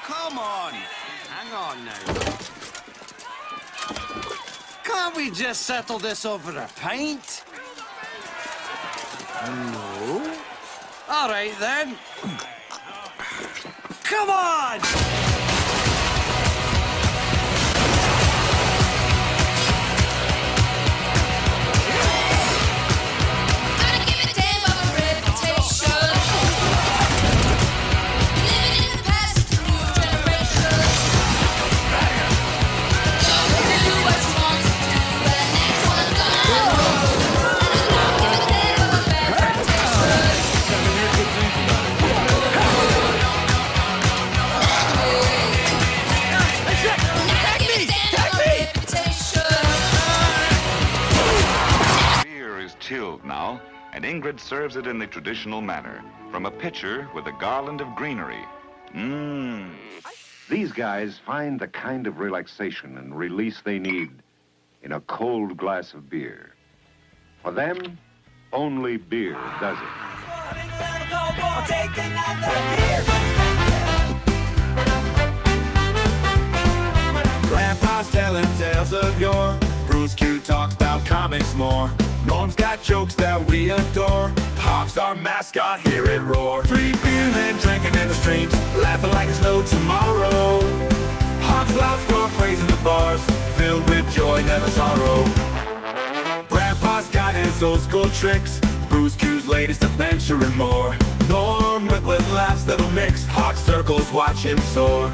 come on. Hang on now. Can't we just settle this over a pint? No. All right, then. Come on! Chilled now, and Ingrid serves it in the traditional manner, from a pitcher with a garland of greenery. Mmm. These guys find the kind of relaxation and release they need in a cold glass of beer. For them, only beer does it. Grandpa's telling tales of yore. Bruce Q talks about comics more. Norm's got jokes that we adore. Hawk's our mascot, hear it roar. 3BeerMen drinking in the streams, laughing like it's no tomorrow. Hawk's loud score praising the bars, filled with joy, never sorrow. Grandpa's got his old school tricks, Bruce Q's latest adventure and more. Norm with laughs that'll mix, Hawk circles watch him soar.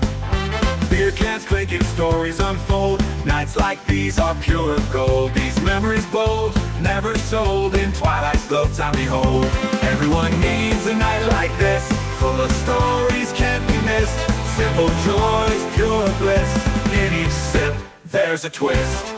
Beer cans clinking, stories unfold. Nights like these are pure gold. These memories bold, never sold. In Twilight's glow time behold. Everyone needs a night like this, full of stories can't be missed. Simple joys, pure bliss. In each sip, there's a twist.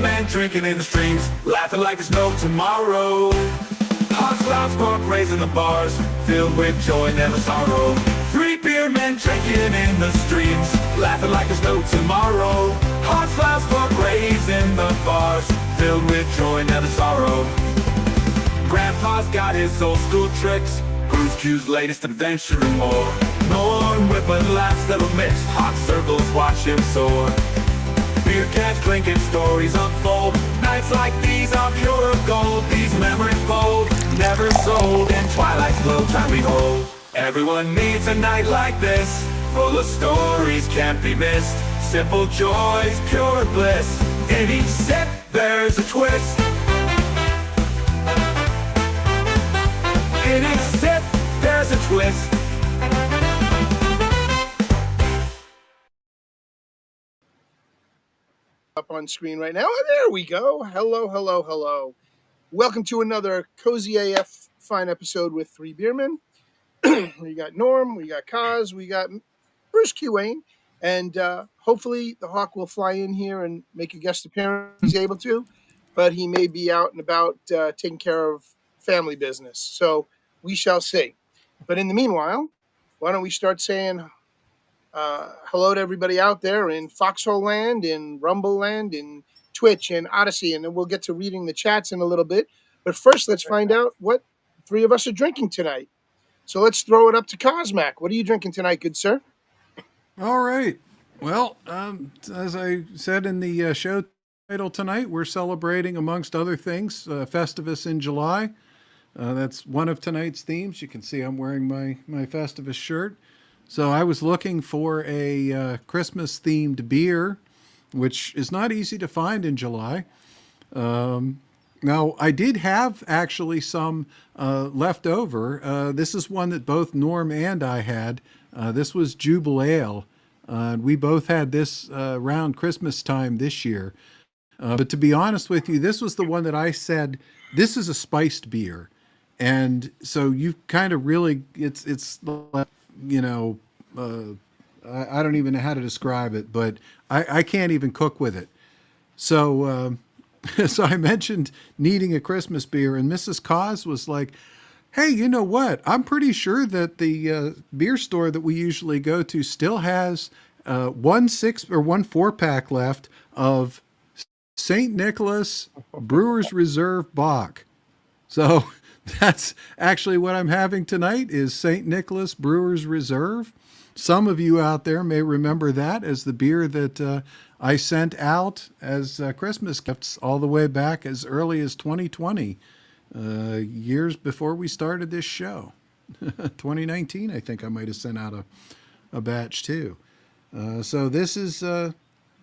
Men drinking in the streams, laughing like there's no tomorrow. Hawks loud spark raising the bars, filled with joy, never sorrow. 3BeerMen drinking in the streams, laughing like there's no tomorrow. Hawks loud spark raising the bars, filled with joy, never sorrow. Grandpa's got his old school tricks, Bruce Q's latest adventure and more. Norm with laughs that'll mix, Hawk circles watch him soar. Beer cans clinking, stories unfold. Nights like these are pure gold. These memories bold, never sold. In Twilight's glow time behold. Everyone needs a night like this, full of stories can't be missed. Simple joys, pure bliss. In each sip, there's a twist. In each sip, there's a twist. Up on screen right now. There we go. Hello, hello, hello. Welcome to another Cozy AF fine episode with 3BeerMen. We got Norm, we got Kaz, we got Bruce Q. Wayne, and hopefully the Hawk will fly in here and make a guest appearance if he's able to, but he may be out and about taking care of family business. So we shall see. But in the meanwhile, why don't we start saying hello to everybody out there in Foxhole Land, in Rumble Land, in Twitch, and Odyssey, and then we'll get to reading the chats in a little bit. But first, let's find out what three of us are drinking tonight. So let's throw it up to Cosmac. What are you drinking tonight, good sir? All right. Well, as I said in the show title tonight, we're celebrating, amongst other things, Festivus in July. That's one of tonight's themes. You can see I'm wearing my Festivus shirt. So I was looking for a Christmas-themed beer, which is not easy to find in July. Now, I did have actually some left over. This is one that both Norm and I had. This was Jubile Ale. We both had this around Christmas time this year. But to be honest with you, this was the one that I said, this is a spiced beer. And so you kind of really, it's you know, I don't even know how to describe it, but I can't even cook with it. So, so I mentioned needing a Christmas beer, and Mrs. Cos was like, hey, you know what? I'm pretty sure that the beer store that we usually go to still has one 4-pack left of St. Nicholas Brewers Reserve Bock. So that's actually what I'm having tonight is St. Nicholas Brewers Reserve. Some of you out there may remember that as the beer that I sent out as Christmas gifts all the way back as early as 2020, years before we started this show. 2019, I think I might have sent out a batch too. So this is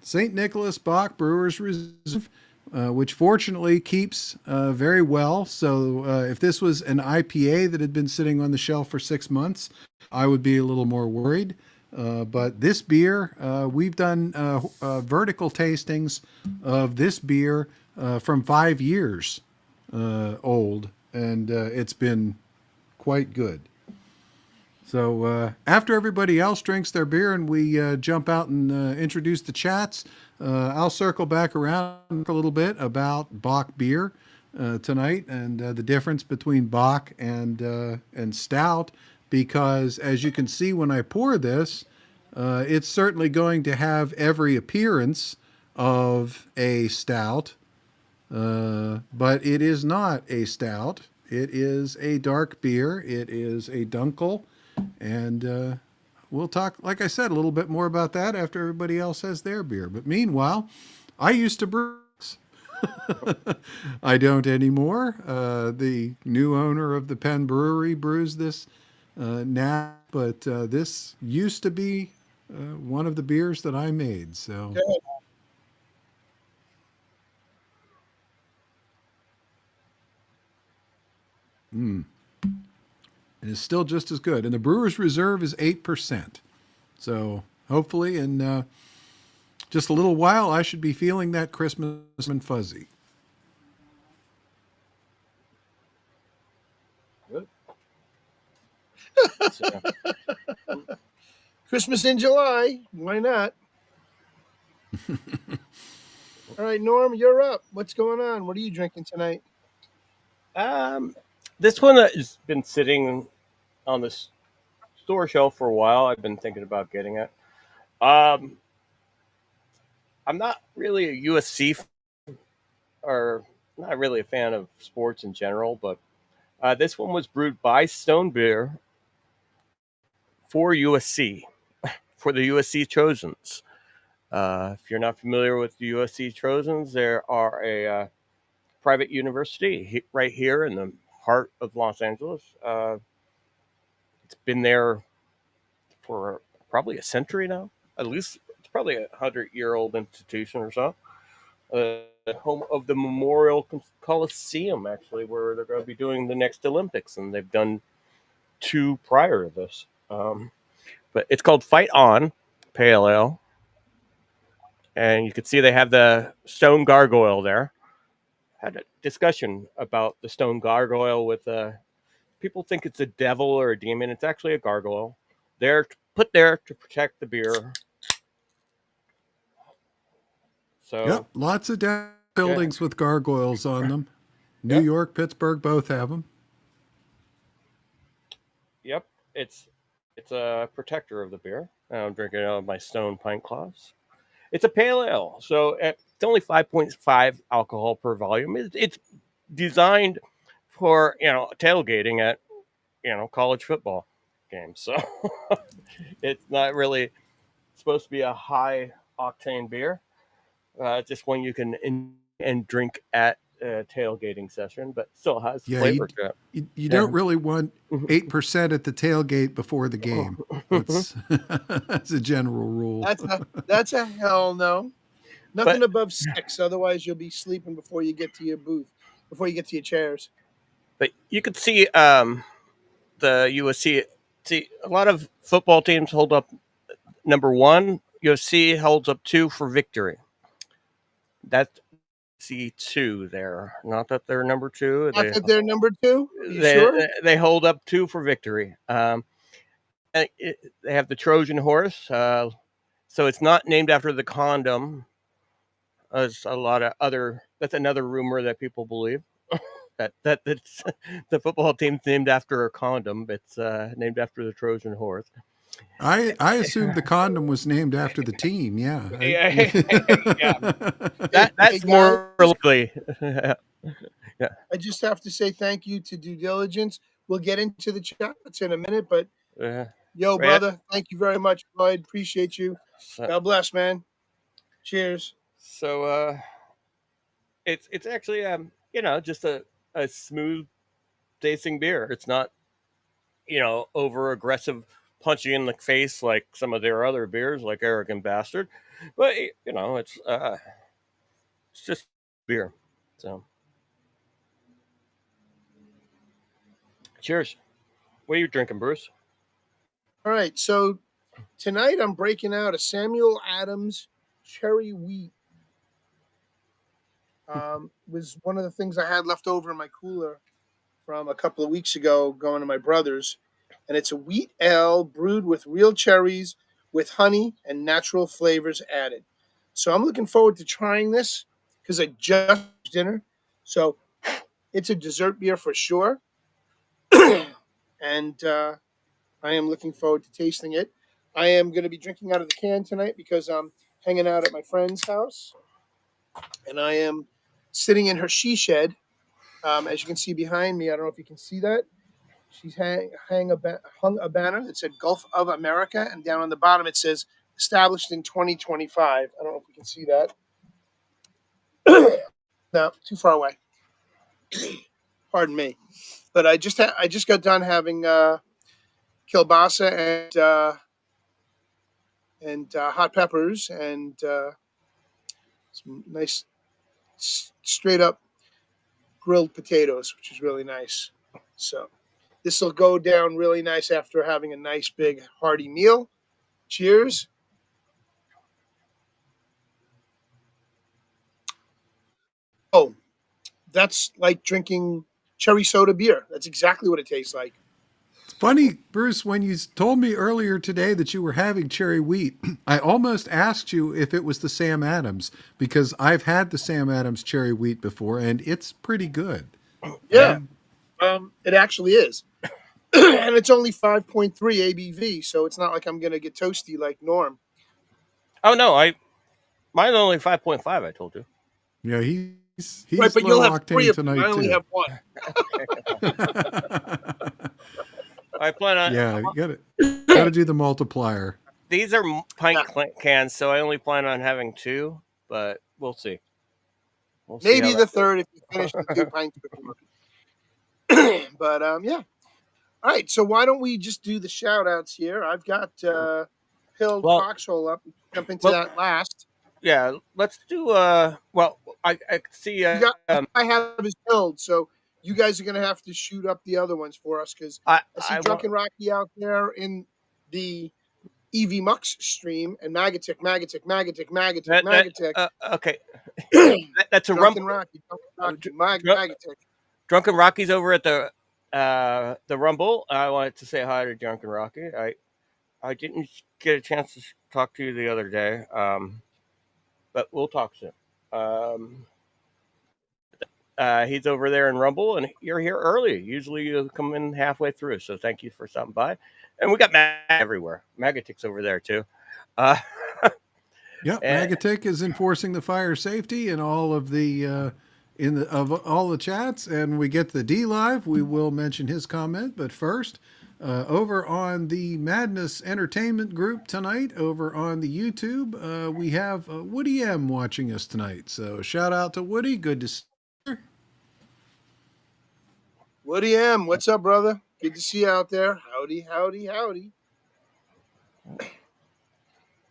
St. Nicholas Bock Brewers Reserve, which fortunately keeps very well. So if this was an IPA that had been sitting on the shelf for 6 months, I would be a little more worried. But this beer, we've done vertical tastings of this beer from 5 years old, and it's been quite good. So after everybody else drinks their beer and we jump out and introduce the chats, I'll circle back around a little bit about Bock beer tonight and the difference between Bock and stout, because as you can see when I pour this, it's certainly going to have every appearance of a stout, but it is not a stout. It is a dark beer. It is a dunkel. And we'll talk, like I said, a little bit more about that after everybody else has their beer. But meanwhile, I used to brew. I don't anymore. The new owner of the Penn Brewery brews this now, but this used to be one of the beers that I made. So. It is still just as good. And the Brewer's Reserve is 8%. So hopefully in just a little while, I should be feeling that Christmas and fuzzy. Good. Christmas in July. Why not? All right, Norm, you're up. What's going on? What are you drinking tonight? This one has been sitting on the store shelf for a while. I've been thinking about getting it. Um, I'm not really a USC or not really a fan of sports in general, but this one was brewed by Stone Beer for USC, for the USC Trojans. If you're not familiar with the USC Trojans, there are a private university right here in the heart of Los Angeles. It's been there for probably a century now. At least it's probably 100-year-old institution or so. Home of the Memorial Coliseum, actually, where they're going to be doing the next Olympics, and they've done 2 prior to this. But it's called Fight On Pale Ale, and you can see they have the stone gargoyle there. Had a discussion about the stone gargoyle with people think it's a devil or a demon. It's actually a gargoyle. They're put there to protect the beer. So Yep, lots of buildings with gargoyles on them. New York, Pittsburgh, both have them. Yep, it's a protector of the beer. I'm drinking it out of my stone pint glass. It's a pale ale, so it's only 5.5 alcohol per volume. It's designed for tailgating at college football games. So it's not really supposed to be a high octane beer. Just one you can and drink at a tailgating session, but still has flavor to it. You don't really want 8% at the tailgate before the game. That's a general rule. That's a hell no. Nothing above 6, otherwise you'll be sleeping before you get to your booth, before you get to your chairs. But you could see the USC. See, a lot of football teams hold up number 1. USC holds up 2 for victory. That's C2 there. Not that they're number 2. Not that they're number 2? Are you sure? They hold up 2 for victory. They have the Trojan horse. So it's not named after the condom. There's a lot of other. That's another rumor that people believe that it's, the football team's named after a condom. It's named after the Trojan horse. I assumed the condom was named after the team. Yeah. Yeah, yeah. Hey, That's guys, more likely. Yeah. I just have to say thank you to Due Diligence. We'll get into the chats in a minute, but Uh, yo, yeah. brother, thank you very much, Floyd. Appreciate you. So, God bless, man. Cheers. so it's actually just a smooth tasting beer. It's not over aggressive punching in the face like some of their other beers like Arrogant Bastard, but it's just beer. So cheers. What are you drinking, Bruce? All right, so tonight I'm breaking out a Samuel Adams cherry wheat. Was one of the things I had left over in my cooler from a couple of weeks ago going to my brother's. And it's a wheat ale brewed with real cherries with honey and natural flavors added. So I'm looking forward to trying this because I just had dinner. So it's a dessert beer for sure. And I am looking forward to tasting it. I am going to be drinking out of the can tonight because I'm hanging out at my friend's house. And I am sitting in her she shed. As you can see behind me, I don't know if you can see that. She's hung a banner that said Gulf of America, and down on the bottom it says established in 2025. I don't know if we can see that. No, too far away. Pardon me. But I just got done having kielbasa and hot peppers and some nice straight up grilled potatoes, which is really nice. So this will go down really nice after having a nice big hearty meal. Cheers. Oh, that's like drinking cherry soda beer. That's exactly what it tastes like. It's funny, Bruce, when you told me earlier today that you were having cherry wheat, I almost asked you if it was the Sam Adams because I've had the Sam Adams cherry wheat before and it's pretty good. Yeah, it actually is. And it's only 5.3 ABV, so it's not like I'm going to get toasty like Norm. Oh no, mine's only 5.5. I told you. Yeah, Right, he's but low you'll have three octane of them. I tonight only too. have one. I plan on. Yeah, you got to do the multiplier. These are pint Yeah, cans, so I only plan on having two, but we'll see. We'll see how maybe that the third if you finish the two goes. pints before. But yeah. All right, so why don't we just do the shout outs here? I've got Pilled well, Foxhole up. We can jump into well, that last. yeah. Let's do. Well, I see. You got I have his Pilled, so you guys are going to have to shoot up the other ones for us because I see I want. Drunken Rocky out there in the EV Mux stream and Magatic, Magatic, Magatic, Magatic, That Magatic. okay. That's a Drunken rumble. Rocky, Drunken Rocky, Dr- Magatic. Drunken Rocky's over at the Rumble. I wanted to say hi to Drunken Rocky. I didn't get a chance to talk to you the other day, but we'll talk soon. Um, he's over there in Rumble, and you're here early. Usually you come in halfway through, so thank you for stopping by. And we got Mag everywhere. Magatic's over there too. Uh, Yep, and, Magatic is enforcing the fire safety in all of the of all the chats, and we get the D live. We will mention his comment, but first, over on the Madness Entertainment group tonight, over on the YouTube, we have Woody M watching us tonight. So shout out to Woody. Good to see you. Woody M, what's up, brother? Good to see you out there. Howdy, howdy, howdy.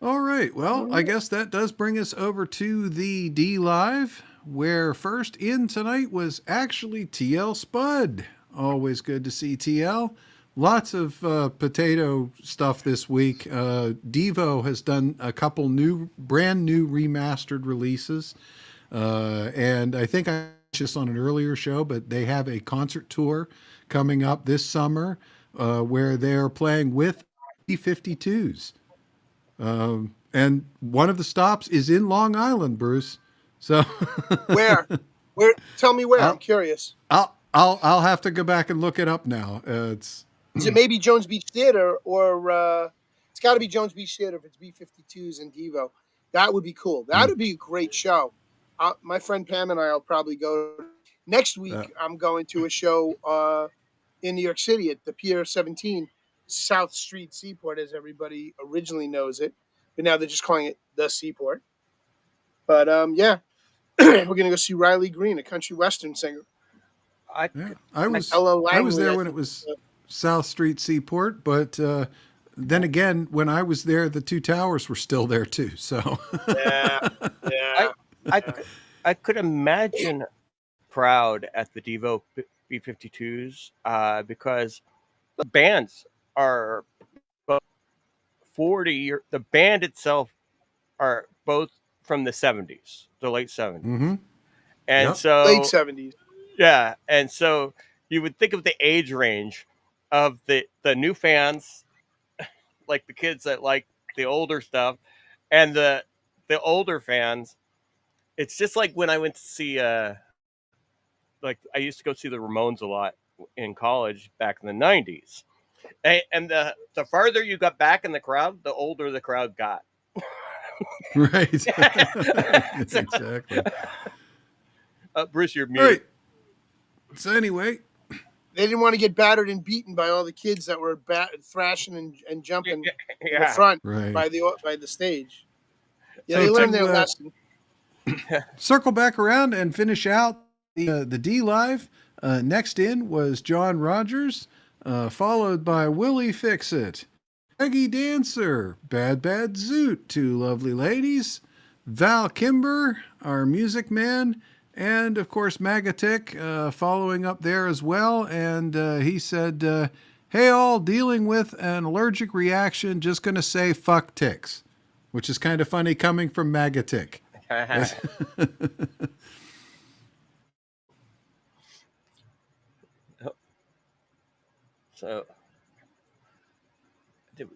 All right. Well, I guess that does bring us over to the D Live, where first in tonight was actually TL Spud. Always good to see TL. Lots of potato stuff this week. Devo has done a couple brand new remastered releases. And I think I just on an earlier show, but they have a concert tour coming up this summer where they're playing with B-52s. And one of the stops is in Long Island, Bruce. So Where? Where? Tell me where. I'm curious. I'll have to go back and look it up now. It's Is it maybe Jones Beach Theater or got to be Jones Beach Theater if it's B-52s and Devo. That would be cool. That would be a great show. My friend Pam and I will probably go. Next week, I'm going to a show in New York City at the Pier 17 South Street Seaport, as everybody originally knows it. But now they're just calling it the Seaport. But yeah, we're going to go see Riley Green, a country western singer. I was Langley, there when it was South Street Seaport, but then again, when I was there, the two towers were still there too. So yeah. I could imagine crowd at the Devo B-52s because the bands are both 40. The band itself are both from the 70s, the late 70s, and so late 70s. Yeah, and so you would think of the age range of the new fans, like the kids that like the older stuff, and the older fans. It's just like when I went to see like I used to go see the Ramones a lot in college back in the 90s. And the farther you got back in the crowd, the older the crowd got. Right. Exactly. Bruce, you're muted. All right. So anyway, they didn't want to get battered and beaten by all the kids that were thrashing and jumping in the front by the stage. Yeah, so they learned their lesson. Circle back around and finish out the D Live. Next in was John Rogers, followed by Willie Fixit, Peggy Dancer, Bad Bad Zoot, two lovely ladies, Val Kimber, our music man, and of course Magatic following up there as well. And he said, hey all, dealing with an allergic reaction, just going to say fuck ticks, which is kind of funny coming from Magatic. So, did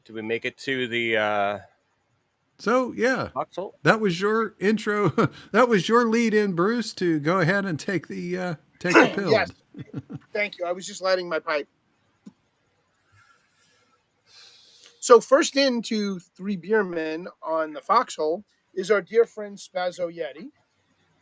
we make it to the? So yeah, Foxhole? That was your intro. That was your lead in, Bruce, to go ahead and take the pill. Yes, thank you. I was just lighting my pipe. So first into 3BeerMen on the Foxhole is our dear friend Spazzo Yeti.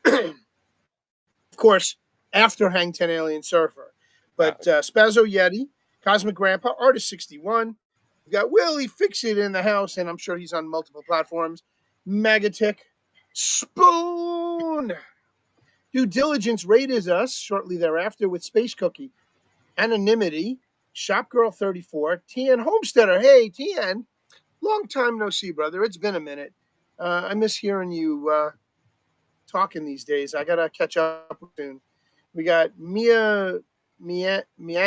Of course, after Hang 10 Alien Surfer. But Spazzo Yeti, Cosmic Grandpa, Artist 61. We've got Willie Fixit in the house, and I'm sure he's on multiple platforms. Magatic, Spoon. Due Diligence raided us shortly thereafter with Space Cookie. Anonymity, Shopgirl 34, TN Homesteader. Hey, TN. Long time no see, brother. It's been a minute. I miss hearing you talking these days. I got to catch up soon. We got Mia Miangler.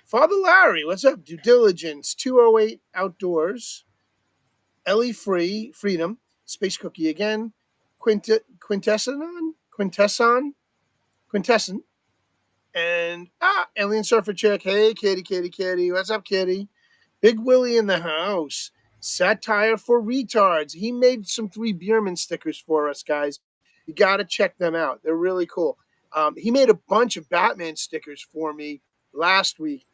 Father Larry, what's up? Due Diligence, 208 Outdoors. Ellie Freedom, Space Cookie again. Quintesson. And Alien Surfer Chick. Hey, kitty. What's up, kitty? Big Willie in the house. Satire for Retards. He made some 3BeerMen stickers for us, guys. You got to check them out. They're really cool. He made a bunch of Batman stickers for me last week.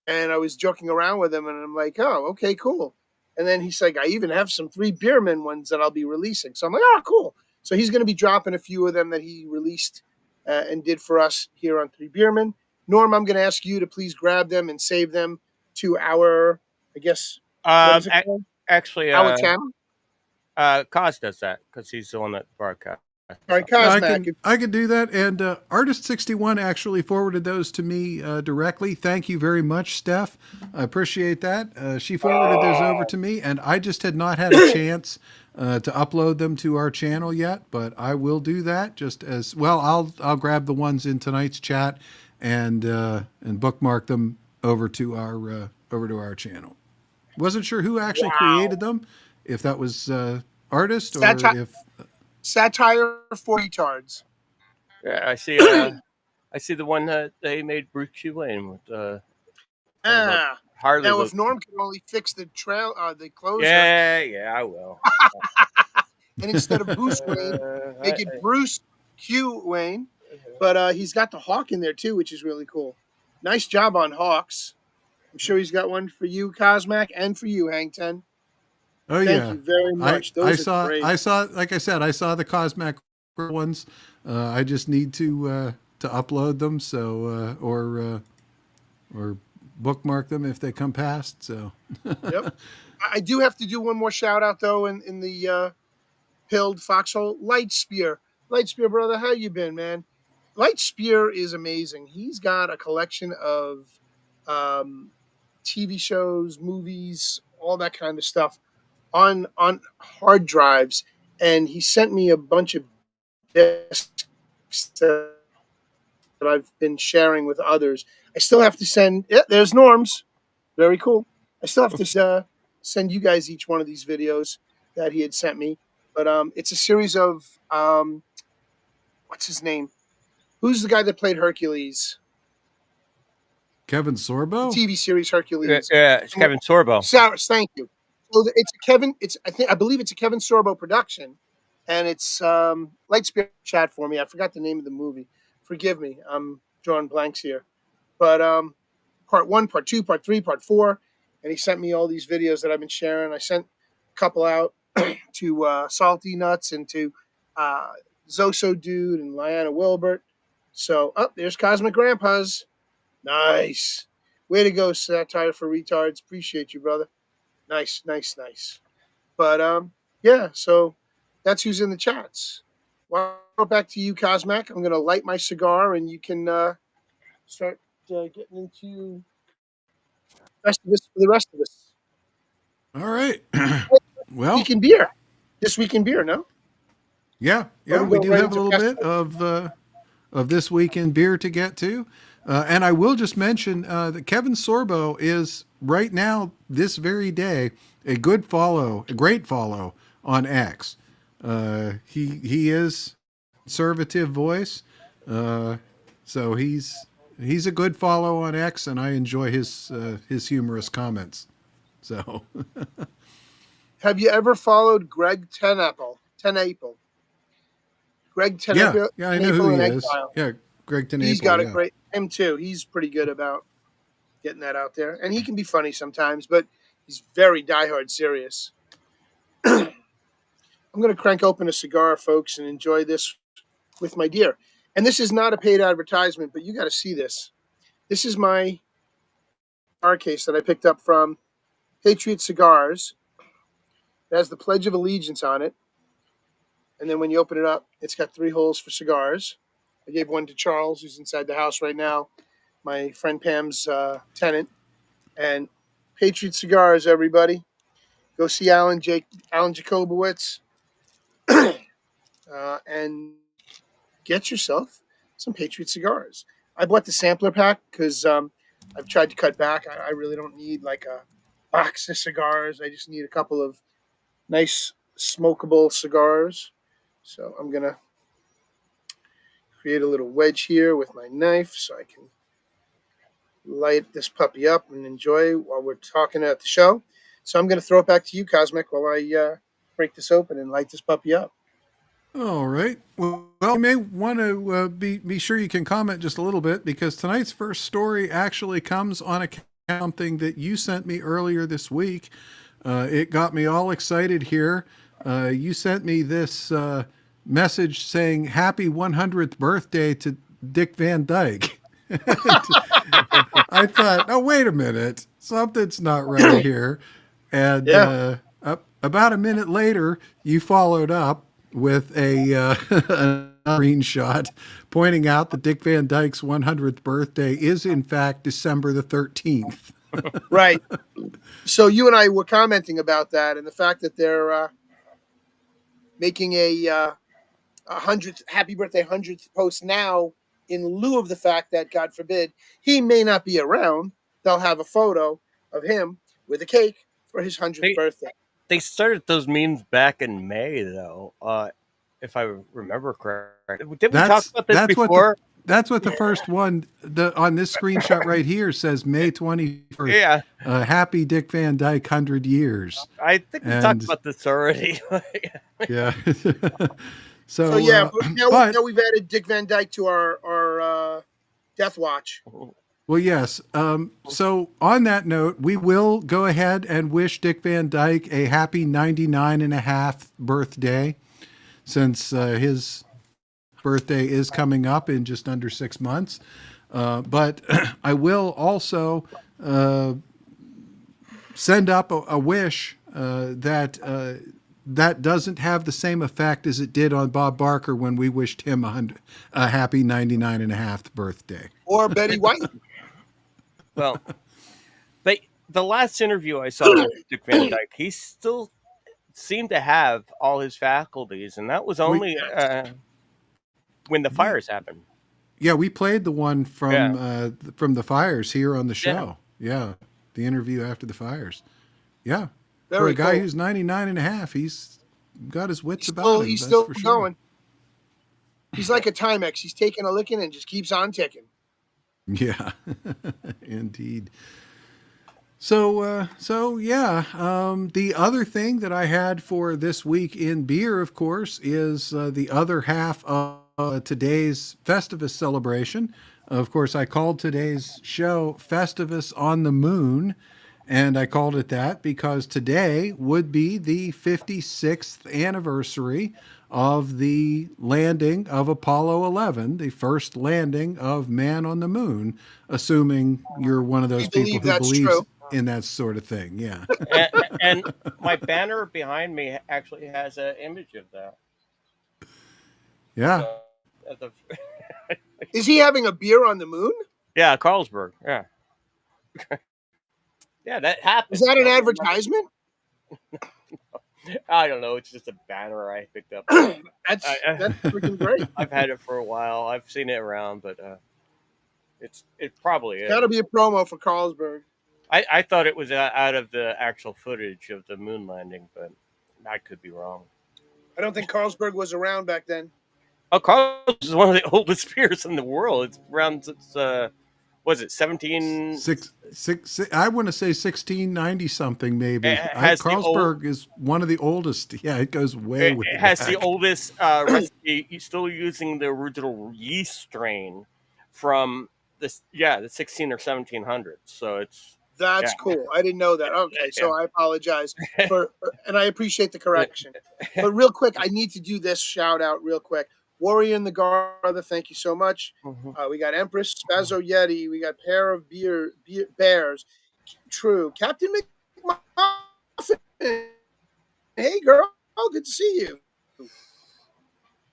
And I was joking around with him, and I'm like, oh, okay, cool. And then he's like, I even have some 3BeerMen ones that I'll be releasing. So I'm like, oh, cool. So he's going to be dropping a few of them that he released and did for us here on 3BeerMen. Norm, I'm going to ask you to please grab them and save them to our, I guess, what is it called? Actually, our channel? Kaz does that because he's the one that broadcast. All right, Kaz, I can do that. And Artist 61 actually forwarded those to me directly. Thank you very much, Steph. I appreciate that. She forwarded those over to me, and I just had not had a chance to upload them to our channel yet, but I will do that just as well. I'll grab the ones in tonight's chat and bookmark them over to our channel. Wasn't sure who actually created them, if that was Artist or if. Satire for Retards. Yeah, I see. I see the one that they made Bruce Q. Wayne with. Harley. Now, if Norm could only fix the the closer. Yeah, I will. And instead of Bruce Wayne, make it Bruce Q. Wayne. But he's got the Hawk in there too, which is really cool. Nice job on Hawks. I'm sure he's got one for you, Cosmac, and for you, Hang Ten. Oh Thank yeah, you very much. Those are great. I saw like I said, I saw the Cosmac ones. I just need to upload them, so or bookmark them if they come past. So Yep. I do have to do one more shout out though in the pilled foxhole. Light Spear, brother, how you been, man? Light Spear is amazing. He's got a collection of um, TV shows, movies, all that kind of stuff on hard drives, and he sent me a bunch of discs that I've been sharing with others. I still have to send. Yeah, there's Norm's. Very cool. I still have to send you guys each one of these videos that he had sent me. But it's a series of what's his name? Who's the guy that played Hercules? Kevin The Sorbo. TV series Hercules. Yeah, it's Kevin Sorbo. Cyrus, thank you. So it's a Kevin. I believe it's a Kevin Sorbo production, and it's Lightspear chat for me. I forgot the name of the movie. Forgive me. I'm drawing blanks here. But part 1, part 2, part 3, part 4, and he sent me all these videos that I've been sharing. I sent a couple out to Salty Nuts and to Zoso Dude and Lyanna Wilbert. So, there's Cosmic Grandpas. Nice. Way to go, Satire for Retards. Appreciate you, brother. Nice, nice, nice. But, yeah, so that's who's in the chats. Well, I'll go back to you, Cosmac. I'm going to light my cigar, and you can start getting into Festivus for the rest of us. All right. Well, Week in beer. This week in beer, no? yeah, Or we go do right have a into little bit Festivus? of this week in beer to get to. And I will just mention that Kevin Sorbo is right now, this very day, a great follow on X. He is conservative voice, so he's a good follow on X, and I enjoy his humorous comments. So Have you ever followed Greg Tenaple? Greg Tenaple, yeah, I know who in he is. Exile. Yeah, Greg He's Tenaple. got a Yeah. great him too. He's pretty good about getting that out there, and he can be funny sometimes, but he's very diehard serious. I'm going to crank open a cigar, folks, and enjoy this with my dear. And this is not a paid advertisement, but you got to see this. This is my cigar case that I picked up from Patriot Cigars. It has the Pledge of Allegiance on it. And then when you open it up, it's got 3 holes for cigars. I gave one to Charles, who's inside the house right now, my friend Pam's tenant. And Patriot Cigars, everybody. Go see Alan Jacobowitz and get yourself some Patriot Cigars. I bought the sampler pack because I've tried to cut back. I really don't need like a box of cigars. I just need a couple of nice smokable cigars. So I'm going to create a little wedge here with my knife so I can light this puppy up and enjoy while we're talking at the show. So I'm going to throw it back to you, Cosmic, while I break this open and light this puppy up. All right. Well, you may want to be sure you can comment just a little bit, because tonight's first story actually comes on account of something that you sent me earlier this week. It got me all excited here. You sent me this message saying happy 100th birthday to Dick Van Dyke. I thought, oh, wait a minute, something's not right here. And about a minute later, you followed up with a screenshot pointing out that Dick Van Dyke's 100th birthday is in fact December the 13th. Right. So you and I were commenting about that and the fact that they're making a 100th happy birthday 100th post now in lieu of the fact that, God forbid, he may not be around. They'll have a photo of him with a cake for his 100th birthday. They started those memes back in May, though, if I remember correctly. Did we talk about this before? That's what the first one on this screenshot right here says, May 21st. Yeah. Happy Dick Van Dyke 100 years. I think we talked about this already. Yeah. So yeah, now we've added Dick Van Dyke to our Death Watch. Well, yes. So on that note, we will go ahead and wish Dick Van Dyke a happy 99 and a half birthday, since his birthday is coming up in just under 6 months. But I will also send up a wish that doesn't have the same effect as it did on Bob Barker when we wished him a happy 99 and a half birthday. Or Betty White. Well, the last interview I saw with Dick Van Dyke, he still seemed to have all his faculties, and that was only when the We fires happened. Yeah, we played the one Yeah, from the fires here on the yeah. show. Yeah, the interview after the fires. Yeah, for a Very guy cool. who's 99 and a half, he's got his wits about him. He's That's still for sure. going. He's like a Timex. He's taking a licking and just keeps on ticking. Yeah, indeed. So yeah. The other thing that I had for this week in beer, of course, is the other half of today's Festivus celebration. Of course, I called today's show Festivus on the Moon, and I called it that because today would be the 56th anniversary of the landing of Apollo 11, the first landing of man on the moon, assuming you're one of We those people believe who that's believes true. in that sort of thing. Yeah. And my banner behind me actually has an image of that. Yeah. So, at the, Is he having a beer on the moon? yeah, Carlsberg. Yeah, yeah, that Is happened. that an advertisement? I don't know. It's just a banner I picked up. That's freaking great. I've had it for a while. I've seen it around, but it probably Got to is. be a promo for Carlsberg. I thought it was out of the actual footage of the moon landing, but I could be wrong. I don't think Carlsberg was around back then. Oh, Carlos is one of the oldest beers in the world. It's around was it 17? I want to say 1690 something maybe. It has the old. Carlsberg is one of the oldest. Yeah, it goes way It has the back. oldest recipe. You're still using the original yeast strain from this. Yeah, the 16 or 1700s. So it's That's yeah, cool. I didn't know that. Okay, yeah. so I apologize and I appreciate the correction. But real quick, I need to do this shout out real quick. Warrior in the Garther, thank you so much. Mhm. We got Empress, Spazzo Yeti, we got Pair of Bears, True, Captain McMuffin. Hey girl, good to see you.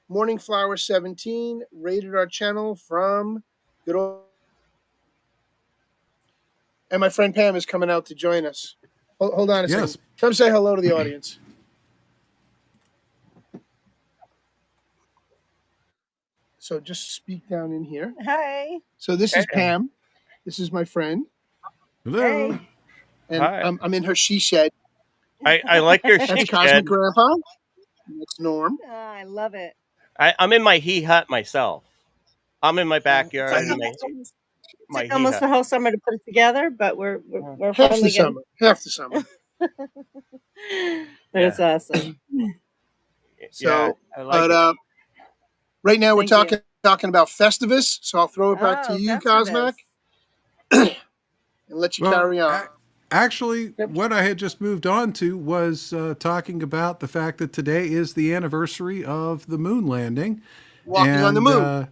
Morning Flower 17 rated our channel from good old. And my friend Pam is coming out to join us. Hold on a Yes. second. Come say hello to the audience. So just speak down in here. Hi. So this is Pam. This is my friend. Hello. Hey. And Hi. I'm in her she shed. I like your That's she Cosmic shed. Grandpa. That's Norm. Oh, I love it. I'm in my he hut myself. I'm in my It backyard in my took he almost hut. the whole summer to put it together, but we're Half finally the getting. summer. Half the summer. But it's awesome. So, Yeah, I like but it. right now we're Thank you. talking about Festivus. So I'll throw it back to Oh, you, Festivus. Cosmic, and let you Well, carry on. actually, what I had just moved on to was talking about the fact that today is the anniversary of the moon landing. Walking on the And moon.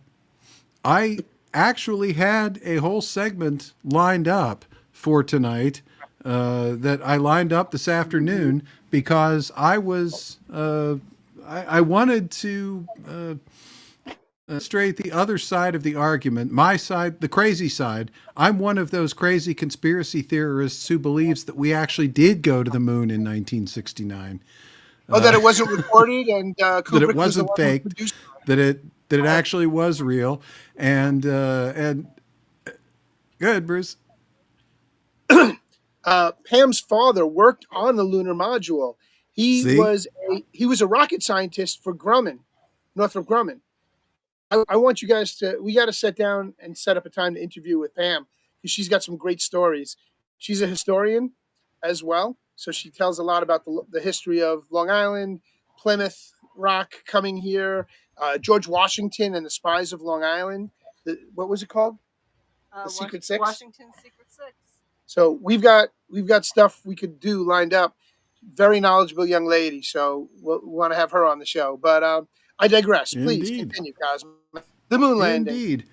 I actually had a whole segment lined up for tonight that I lined up this afternoon because I was I wanted to straight the other side of the argument, my side, the crazy side. I'm one of those crazy conspiracy theorists who believes that we actually did go to the moon in 1969, That it wasn't recorded and that it Kubrick was the wasn't one who faked, produced that it actually was real, and good, Bruce. Pam's father worked on the lunar module. He See, was a rocket scientist for Grumman, Northrop Grumman. I want you guys we got to sit down and set up a time to interview with Pam because she's got some great stories. She's a historian as well, so she tells a lot about the history of Long Island, Plymouth Rock coming here, George Washington and the Spies of Long Island. What was it called? The Secret Six? Washington's Secret Six. So we've got stuff we could do lined up. Very knowledgeable young lady, so we want to have her on the show. But I digress. Please Indeed. continue, Cosmo. The moon landing. Indeed.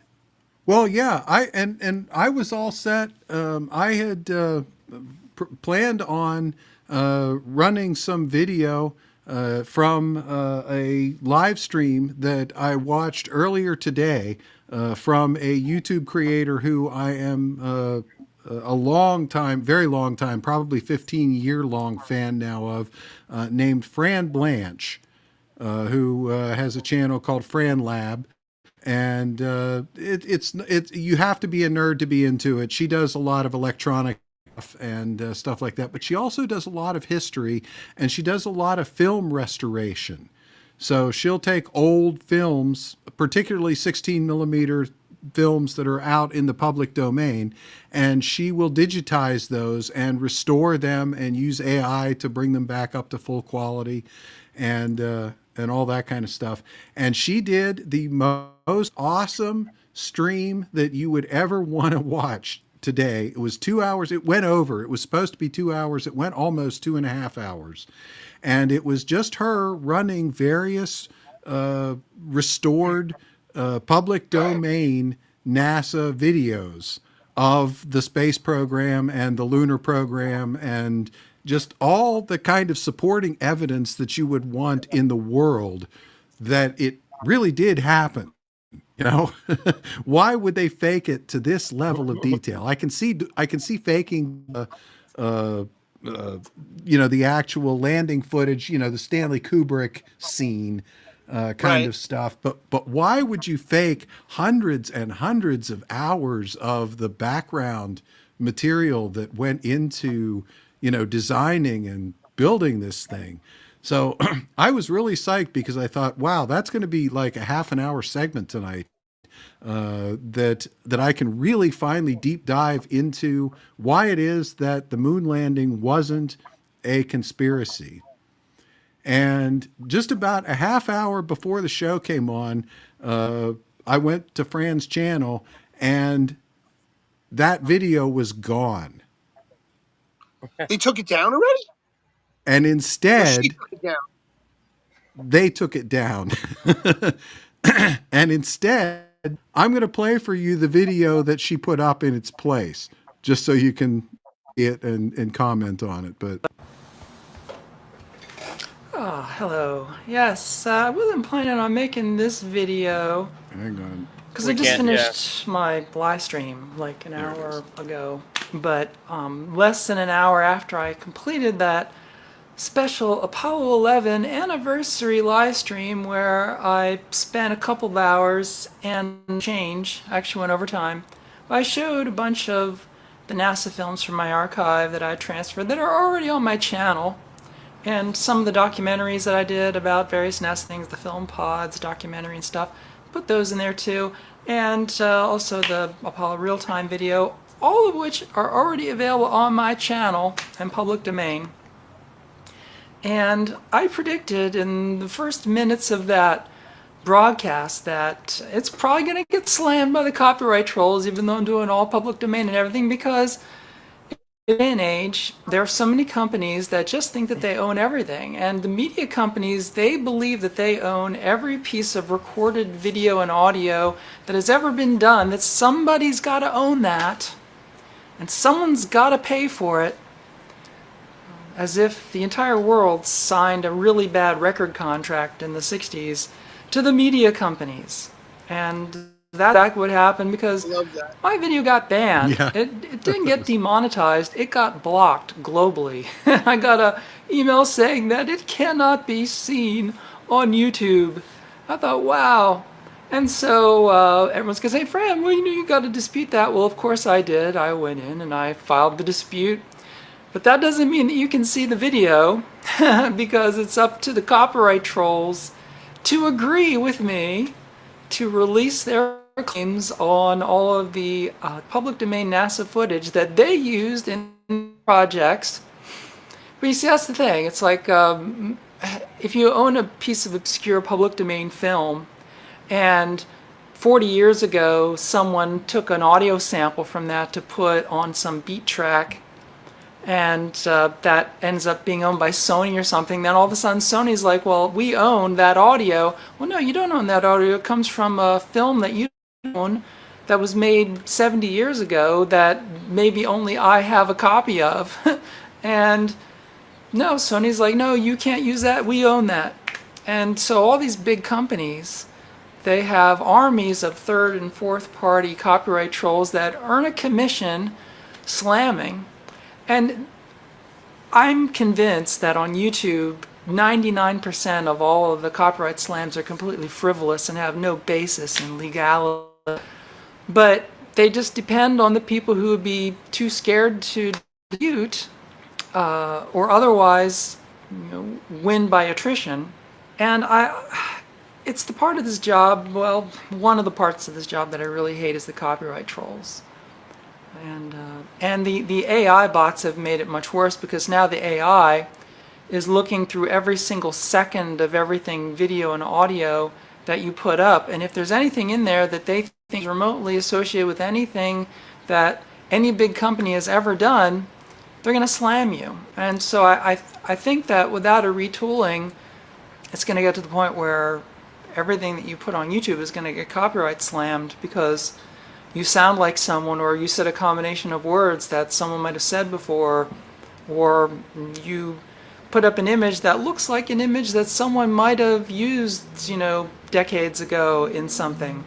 Well, yeah, I was all set. I had planned on running some video from a live stream that I watched earlier today from a YouTube creator who I am a long time, very long time, probably 15-year long fan now of, named Fran Blanche, who has a channel called Fran Lab. And it's you have to be a nerd to be into it. She does a lot of electronic stuff and stuff like that, but she also does a lot of history, and she does a lot of film restoration. So she'll take old films, particularly 16 millimeter films that are out in the public domain, and she will digitize those and restore them and use AI to bring them back up to full quality and all that kind of stuff. And she did the most awesome stream that you would ever want to watch today. It was 2 hours. It went over. It was supposed to be 2 hours. It went almost 2.5 hours. And it was just her running various restored public domain NASA videos of the space program and the lunar program and just all the kind of supporting evidence that you would want in the world that it really did happen. You know, why would they fake it to this level of detail? I can see faking the actual landing footage, the Stanley Kubrick scene kind of stuff. But why would you fake hundreds and hundreds of hours of the background material that went into, designing and building this thing? So I was really psyched because I thought, wow, that's going to be like a half an hour segment tonight. That I can really finally deep dive into why it is that the moon landing wasn't a conspiracy. And just about a half hour before the show came on, I went to Fran's channel and that video was gone. They took it down already? And instead, She took it down. they took it down. And instead, I'm going to play for you the video that she put up in its place, just so you can see it and comment on it. But oh, hello. Yes, I wasn't planning on making this video hang on. because I just finished my live stream like an hour ago. But less than an hour after I completed that special Apollo 11 anniversary live stream where I spent a couple of hours and change, actually went over time, I showed a bunch of the NASA films from my archive that I transferred that are already on my channel, and some of the documentaries that I did about various NASA things, the film pods, documentary and stuff, put those in there too, and also the Apollo real-time video, all of which are already available on my channel and public domain. And I predicted in the first minutes of that broadcast that it's probably going to get slammed by the copyright trolls, even though I'm doing all public domain and everything, because in this day and age, there are so many companies that just think that they own everything. And the media companies, they believe that they own every piece of recorded video and audio that has ever been done, that somebody's got to own that, and someone's got to pay for it. As if the entire world signed a really bad record contract in the 60s to the media companies. And that would happen because my video got banned. Yeah. It didn't get demonetized, it got blocked globally. I got an email saying that it cannot be seen on YouTube. I thought, wow. And so everyone's going to say, Fran, well, you got to dispute that. Well, of course I did. I went in and I filed the dispute. But that doesn't mean that you can see the video because it's up to the copyright trolls to agree with me to release their claims on all of the public domain NASA footage that they used in projects. But you see, that's the thing. It's like if you own a piece of obscure public domain film and 40 years ago, someone took an audio sample from that to put on some beat track, and that ends up being owned by Sony or something. Then all of a sudden Sony's like, well, we own that audio. Well, no, you don't own that audio. It comes from a film that you own that was made 70 years ago that maybe only I have a copy of. And no, Sony's like, no, you can't use that. We own that. And so all these big companies, they have armies of third and fourth party copyright trolls that earn a commission slamming. And I'm convinced that on YouTube, 99% of all of the copyright slams are completely frivolous and have no basis in legality. But they just depend on the people who would be too scared to dispute or otherwise, win by attrition. And it's the part of this job, well, one of the parts of this job that I really hate is the copyright trolls. And the AI bots have made it much worse, because now the AI is looking through every single second of everything video and audio that you put up. And if there's anything in there that they think is remotely associated with anything that any big company has ever done, they're going to slam you. And so I think that without a retooling, it's going to get to the point where everything that you put on YouTube is going to get copyright slammed because you sound like someone, or you said a combination of words that someone might have said before, or you put up an image that looks like an image that someone might have used, decades ago in something.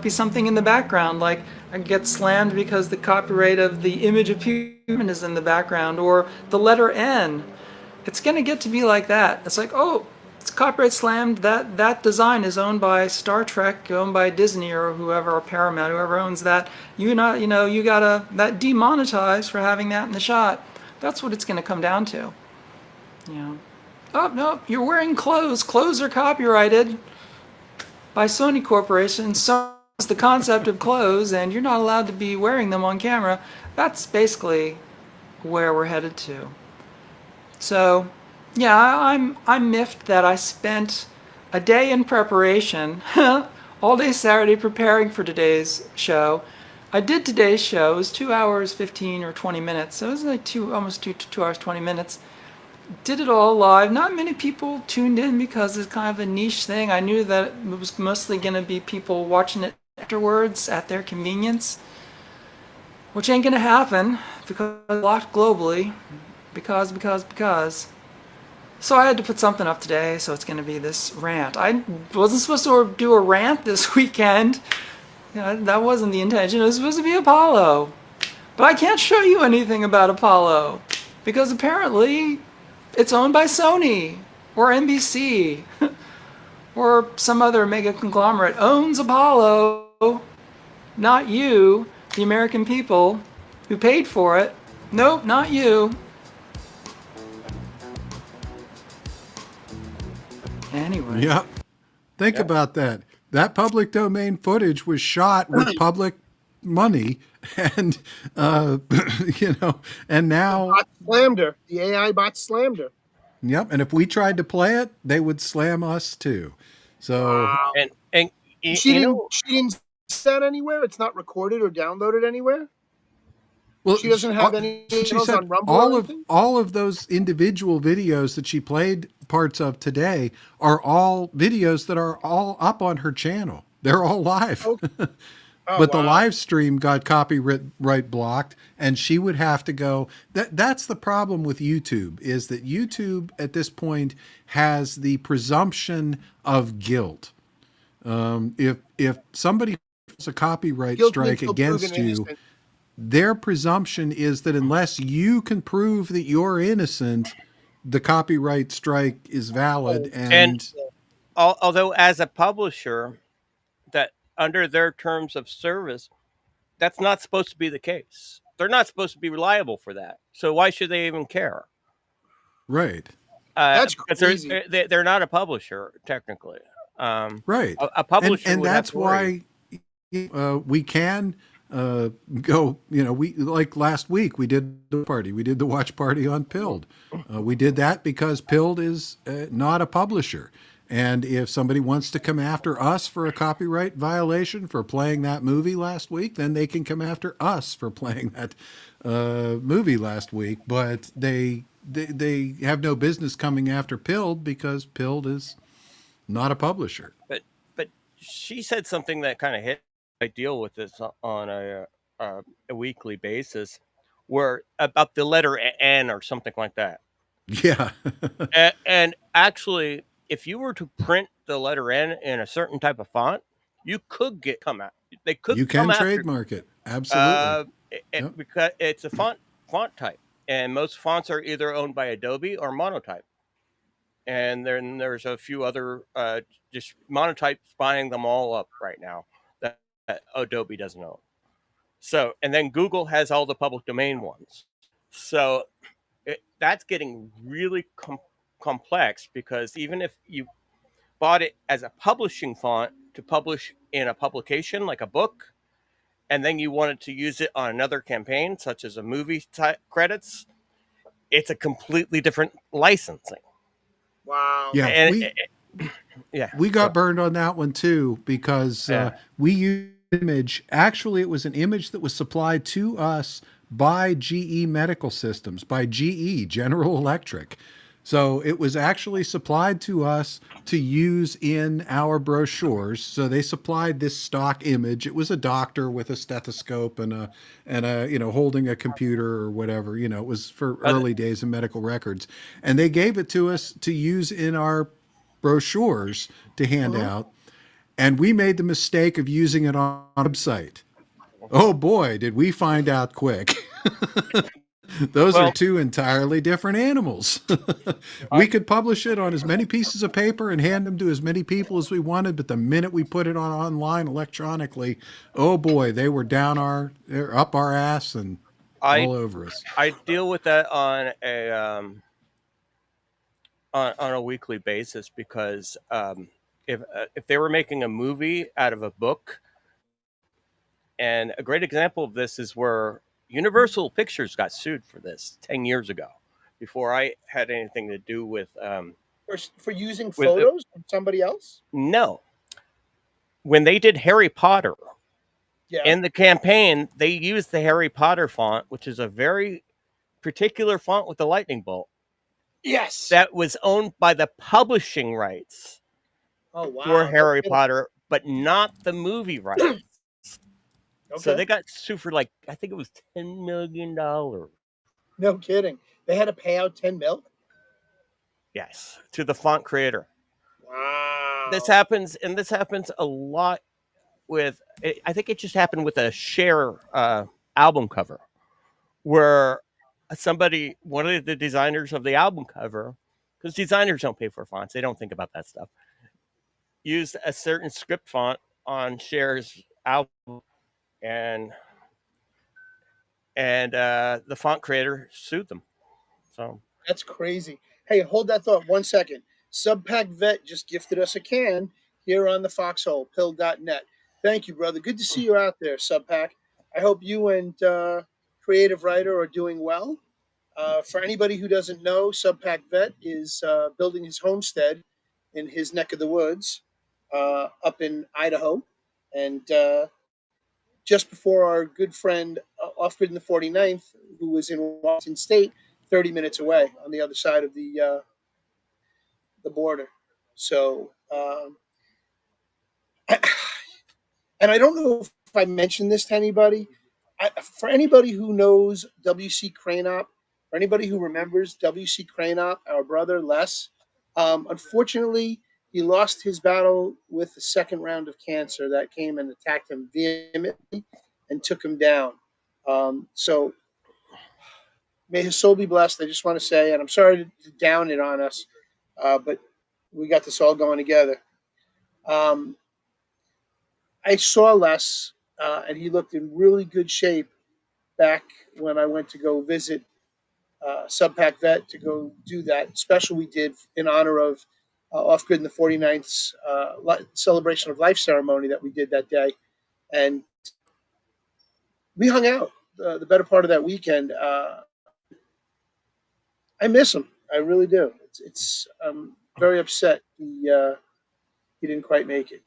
Be something in the background, like I get slammed because the copyright of the image of human is in the background, or the letter N. It's going to get to be like that. It's like, oh, it's copyright slammed. That design is owned by Star Trek, owned by Disney or whoever, or Paramount, whoever owns that. You gotta that demonetized for having that in the shot. That's what it's going to come down to. Oh no, you're wearing clothes. Clothes are copyrighted by Sony Corporation. So is the concept of clothes, and you're not allowed to be wearing them on camera. That's basically where we're headed to. So, yeah, I'm miffed that I spent a day in preparation, all day Saturday preparing for today's show. I did today's show. It was 2 hours 15 or 20 minutes. So it was like almost 2 hours 20 minutes. Did it all live. Not many people tuned in because it's kind of a niche thing. I knew that it was mostly going to be people watching it afterwards at their convenience, which ain't going to happen because it's locked globally. Because. So I had to put something up today, so it's going to be this rant. I wasn't supposed to do a rant this weekend. That wasn't the intention. It was supposed to be Apollo. But I can't show you anything about Apollo because apparently it's owned by Sony or NBC or some other mega conglomerate owns Apollo, not you, the American people who paid for it. Nope, not you. Anyway. Yeah. Think about that. That public domain footage was shot with public money, and and now The bot slammed her. The AI bot slammed her. Yep. And if we tried to play it, they would slam us too. So Wow. And She didn't see that anywhere. It's not recorded or downloaded anywhere. well, She doesn't have any she channels said on Rumble or anything? all of those individual videos that she played parts of today are all videos that are all up on her channel. They're all live. Oh, But the wow. live stream got copyright blocked, and she would have to go. That's the problem with YouTube, is that YouTube at this point has the presumption of guilt. If somebody has a copyright Guilt strike until against proven you, innocent. their presumption is that unless you can prove that you're innocent, the copyright strike is valid. And although as a publisher, that under their terms of service, that's not supposed to be the case. They're not supposed to be liable for that. So why should they even care? right. That's Because crazy. they're not a publisher technically. Right. A publisher And would have that's to worry. why we can go, we like last week we did the party. We did the watch party on Pilled. We did that because Pilled is not a publisher. And if somebody wants to come after us for a copyright violation for playing that movie last week, then they can come after us for playing that movie last week. But they have no business coming after Pilled because Pilled is not a publisher. But she said something that kind of hit. I deal with this on a weekly basis, where about the letter N or something like that. Yeah. And actually, if you were to print the letter N in a certain type of font, you could get come out. They could You come can after trademark it. Absolutely. Yep. because it's a font type, and most fonts are either owned by Adobe or Monotype. And then there's a few other just Monotype's buying them all up right now that Adobe doesn't own. So, and then Google has all the public domain ones. So that's getting really complex because even if you bought it as a publishing font to publish in a publication like a book, and then you wanted to use it on another campaign, such as a movie credits, it's a completely different licensing. Wow. Yeah. And yeah, We got burned on that one too because Yeah. we used image. Actually, it was an image that was supplied to us by GE Medical Systems, by GE, General Electric. So it was actually supplied to us to use in our brochures. So they supplied this stock image. It was a doctor with a stethoscope and a holding a computer or whatever. It was for early days of medical records, and they gave it to us to use in our brochures to hand out. And we made the mistake of using it on a website. Oh boy, did we find out quick. Those are two entirely different animals. We could publish it on as many pieces of paper and hand them to as many people as we wanted, but the minute we put it on online electronically, oh boy, they're up our ass and all over us. I deal with that on a weekly basis because if they were making a movie out of a book, and a great example of this is where Universal Pictures got sued for this 10 years ago, before I had anything to do with For using photos from somebody else? no. When they did Harry Potter, Yeah. in the campaign, they used the Harry Potter font, which is a very particular font with the lightning bolt. Yes. That was owned by the publishing rights Oh wow. for Harry Potter, but not the movie rights. Okay. So they got sued for I think it was $10 million. No kidding. They had to pay out 10 mil? Yes, to the font creator. Wow. This happens a lot with. I think it just happened with a Cher album cover, where one of the designers of the album cover, because designers don't pay for fonts, they don't think about that stuff, used a certain script font on Cher's album, and the font creator sued them. So that's crazy. Hey, hold that thought 1 second. Subpack Vet just gifted us a can here on the Foxhole, pill.net. Thank you, brother. Good to see you out there, Subpack. I hope you and Creative Writer are doing well. For anybody who doesn't know, Subpack Vet is building his homestead in his neck of the woods up in Idaho. And just before our good friend Off-Grid in the 49th, who was in Washington State, 30 minutes away on the other side of the border. So, and I don't know if I mentioned this to anybody. For anybody who knows W.C. Cranop, or anybody who remembers W.C. Cranop, our brother Les, unfortunately, he lost his battle with the second round of cancer that came and attacked him vehemently and took him down. So may his soul be blessed. I just want to say, and I'm sorry to down it on us, but we got this all going together. I saw Les, and he looked in really good shape back when I went to go visit Subpack Vet to go do that special we did in honor of Off-Grid in the 49th's celebration of life ceremony that we did that day. And we hung out the better part of that weekend. I miss him. I really do. It's very upset he didn't quite make it.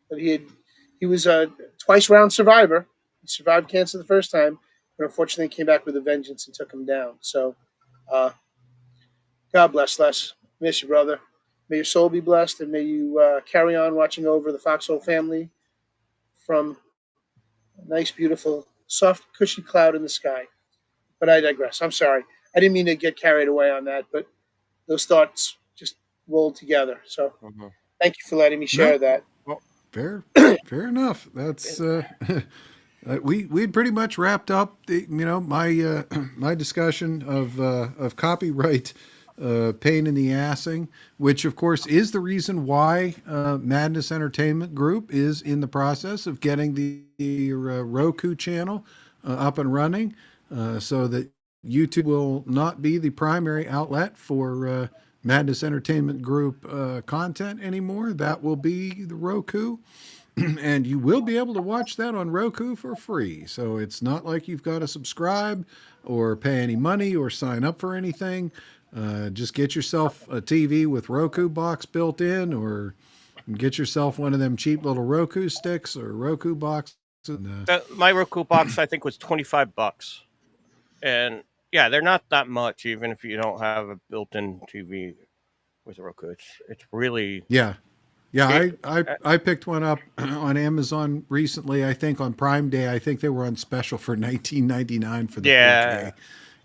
But he was a twice round survivor. He survived cancer the first time, but unfortunately came back with a vengeance and took him down. So, uh, God bless Les. Miss you, brother. May your soul be blessed, and may you carry on watching over the Foxhole family from a nice, beautiful, soft, cushy cloud in the sky. But I digress. I'm sorry. I didn't mean to get carried away on that, but those thoughts just rolled together. So Mhm. thank you for letting me share No, that. Well, fair, fair enough. That's we'd pretty much wrapped up my my discussion of copyright pain in the assing, which of course is the reason why Madness Entertainment Group is in the process of getting the Roku channel up and running, so that YouTube will not be the primary outlet for Madness Entertainment Group content anymore. That will be the Roku. And you will be able to watch that on Roku for free. So it's not like you've got to subscribe or pay any money or sign up for anything. Just get yourself a TV with Roku box built in, or get yourself one of them cheap little Roku sticks or Roku boxes. And, my Roku box I think was $25, and yeah, they're not that much even if you don't have a built-in TV with Roku. It's really yeah, yeah, it, I picked one up on Amazon recently. I think on Prime Day. I think they were on special for $19.99 for the yeah 4K.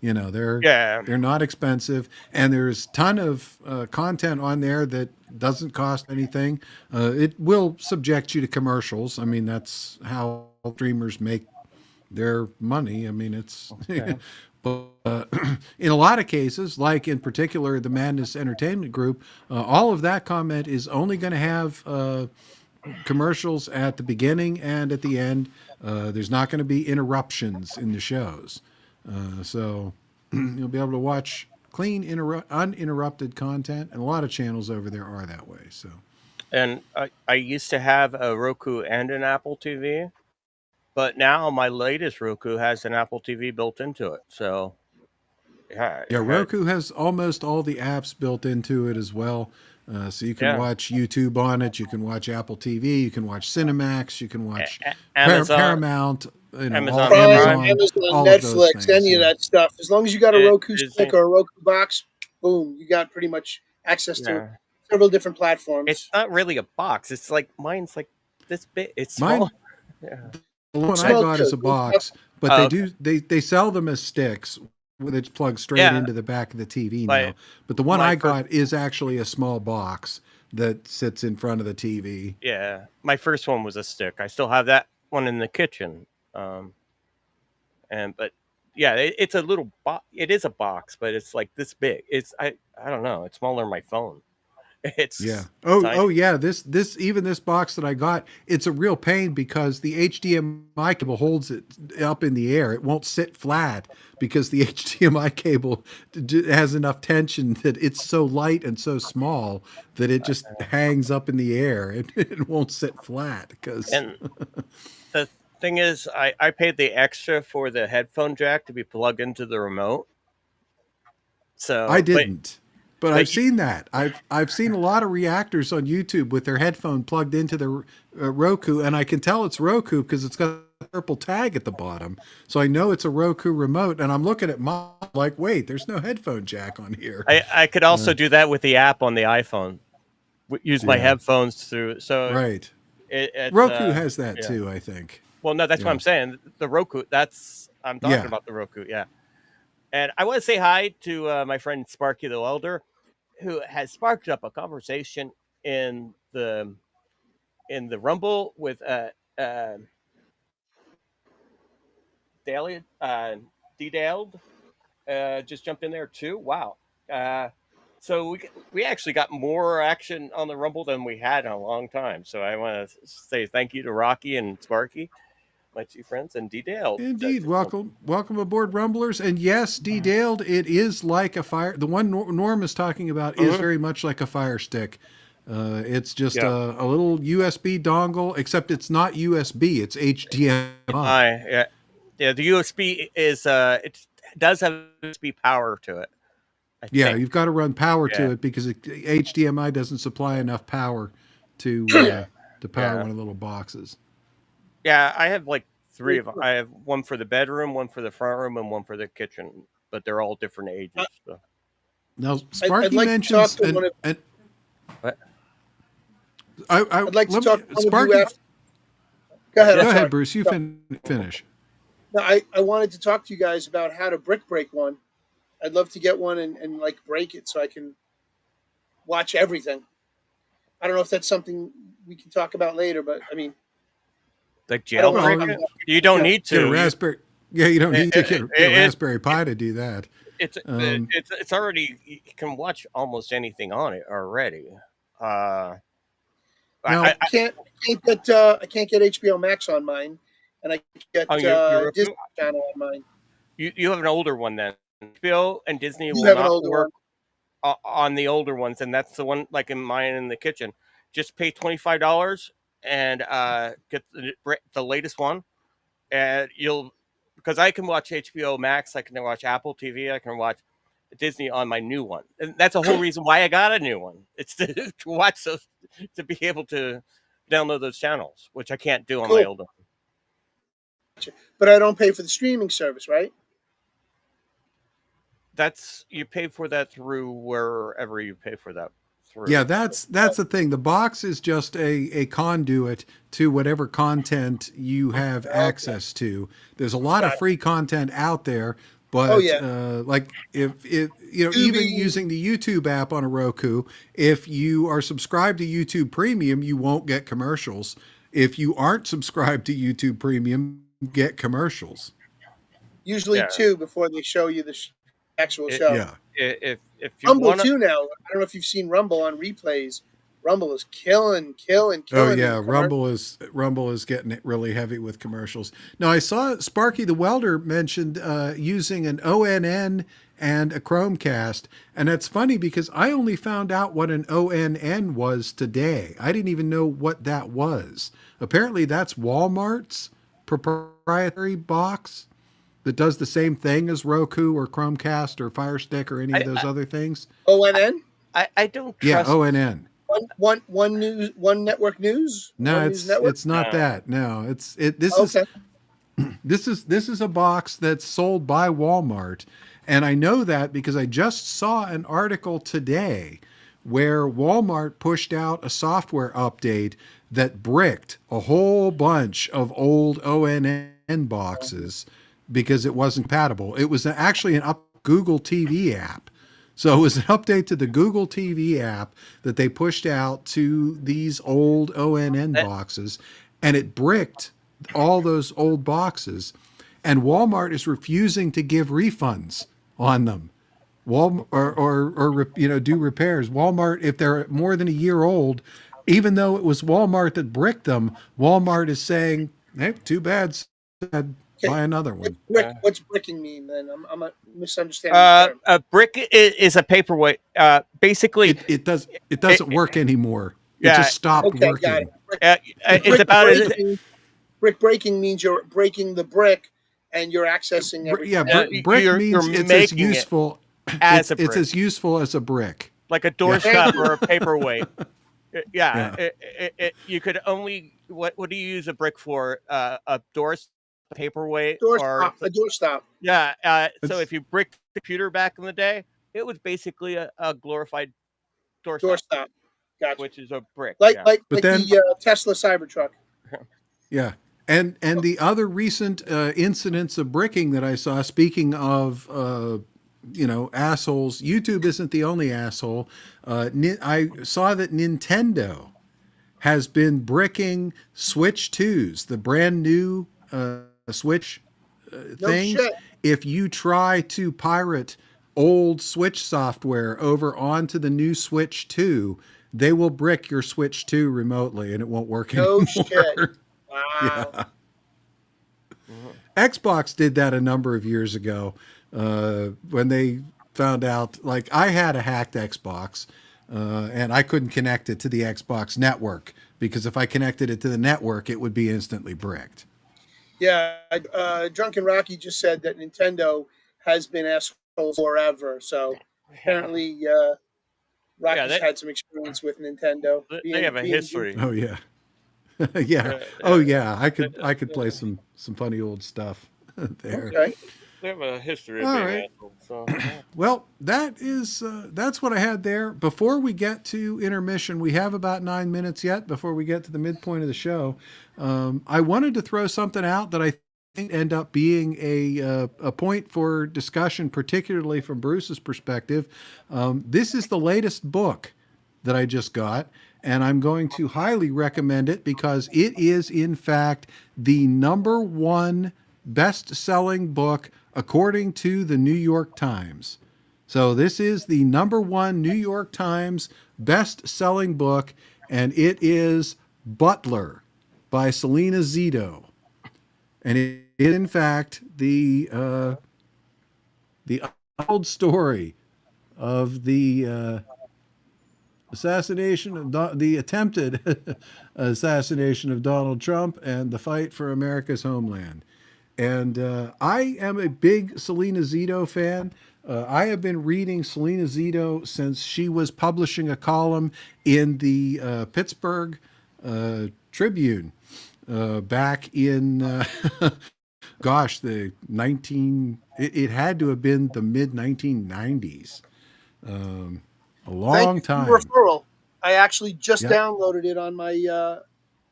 You know, yeah they're not expensive, and there's a ton of content on there that doesn't cost anything. It will subject you to commercials. I mean, that's how streamers make their money. I mean, it's okay. but in a lot of cases, like in particular the Madness Entertainment Group, all of that comment is only going to have commercials at the beginning and at the end. There's not going to be interruptions in the shows, so you'll be able to watch clean, uninterrupted content. And a lot of channels over there are that way. So And I used to have a Roku and an Apple TV, but now my latest Roku has an Apple TV built into it. So yeah, yeah, it had, Roku has almost all the apps built into it as well. So you can yeah, watch YouTube on it. You can watch Apple TV. You can watch Cinemax. You can watch Amazon Paramount. All Amazon Prime, Prime. Amazon. Amazon, All of those Netflix, things. any of Yeah. that stuff. As long as you got a Roku stick Disney, or a Roku box, boom, you got pretty much access to yeah. several different It's platforms. not really a box. It's like mine's like this big. It's small. Mine, Yeah. the one I Small got is too. a box, but Oh, okay. they sell them as sticks with it plugged straight Yeah. into the back of the TV My now. But the one my I first got is actually a small box that sits in front of the TV. yeah. My first one was a stick. I still have that one in the kitchen. Um, and but yeah, it's a little box. It is a box, but it's like this big. I don't know. It's smaller than my phone. Yeah. It's Oh tiny. yeah. This even this box that I got, it's a real pain because the HDMI cable holds it up in the air. It won't sit flat because the HDMI cable has enough tension that it's so light and so small that it just hangs up in the air. It won't sit flat because And the thing is, I paid the extra for the headphone jack to be plugged into the remote. I So, didn't. But but I've seen that. I've seen a lot of reactors on YouTube with their headphone plugged into the Roku, and I can tell it's Roku because it's got a purple tag at the bottom. So I know it's a Roku remote, and I'm looking at mine like, wait, there's no headphone jack on here. I could also do that with the app on the iPhone. Use my Yeah, headphones through. So right. it's Roku has that yeah. too, I think. Well, no, that's what Yeah, I'm saying. The Roku. That's I'm talking yeah. about the Roku. Yeah. And I want to say hi to my friend Sparky the Welder, who has sparked up a conversation in the Rumble with uh Daly D Daled. Just jumped in there too. Wow. Uh, so we actually got more action on the Rumble than we had in a long time. So I want to say thank you to Rocky and Sparky, my two friends, and D Dale. Indeed. Welcome aboard, Rumblers. And yes, detailed, it is like a fire. The one Norm is talking about is Mhm. very much like a fire stick. It's just Yeah. a little USB dongle, except it's not USB, it's HDMI. Yeah. The USB is it does have USB power to it. I Yeah, think. you've got to run power to Yeah. it because HDMI doesn't supply enough power to power Yeah. one of the little boxes. Yeah, I have like three Very of them. cool. I have one for the bedroom, one for the front room, and one for the kitchen. But they're all different I, ages. So. Now, I'd Sparky like to talk mentions to one of and But I'd like to let me talk to one of you Sparky. after. Go ahead. Go I'm ahead, sorry. Bruce. You No, finish. no, I wanted to talk to you guys about how to brick break one. I'd love to get one and like break it so I can watch everything. I don't know if that's something we can talk about later, but I mean, like I don't want to jailbreak Well, talk it, about. you don't Yeah, need get a to. raspberry. Yeah, you don't It, need to it, get a it, Raspberry it, Pi to do that. it's Um, it's already you can watch almost anything on it already. Uh, now, I can't get HBO Max on mine, and I can't on get your Disney Roku, Channel on mine. you have an older one then. HBO and Disney You will have an not older work one. on the older ones, and that's the one like in mine in the kitchen. Just pay $25 and get the latest one, and you'll because I can watch HBO Max, I can watch Apple TV, I can watch Disney on my new one, and that's the whole reason why I got a new one. It's to watch those, to be able to download those channels, which I can't do on my Cool, older one. but I don't pay for the streaming service, right? That's you pay for that through wherever you pay for that yeah, through. that's the thing. The box is just a conduit to whatever content you have Okay, access to. There's a lot of got it. free content out there, Oh but yeah, like if even Tubi. using the YouTube app on a Roku, if you are subscribed to YouTube Premium, you won't get commercials. If you aren't subscribed to YouTube Premium, you get commercials. Usually Yeah, two before they show you the actual it, show. Yeah. if you Rumble want to, too now. I don't know if you've seen Rumble on replays. Rumble is Oh killing in yeah, commercial. Rumble is getting really heavy with commercials. Now I saw Sparky the Welder mentioned using an ONN and a Chromecast, and that's funny because I only found out what an ONN was today. I didn't even know what that was. Apparently, that's Walmart's proprietary box that does the same thing as Roku or Chromecast or Fire Stick or any of I, those other things. ONN. I don't Yeah, trust. ONN. One news, one network news, No, one news network. it's not No, that. No, Okay, this is a box that's sold by Walmart, and I know that because I just saw an article today where Walmart pushed out a software update that bricked a whole bunch of old ONN boxes because it wasn't compatible. It was actually an up Google TV app. So it was an update to the Google TV app that they pushed out to these old ONN that, boxes, and it bricked all those old boxes. And Walmart is refusing to give refunds on them. Walmart or do repairs. Walmart, if they're more than a year old, even though it was Walmart that bricked them, Walmart is saying, "Hey, too bad. Sad. okay. Buy another one." What's bricking mean? Then I'm misunderstanding the term. a brick is a paperweight. Basically, It it, doesn't work anymore. It yeah, just stopped Okay, got it. working. it's about Brick breaking means you're breaking the brick and you're accessing Yeah, everything else. brick you're means it's as making it useful. as a It's brick, as useful as a brick. like a Yeah, Thank doorstop you. or a paperweight. Yeah, yeah. you could only what do you use a brick for? A door paperweight or A doorstop. yeah. So It's if you brick the computer back in the day, it was basically a glorified doorstop, Doorstop. Gotcha. which is a brick. Like Yeah. like but like then the Tesla Cybertruck. yeah, and the other recent incidents of bricking that I saw. Speaking of assholes, YouTube isn't the only asshole. I saw that Nintendo has been bricking Switch 2s, the brand new Switch No things. shit. If you try to pirate old Switch software over onto the new Switch 2, they will brick your Switch 2 remotely and it won't work No shit. anymore. Wow. Yeah. Mhm. Xbox did that a number of years ago when they found out, like, I had a hacked Xbox and I couldn't connect it to the Xbox network because if I connected it to the network, it would be instantly bricked. Yeah. Drunken Rocky just said that Nintendo has been assholes forever. So Apparently, Yeah, Rocky's had some experience with Nintendo. they have a Being history. Oh yeah. Yeah. Yeah, Oh yeah, yeah. they, I could play some funny old stuff there. okay. they have a history of All being right. assholes. So yeah. Well, that's what I had there. Before we get to intermission, we have about 9 minutes yet before we get to the midpoint of the show. I wanted to throw something out that I think end up being a point for discussion, particularly from Bruce's perspective. This is the latest book that I just got, and I'm going to highly recommend it because it is, in fact, the #1 best-selling book according to the New York Times. So this is the #1 New York Times best-selling book, and it is Butler by Selena Zito. And it is, in fact, the old story of the the attempted assassination of Donald Trump and the fight for America's homeland. And I am a big Selena Zito fan. I have been reading Selena Zito since she was publishing a column in the Pittsburgh Tribune back in, gosh, it had to have been the mid 1990s. A Thank long you for time. the referral. I actually just Yep. downloaded it on my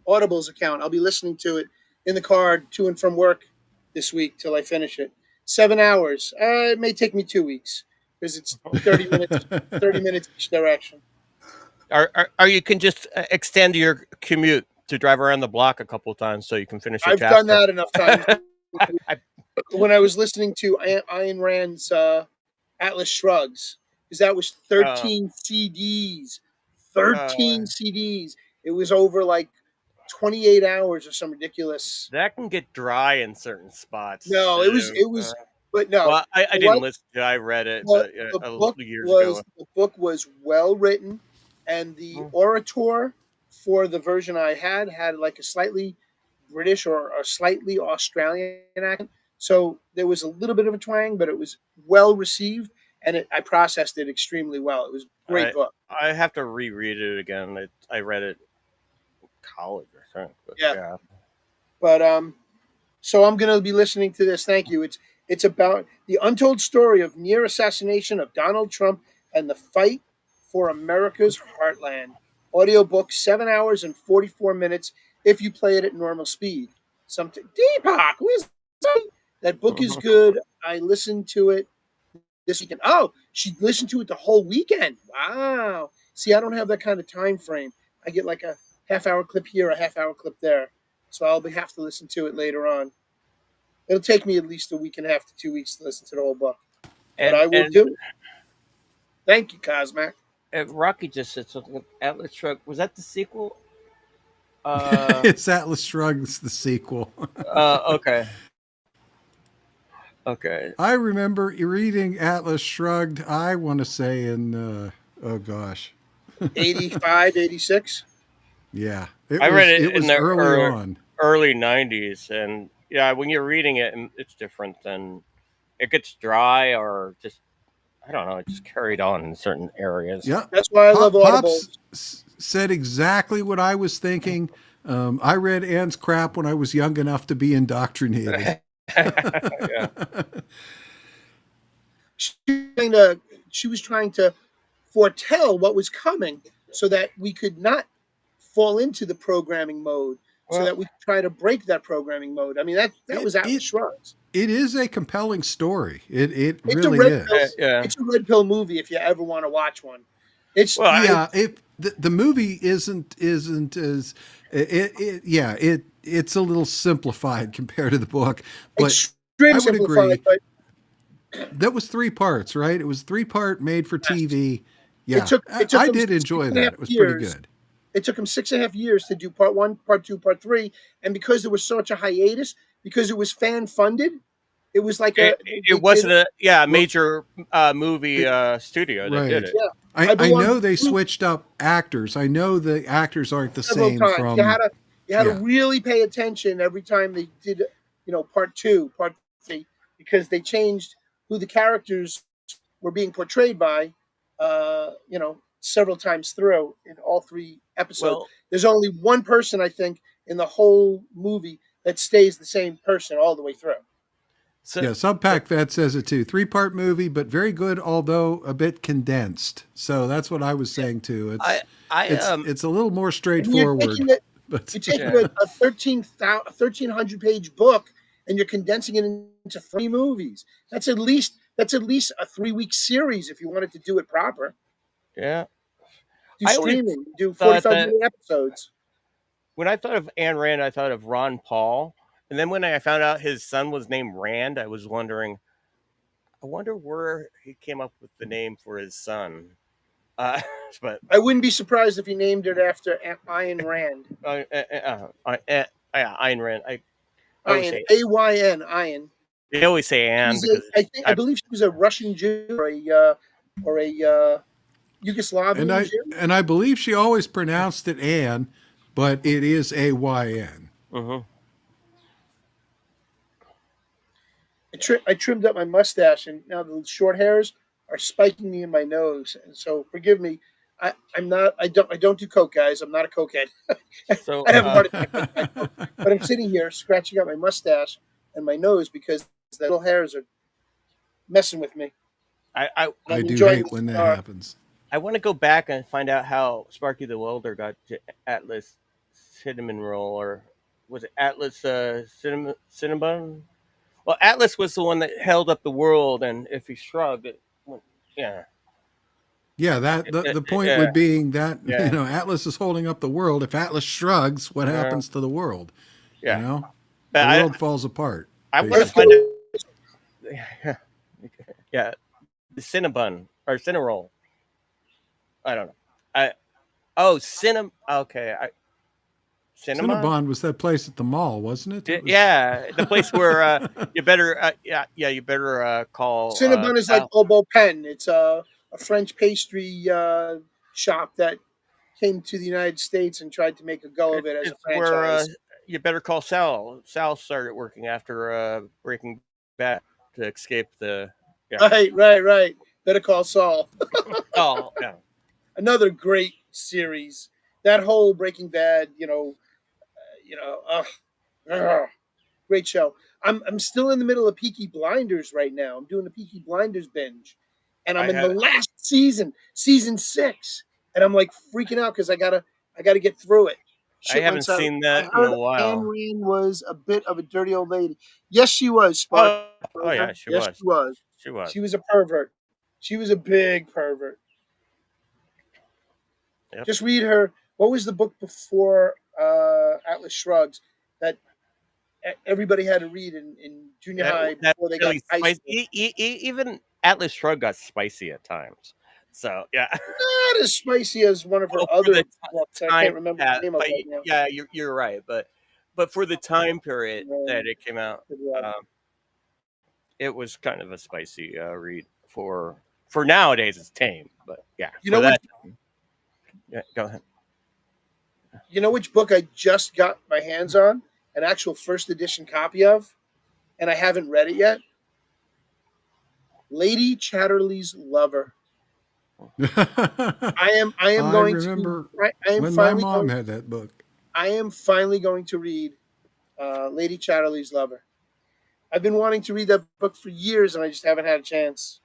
Audibles account. I'll be listening to it in the car to and from work this week till I finish it. 7 hours. It may take me 2 weeks because it's 30 minutes, 30 minutes each direction. Or you can just extend your commute to drive around the block a couple of times so you can finish it I've done faster. that enough times. I, When I was listening to Ayn Rand's Atlas Shrugs, because that was 13 CDs. 13 CDs. It was over like 28 hours or some ridiculous. that can get dry in certain spots No, too. but no. Well, I You know didn't what? listen to it. I read it The years ago. book was well written, and the orator for the version I had like a slightly British or a slightly Australian accent. So there was a little bit of a twang, but it was well received, and I processed it extremely well. It was a great book. I have to reread it again. I read it in college, I think. But Yeah. But so I'm going to be listening to this. Thank you. It's about the untold story of near assassination of Donald Trump and the fight for America's heartland. Audiobook, 7 hours and 44 minutes if you play it at normal speed. Deepak, that book is good. I listened to it this weekend. Oh, she listened to it the whole weekend. Wow. See, I don't have that kind of time frame. I get like a half-hour clip here, a half-hour clip there. So I'll have to listen to it later on. It'll take me at least a week and a half to 2 weeks to listen to the whole book. But I will do it. Thank you, Cosmac. Rocky just said something. Atlas Shrugged. Was that the sequel? It's Atlas Shrugged, the sequel. Okay. Okay. I remember reading Atlas Shrugged, I want to say in, oh gosh. 85, 86? Yeah. I read it was in the early 90s. And yeah, when you're reading it, it's different than it gets dry or just, I don't know, it just carried on in certain areas. Yeah. That's why I love Audible. Pops said exactly what I was thinking. I read Anne's crap when I was young enough to be indoctrinated. Yeah. She was trying to foretell what was coming so that we could not fall into the programming mode, so that we could try to break that programming mode. I mean, that was Atlas Shrugged. It is a compelling story. It It's really is. It's a red pill movie if you ever want to watch one. It's if the movie isn't as it's a little simplified compared to the book, but I would agree. But that was 3 parts, right? It was 3-part made for TV. Yeah, I did enjoy that. It was pretty good. It took him 6.5 years to do part 1, part 2, part 3, and because there was such a hiatus, because it was fan funded, it was like it wasn't a major movie studio that did it. Yeah. I know they switched up actors. I know the actors aren't the same times. from. You had to really pay attention every time they did, part 2, part 3, because they changed who the characters were being portrayed by, several times through in all 3 episodes. Well, There's only one person, I think, in the whole movie that stays the same person all the way through. so Yeah, Subpack Vet says it too. 3-part movie, but very good, although a bit condensed. So that's what I was saying too. I It's a little more I mean, you're straightforward. taking it, But you're taking yeah. a 1,300 page book and you're condensing it into 3 movies. That's at least a 3-week series if you wanted to do it proper. Yeah. Do I always streaming, do thought 45 that minute episodes. when I thought of Ayn Rand, I thought of Ron Paul, and then when I found out his son was named Rand, I was wondering, I wonder where he came up with the name for his son. Uh, but I wouldn't be surprised if he named it after Ayn Rand. yeah, Ayn Rand. I always Ayn, say Ayn, Ayn. they always say Anne She's a, because I I believe she was a Russian Jew or a Yugoslavian Jew. and I believe she always pronounced it Ann, but it is AYN. mhm. I trimmed up my mustache, and now the short hairs are spiking me in my nose. And so, forgive me. I'm not. I don't do coke, guys. I'm not a cokehead. So I have a heart attack, but I'm sitting here scratching out my mustache and my nose because the little hairs are messing with me. I And I I'm do enjoying hate the when that cigar. happens. I want to go back and find out how Sparky the Welder got to Atlas cinnamon roll, or was it Atlas cinnamon? Well, Atlas was the one that held up the world, and if he shrugged, it went, yeah, Yeah, that the point yeah, would being that yeah, Atlas is holding up the world. If Atlas shrugs, what yeah, happens to the world? You yeah. know, But the world falls apart. I want to Let's Basically. find go. out, yeah, the Cinnabon or Cinnaroll. I don't know. I Cinna. Okay, Cinema. Cinnabon was that place at the mall, wasn't it? It was. Yeah, the place where you better, you better call Cinnabon is like Sal. Obo Pen. It's a French pastry shop that came to the United States and tried to make a go of it as a It's where franchise. you better call Sal. Sal started working after Breaking Bad to escape the. Yeah. Right. Better Call Saul. Oh, yeah. Another great series. That whole Breaking Bad, ugh, great show. I'm still in the middle of Peaky Blinders right now. I'm doing the Peaky Blinders binge, and I'm I in the have. last season 6, and I'm like freaking out because I gotta get through it. I Shit went haven't south. seen I that in heard a Anne while. Rand was a bit of a dirty old lady. Yes, she was, Spark. Oh yeah, she Yes, she was. was. She was. She was a pervert. She was a big pervert. Yep. Just read her. What was the book before Atlas Shrugs that everybody had to read in junior high That before they got really to high spicy. school? Even Atlas Shrugged got spicy at times. So yeah. Not as spicy as one of her Well, for other the books. I time, can't remember yeah, the name of but it right yeah, you're right. But for the time period that it came out, now. it was kind of a spicy read. For nowadays, it's tame. But yeah, You for know which that, yeah, go ahead. you know which book I just got my hands on? An actual first edition copy of, and I haven't read it yet. Lady Chatterley's Lover. I am going to remember I am when my finally mom going had that book. I am finally going to read Lady Chatterley's Lover. I've been wanting to read that book for years, and I just haven't had a chance.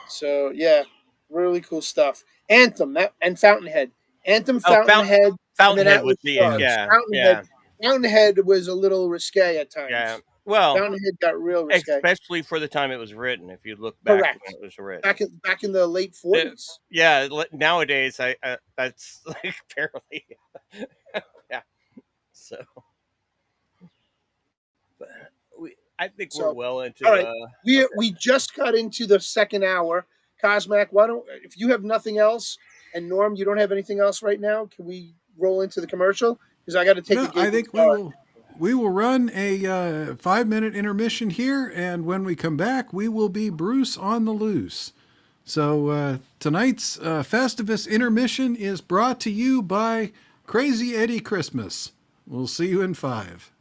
So yeah, really cool stuff. Anthem and Fountainhead. Anthem, Oh, Fountainhead, and then Fountainhead was Atlas the Shrugs. yeah, Fountainhead. yeah, Fountainhead was a little risque at yeah. times. Well, Fountainhead got real risque. especially for the time it was written. If you look back Correct. when it was written. Back in the late The- 40s. yeah, nowadays I that's like barely. Yeah. So, but I think we're So, well into all right, the. Okay. we just got into the second hour. Cosmac, why don't if you have nothing else, and Norm, you don't have anything else right now, can we roll into the commercial? Because I got to take a No, gig I in think the we will run a 5-minute intermission here, and when we come back, we will be Bruce on the loose. So tonight's Festivus intermission is brought to you by Crazy Eddie Christmas. We'll see you in 5.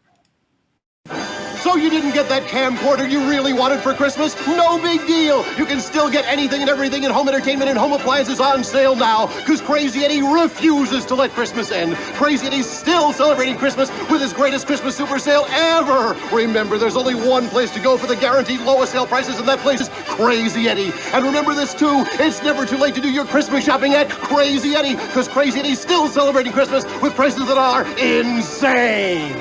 So you didn't get that camcorder you really wanted for Christmas? No big deal. You can still get anything and everything in home entertainment and home appliances on sale now, because Crazy Eddie refuses to let Christmas end. Crazy Eddie's still celebrating Christmas with his greatest Christmas super sale ever. Remember, there's only one place to go for the guaranteed lowest sale prices, and that place is Crazy Eddie. And remember this too, it's never too late to do your Christmas shopping at Crazy Eddie, because Crazy Eddie's still celebrating Christmas with prices that are insane.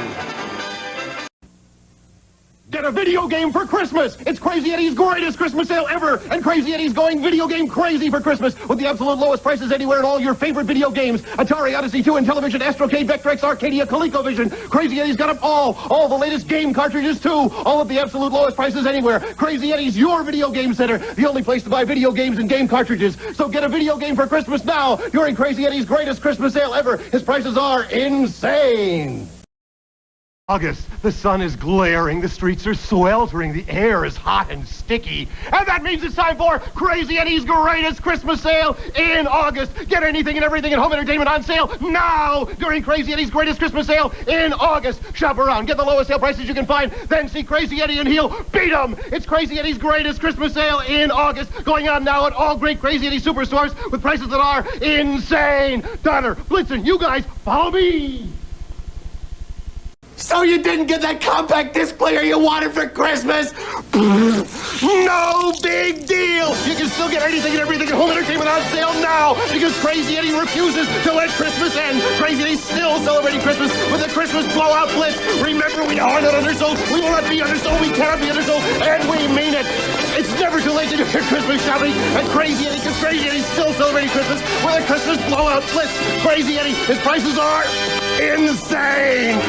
Get a video game for Christmas! It's Crazy Eddie's greatest Christmas sale ever! And Crazy Eddie's going video game crazy for Christmas with the absolute lowest prices anywhere in all your favorite video games. Atari, Odyssey 2, Intellivision, Astrocade, Vectrex, Arcadia, ColecoVision. Crazy Eddie's got them all! All the latest game cartridges too! All at the absolute lowest prices anywhere. Crazy Eddie's your video game center, the only place to buy video games and game cartridges. So get a video game for Christmas now during Crazy Eddie's greatest Christmas sale ever. His prices are insane! August, the sun is glaring, the streets are sweltering, the air is hot and sticky. And that means it's time for Crazy Eddie's greatest Christmas sale in August. Get anything and everything in home entertainment on sale now during Crazy Eddie's greatest Christmas sale in August. Shop around, get the lowest sale prices you can find, then see Crazy Eddie and he'll beat him. It's Crazy Eddie's greatest Christmas sale in August, going on now at all great Crazy Eddie superstores with prices that are insane. Donner, Blitzen, you guys, follow me. So you didn't get that compact disc player you wanted for Christmas? No big deal! You can still get anything and everything in home entertainment on sale now because Crazy Eddie refuses to let Christmas end. Crazy Eddie's still celebrating Christmas with a Christmas blowout blitz. Remember, we are not undersold. We will not be undersold. We cannot be undersold, and we mean it. It's never too late to do your Christmas shopping at Crazy Eddie because Crazy Eddie's still celebrating Christmas with a Christmas blowout blitz. Crazy Eddie, his prices are insane.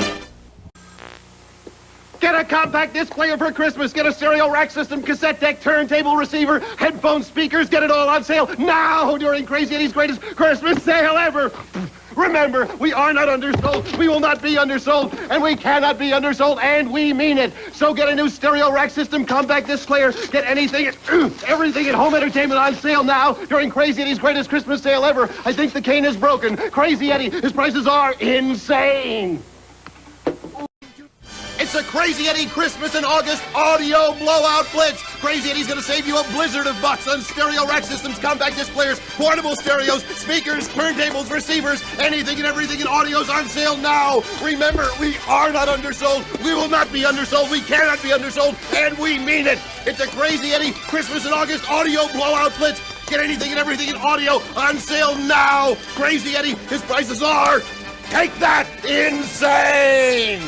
Get a compact disc player for Christmas. Get a stereo rack system, cassette deck, turntable, receiver, headphones, speakers. Get it all on sale now during Crazy Eddie's greatest Christmas sale ever. Remember, we are not undersold, we will not be undersold, and we cannot be undersold, and we mean it. So get a new stereo rack system, compact disc player, get anything, everything at home entertainment on sale now during Crazy Eddie's greatest Christmas sale ever. I think the cane is broken. Crazy Eddie, his prices are insane. It's a Crazy Eddie Christmas in August audio blowout blitz. Crazy Eddie's going to save you a blizzard of bucks on stereo rack systems, compact disc players, portable stereos, speakers, turntables, receivers, anything and everything in audio's on sale now. Remember, we are not undersold. We will not be undersold. We cannot be undersold, and we mean it. It's a Crazy Eddie Christmas in August audio blowout blitz. Get anything and everything in audio on sale now. Crazy Eddie, his prices are, take that, insane.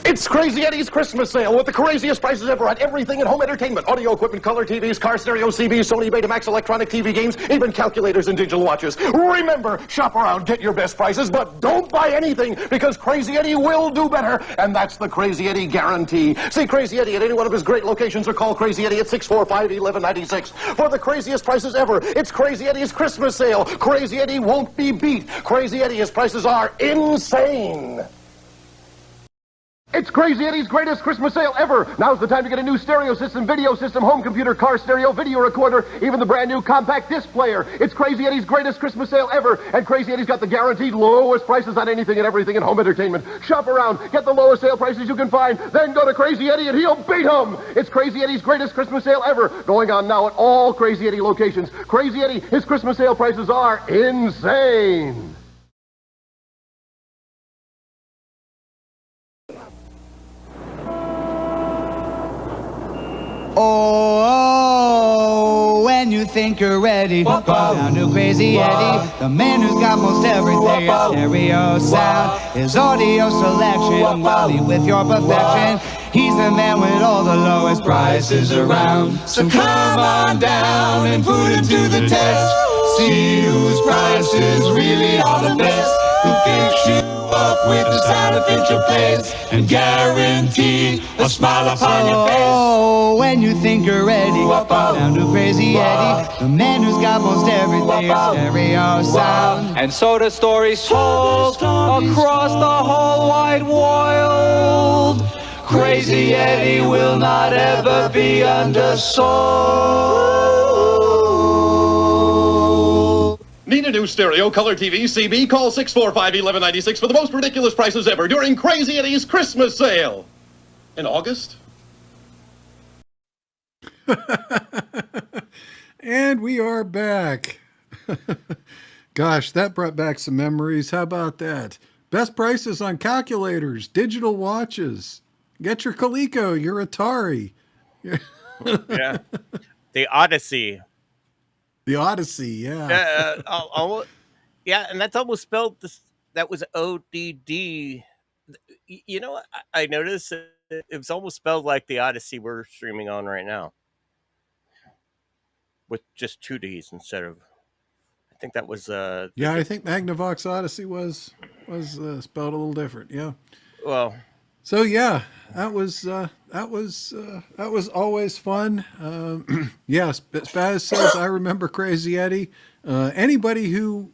It's Crazy Eddie's Christmas sale with the craziest prices ever on everything in home entertainment. Audio equipment, color TVs, car stereo, CBs, Sony, Betamax, electronic TV games, even calculators and digital watches. Remember, shop around, get your best prices, but don't buy anything because Crazy Eddie will do better. And that's the Crazy Eddie guarantee. See Crazy Eddie at any one of his great locations or call Crazy Eddie at 645-1196 for the craziest prices ever. It's Crazy Eddie's Christmas sale. Crazy Eddie won't be beat. Crazy Eddie's prices are insane. It's Crazy Eddie's greatest Christmas sale ever. Now's the time to get a new stereo system, video system, home computer, car stereo, video recorder, even the brand new compact disc player. It's Crazy Eddie's greatest Christmas sale ever. And Crazy Eddie's got the guaranteed lowest prices on anything and everything in home entertainment. Shop around, get the lowest sale prices you can find, then go to Crazy Eddie and he'll beat him. It's Crazy Eddie's greatest Christmas sale ever. Going on now at all Crazy Eddie locations. Crazy Eddie, his Christmas sale prices are insane. Oh, when you think you're ready, go down to Crazy Eddie, the man who's got most everything. His stereo sound, his audio selection, quality with your perfection. He's the man with all the lowest prices around. So come on down and put him to the test. See whose prices really are the best. Who fix you up with the sound that fits your place and guarantee a smile upon your face. Oh, when you think you're ready, down to Crazy Eddie, the man who's got most everything. Stereo sound, and so the story's told across the whole wide world. Crazy Eddie will not ever be undersold. Need a new stereo, color TV, CB? Call 645-1196 for the most ridiculous prices ever during Crazy Eddie's Christmas sale. In August? And we are back. Gosh, that brought back some memories. How about that? Best prices on calculators, digital watches. Get your Coleco, your Atari. Yeah. The Odyssey. The Odyssey, yeah. Yeah, and that's almost spelled this. That was ODD. You know, I noticed it was almost spelled like the Odyssey we're streaming on right now, with just two D's instead of. I think that was Yeah, I think Magnavox Odyssey was spelled a little different. Yeah. well. So yeah, that was always fun. Yes, Spaz says I remember Crazy Eddie. Anybody who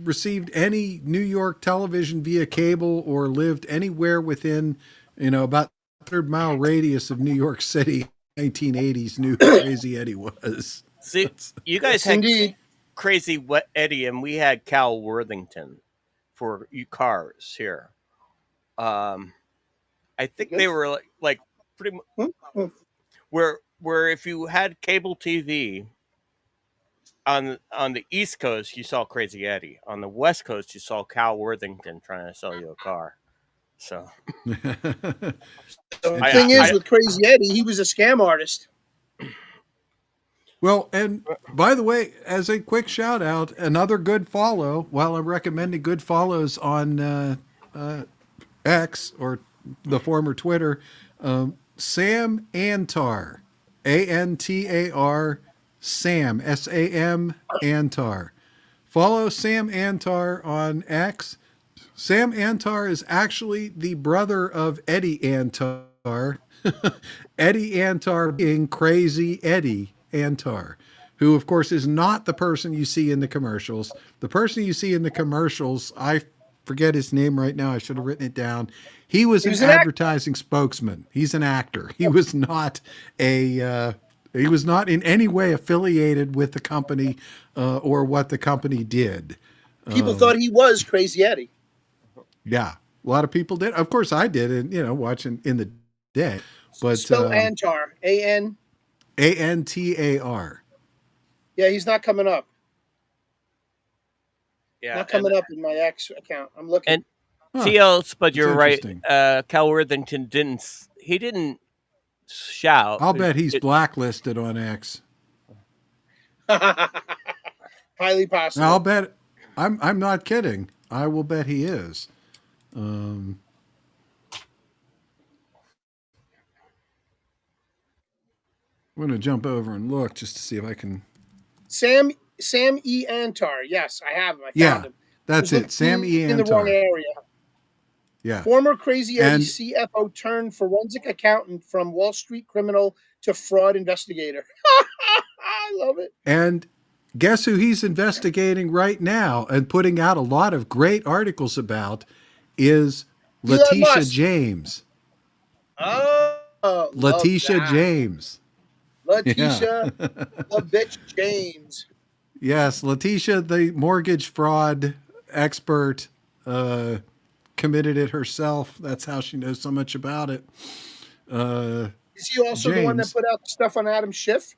received any New York television via cable or lived anywhere within, about 100-mile radius of New York City, 1980s knew who Crazy Eddie was. See, you guys Yes, had indeed. Crazy Eddie, and we had Cal Worthington for you cars here. I think they were like pretty much where if you had cable TV on the East Coast, you saw Crazy Eddie. On the West Coast, you saw Cal Worthington trying to sell you a car. So The thing is, with Crazy Eddie, he was a scam artist. Well, and by the way, as a quick shout out, another good follow, while I'm recommending good follows on X or the former Twitter, Sam Antar, Antar, Sam, Sam Antar. Follow Sam Antar on X. Sam Antar is actually the brother of Eddie Antar. Eddie Antar being Crazy Eddie Antar, who of course is not the person you see in the commercials. The person you see in the commercials, I forget his name right now. I should have written it down. He was an advertising spokesman. He's an actor. He was not he was not in any way affiliated with the company or what the company did. People thought he was Crazy Eddie. Yeah, a lot of people did. Of course, I did, and watching in the day. But spell Antar, A-N. Antar. Yeah, he's not coming up. Yeah, not coming up in my X account. I'm looking. And but you're right. Cal Worthington didn't shout. I'll bet he's blacklisted on X. Highly possible. I'll bet. I'm not kidding. I will bet he is. I'm going to jump over and look just to see if I can. Sam E. Antar. Yes, I have him. I found him. That's it. Sam E. Antar. In the wrong area. Yeah. Former Crazy Eddie CFO turned forensic accountant from Wall Street criminal to fraud investigator. I love it. And guess who he's investigating right now and putting out a lot of great articles about is Letitia James. Oh, Letitia James. Letitia, the bitch James. Yes, Letitia, the mortgage fraud expert, committed it herself. That's how she knows so much about it. Is he also the one that put out stuff on Adam Schiff?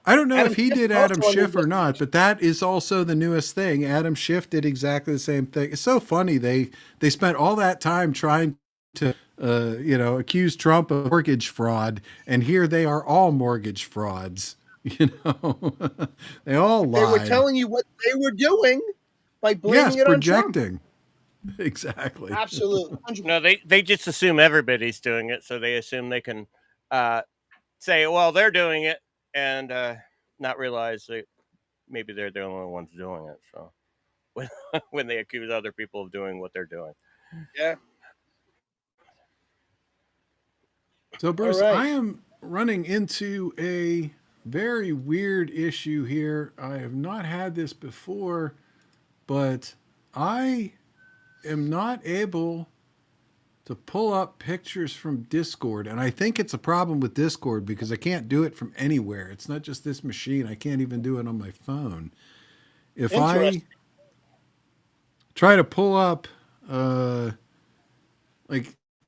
I don't know if he did Adam Schiff or not, but that is also the newest thing. Adam Schiff did exactly the same thing. It's so funny. They spent all that time trying to accuse Trump of mortgage fraud, and here they are all mortgage frauds. They all lied. They were telling you what they were doing by blaming it on Trump. Projecting. Exactly. Absolutely. No, they just assume everybody's doing it, so they assume they can say, well, they're doing it, and not realize that maybe they're the only ones doing it. So when they accuse other people of doing what they're doing. Yeah. So, Bruce, I am running into a very weird issue here. I have not had this before, but I am not able to pull up pictures from Discord. And I think it's a problem with Discord because I can't do it from anywhere. It's not just this machine. I can't even do it on my phone. If I try to pull up, like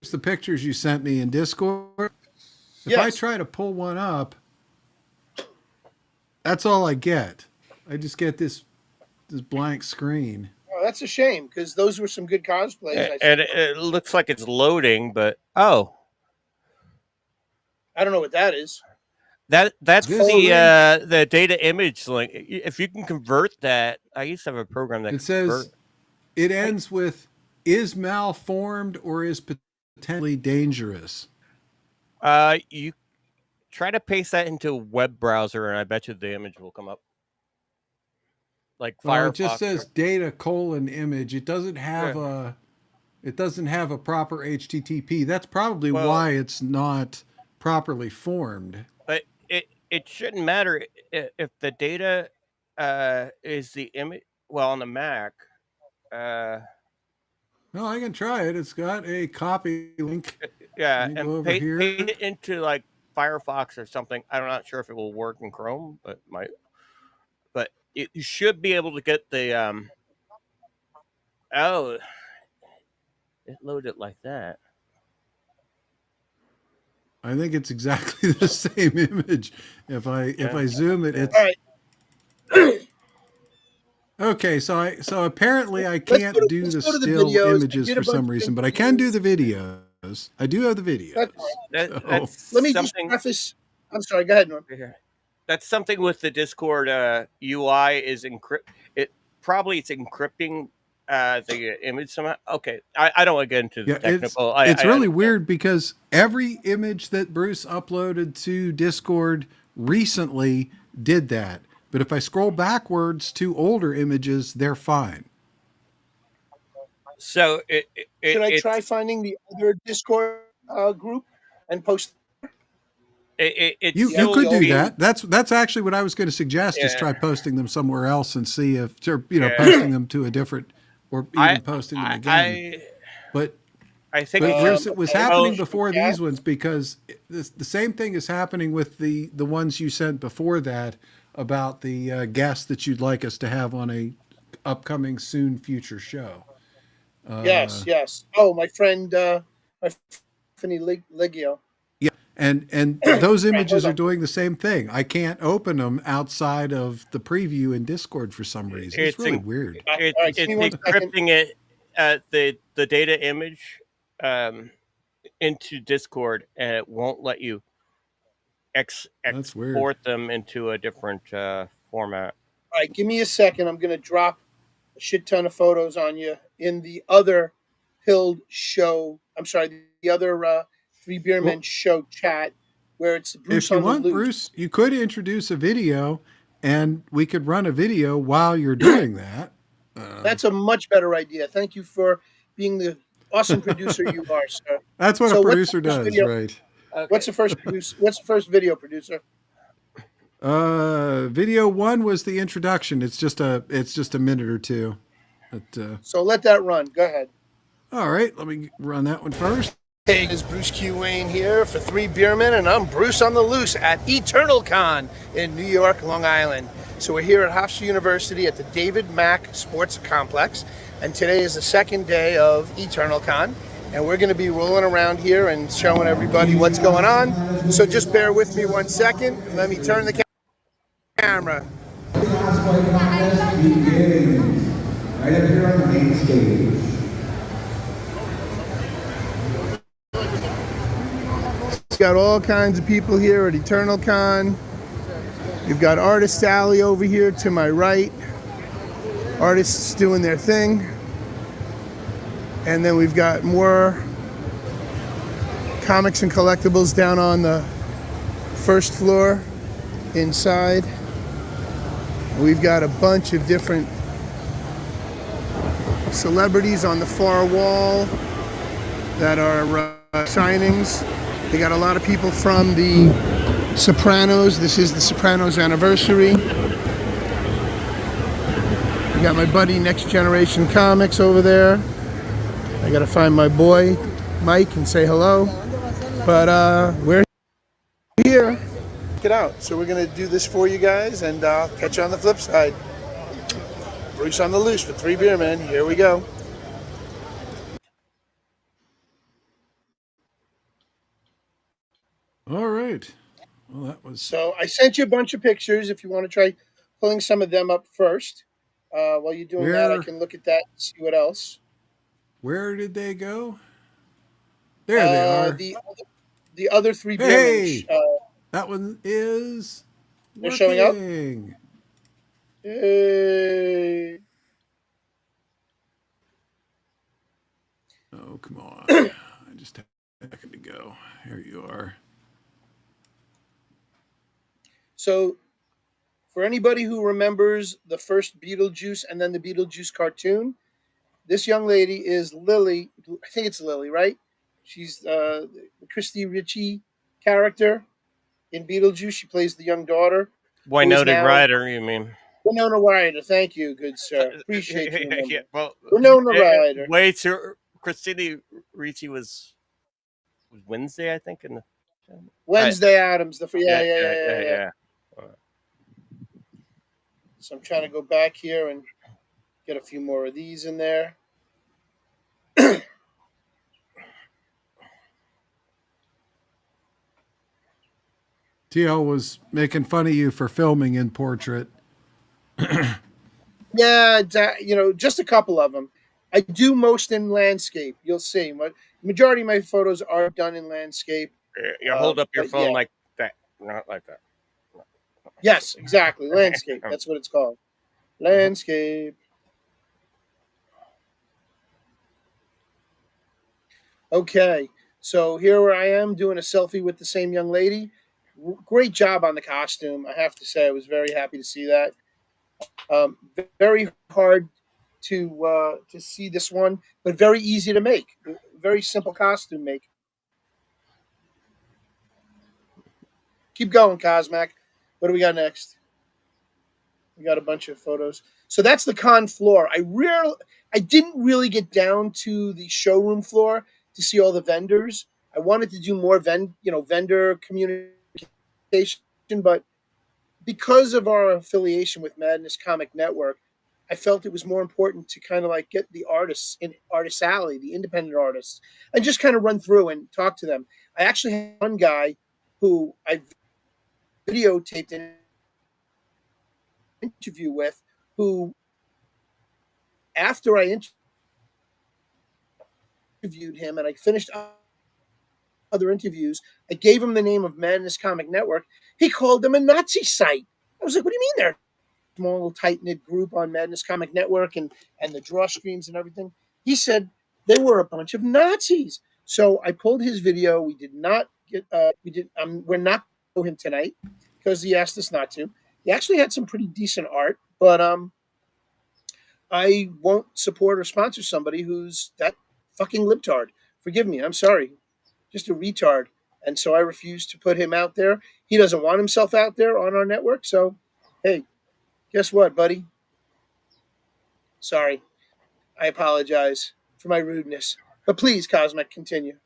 the pictures you sent me in Discord. If I Yes. try to pull one up, that's all I get. I just get this blank screen. Oh, that's a shame because those were some good cosplays. I And saw. it looks like it's loading, but oh, I don't know what that is. that's This the data image link. If you can convert that, I used to have a program that it could says convert. it ends with is malformed or is potentially dangerous. You try to paste that into a web browser, and I bet you the image will come up. Like Well, it just Firefox. says data image. It doesn't have Yeah. a proper HTTP. That's probably Well, why it's not properly formed. but it shouldn't matter if the data is the image. Well, on the Mac, uh, No, I can try it. It's got a copy link. yeah, Let me and go over paste here. it into like Firefox or something. I'm not sure if it will work in Chrome, but it might. But you should be able to get the oh, it loaded like that. I think it's exactly the same image. If I zoom it, it's All right. okay. So apparently I Let's can't do let's the go to the still videos. I images did a for bunch some of reason, but I can do the videos. I do have the videos. That's fine. That's Let me just something. preface. I'm sorry. Go ahead, Norm. That's something with the Discord UI is It probably it's encrypting the image somehow. Okay, I don't want to get into the Yeah, technical. it's I really understand. weird because every image that Bruce uploaded to Discord recently did that. But if I scroll backwards to older images, they're fine. So Should I try it's finding the other Discord group and post? it's You Yeah, could still do being that. That's actually what I was going to suggest is yeah try posting them somewhere else and see if or, yeah. posting them to a different or I even posting them I again. I, But I think it Bruce, should. it was Okay. happening Well, before Yeah. these ones because the same thing is happening with the ones you sent before that about the guests that you'd like us to have on a upcoming soon future show. Yes. Yes. Oh, my friend, my Anthony Legio. Yeah, and those Right. images Hold are on. doing the same thing. I can't open them outside of the preview in Discord for some reason. It's it's really in, weird. All right. Give it's me 1 second. encrypting it the data image um, into Discord, and it won't let you That's weird. export them into a different format. All right. Give me a second. I'm gonna drop a shit ton of photos on you in the other Pilled show. I'm sorry, the other 3BeerMen Well, show chat where it's if Bruce you on the want, loose. Bruce, you could introduce a video, and we could run a video while you're doing that. That's a much better idea. Thank you for being the awesome producer you are, sir. That's what a So what's the producer first does, video? right? What's the first produce? What's the first video, producer? Video one was the introduction. It's just a minute or two. But, So let that run. Go ahead. all right, let me run that one first. Hey, it's Bruce Q. Wayne here for 3BeerMen, and I'm Bruce on the loose at Eternal Con in New York, Long Island. So we're here at Hofstra University at the David Mack Sports Complex, and today is the second day of Eternal Con, and we're going to be rolling around here and showing everybody what's going on. So just bear with me 1 second, and let me turn the camera. Cosplay contest begins right up here on the main stage. It's got all kinds of people here at Eternal Con. You've got Artist Alley over here to my right. Artists doing their thing. And then we've got more comics and collectibles down on the first floor inside. We've got a bunch of different celebrities on the far wall that are signings. They got a lot of people from the Sopranos. This is the Sopranos anniversary. We got my buddy Next Generation Comics over there. I gotta find my boy Mike and say hello. But we're here. Check it out. So we're gonna do this for you guys, and I'll catch you on the flip side. Bruce on the loose for 3BeerMen. Here we go. right. Well, that was. So I sent you a bunch of pictures. If you want to try pulling some of them up first, while you're doing that, I Where can look at that and see what else. where did they go? There they Uh, are. the the other three beermen, Hey, that one is they're showing up. working. Hey. Oh, come on. I just had a second to go. Here you are. So for anybody who remembers the first Beetlejuice and then the Beetlejuice cartoon, this young lady is Lily. I think it's Lily, right? She's the Christy Ritchie character in Beetlejuice. She plays the young daughter who is Winona now Ryder, you mean? Winona Ryder. Thank you, good sir. Appreciate you Yeah, remembering. well, Winona Ryder. way too. Christina Ricci was Wednesday, I think. In the Wednesday Adams. Yeah, yeah, yeah, yeah, yeah, yeah, yeah, yeah. yeah. So I'm trying to go back here and get a few more of these in there. TL was making fun of you for filming in portrait. Yeah, just a couple of them. I do most in landscape. You'll see. Majority of my photos are done in landscape. You hold up your But yeah, phone like that, not like that. yes, exactly. Landscape. That's what it's called. Landscape. Okay, so here I am doing a selfie with the same young lady. Great job on the costume. I have to say, I was very happy to see that. Very hard to see this one, but very easy to make. Very simple costume make. Keep going, Cosmac. What do we got next? We got a bunch of photos. So that's the con floor. I didn't really get down to the showroom floor to see all the vendors. I wanted to do more vendor communication, but because of our affiliation with Madness Comic Network, I felt it was more important to kind of like get the artists in Artist Alley, the independent artists, and just kind of run through and talk to them. I actually had one guy who I videotaped an interview with, who after I interviewed him and I finished other interviews, I gave him the name of Madness Comic Network. He called them a Nazi site. I was like, what do you mean they're a small, tight knit group on Madness Comic Network and the draw streams and everything? He said they were a bunch of Nazis. So I pulled his video. We did not get, we're not going to him tonight because he asked us not to. He actually had some pretty decent art, but I won't support or sponsor somebody who's that fucking libtard. Forgive me. I'm sorry. Just a retard. And so I refuse to put him out there. He doesn't want himself out there on our network. So, hey, guess what, buddy? Sorry. I apologize for my rudeness. But please, Cosmic, continue.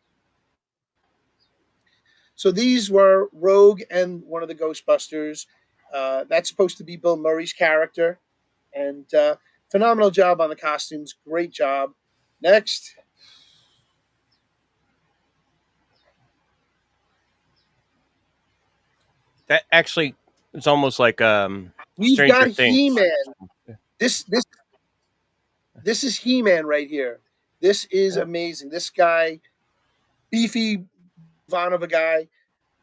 So these were Rogue and one of the Ghostbusters. That's supposed to be Bill Murray's character. And phenomenal job on the costumes. Great job. Next. That actually, it's almost like We've Stranger got Things. He-Man. This is He-Man right here. This is amazing. This guy, beefy von of a guy,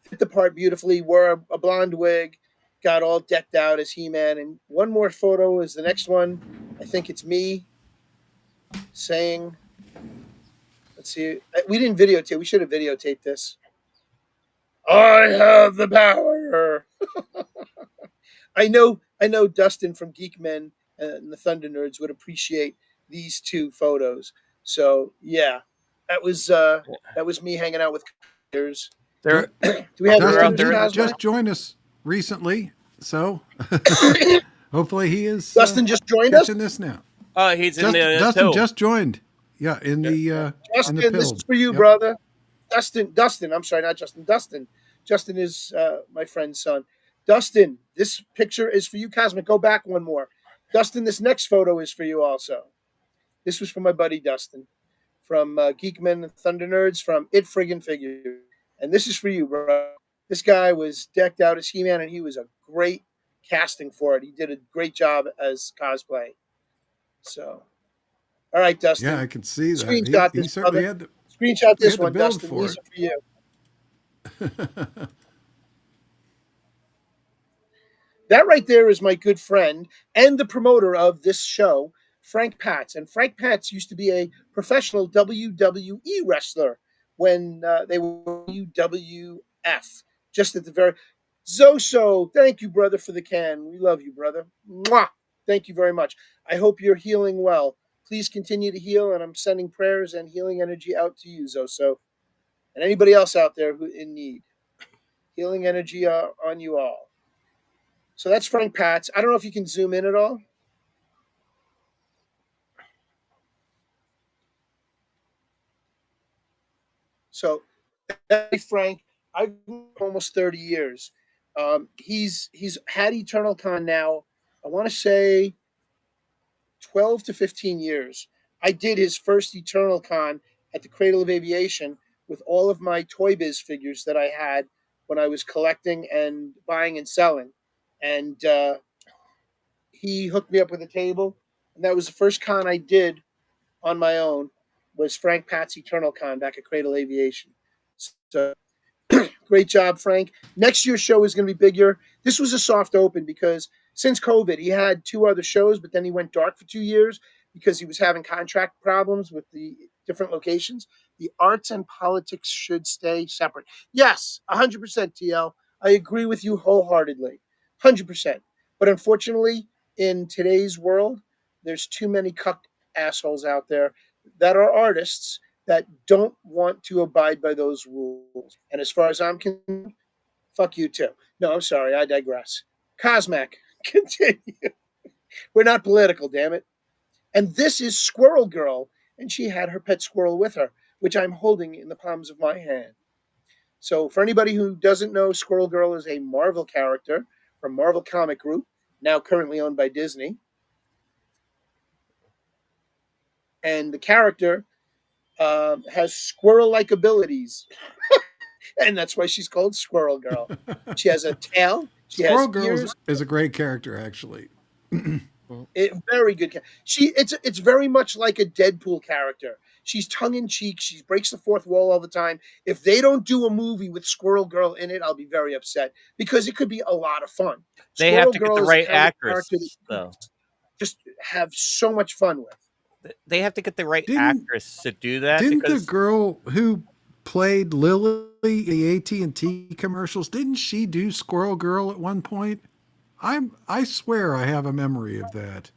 fit the part beautifully, wore a blonde wig, got all decked out as He-Man. And one more photo is the next one. I think it's me saying, let's see. We didn't videotape. We should have videotaped this. I have the power. I know Dustin from Geek Men and the Thunder Nerds would appreciate these two photos. So yeah, that was me hanging out with others. They're Do we have they're out Dustin others, there. did Cosmo? just join us recently, so hopefully he is Dustin just joined us. catching this now. He's in the Dustin pill. just joined. Yeah, in the Justin, this is pilled. for you, Yep. brother. Dustin. I'm sorry, not Justin. Dustin. Justin is my friend's son. Dustin, this picture is for you, Cosmic. Go back one more. Dustin, this next photo is for you also. This was for my buddy Dustin from Geek Men and Thunder Nerds from It Friggin' Figure. And this is for you, bro. This guy was decked out as He-Man, and he was a great casting for it. He did a great job as cosplay. So, all right, Yeah, I Dustin, can see that. screenshot He this, certainly brother. had Screenshot he this had the one, build Dustin. for These it. are for you. That right there is my good friend and the promoter of this show, Frank Patz. And Frank Patz used to be a professional WWE wrestler when they were WWF. Just at the very Zoso, thank you, brother, for the can. We love you, brother. Mwah! Thank you very much. I hope you're healing well. Please continue to heal, and I'm sending prayers and healing energy out to you, Zoso, and anybody else out there who in need. Healing energy on you all. So that's Frank Patz. I don't know if you can zoom in at all. So that's Frank. I've known him almost 30 years. He's had Eternal Con now. I want to say 12 to 15 years. I did his first Eternal Con at the Cradle of Aviation with all of my Toy Biz figures that I had when I was collecting and buying and selling. And he hooked me up with a table. And that was the first con I did on my own was Frank Pat's Eternal Con back at Cradle Aviation. So great job, Frank. Next year's show is going to be bigger. This was a soft open because since COVID, he had two other shows, but then he went dark for 2 years because he was having contract problems with the different locations. The arts and politics should stay separate. Yes, 100% TL. I agree with you wholeheartedly. 100%. But unfortunately, in today's world, there's too many cuck assholes out there that are artists that don't want to abide by those rules. And as far as I'm concerned, fuck you too. No, I'm sorry, I digress. Cosmac, continue. We're not political, damn it. And this is Squirrel Girl, and she had her pet squirrel with her, which I'm holding in the palms of my hand. So, for anybody who doesn't know, Squirrel Girl is a Marvel character from Marvel Comic Group, now currently owned by Disney. And the character has squirrel-like abilities, and that's why she's called Squirrel Girl. She has a tail. She Squirrel has Girl ears. is a great character, actually. Very good. It's very much like a Deadpool character. She's tongue in cheek. She breaks the fourth wall all the time. If they don't do a movie with Squirrel Girl in it, I'll be very upset because it could be a lot of fun. They have Squirrel to get Girl the is the right kind of character that actress, you though. just have so much fun with. They have to get the right Didn't actress to do that didn't the because girl who played Lily in the AT&T commercials, didn't she do Squirrel Girl at one point? I swear I have a memory of that.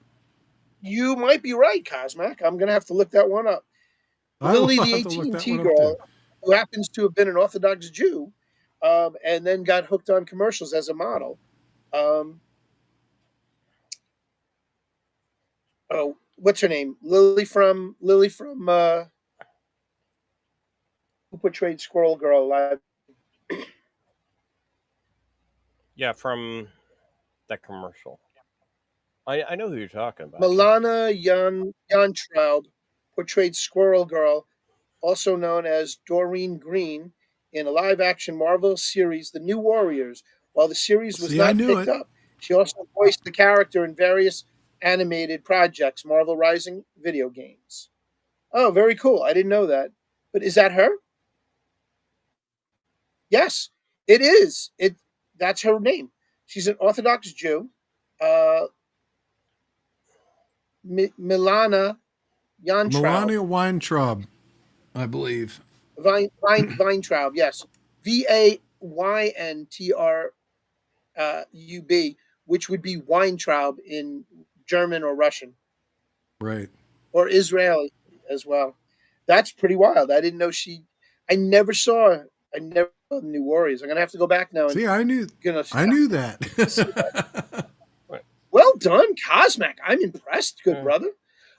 You might be right, Cosmac. I'm gonna have to look that one up. I will Lily, the have to look that AT&T one up too. girl, who happens to have been an Orthodox Jew, and then got hooked on commercials as a model. Oh, what's her name? Lily from who portrayed Squirrel Girl live. yeah, from that commercial. I know who you're talking about. Milana Yantraub portrayed Squirrel Girl, also known as Doreen Green, in a live-action Marvel series, The New Warriors. While the series was See, I not knew picked it. up, she also voiced the character in various animated projects, Marvel Rising video games. Oh, very cool. I didn't know that. But is that her? Yes, it is. That's her name. She's an Orthodox Jew. Uh, Milana Yantraub. Melania Weintraub, I believe. Weintraub, yes. Weintrub, which would be Weintraub in German or Russian Right. or Israeli as well. That's pretty wild. I didn't know she. I never saw. I never saw the New Warriors. I'm gonna have to go back now and See, I knew gonna see that. that. Well done, Cosmac. I'm impressed, good brother.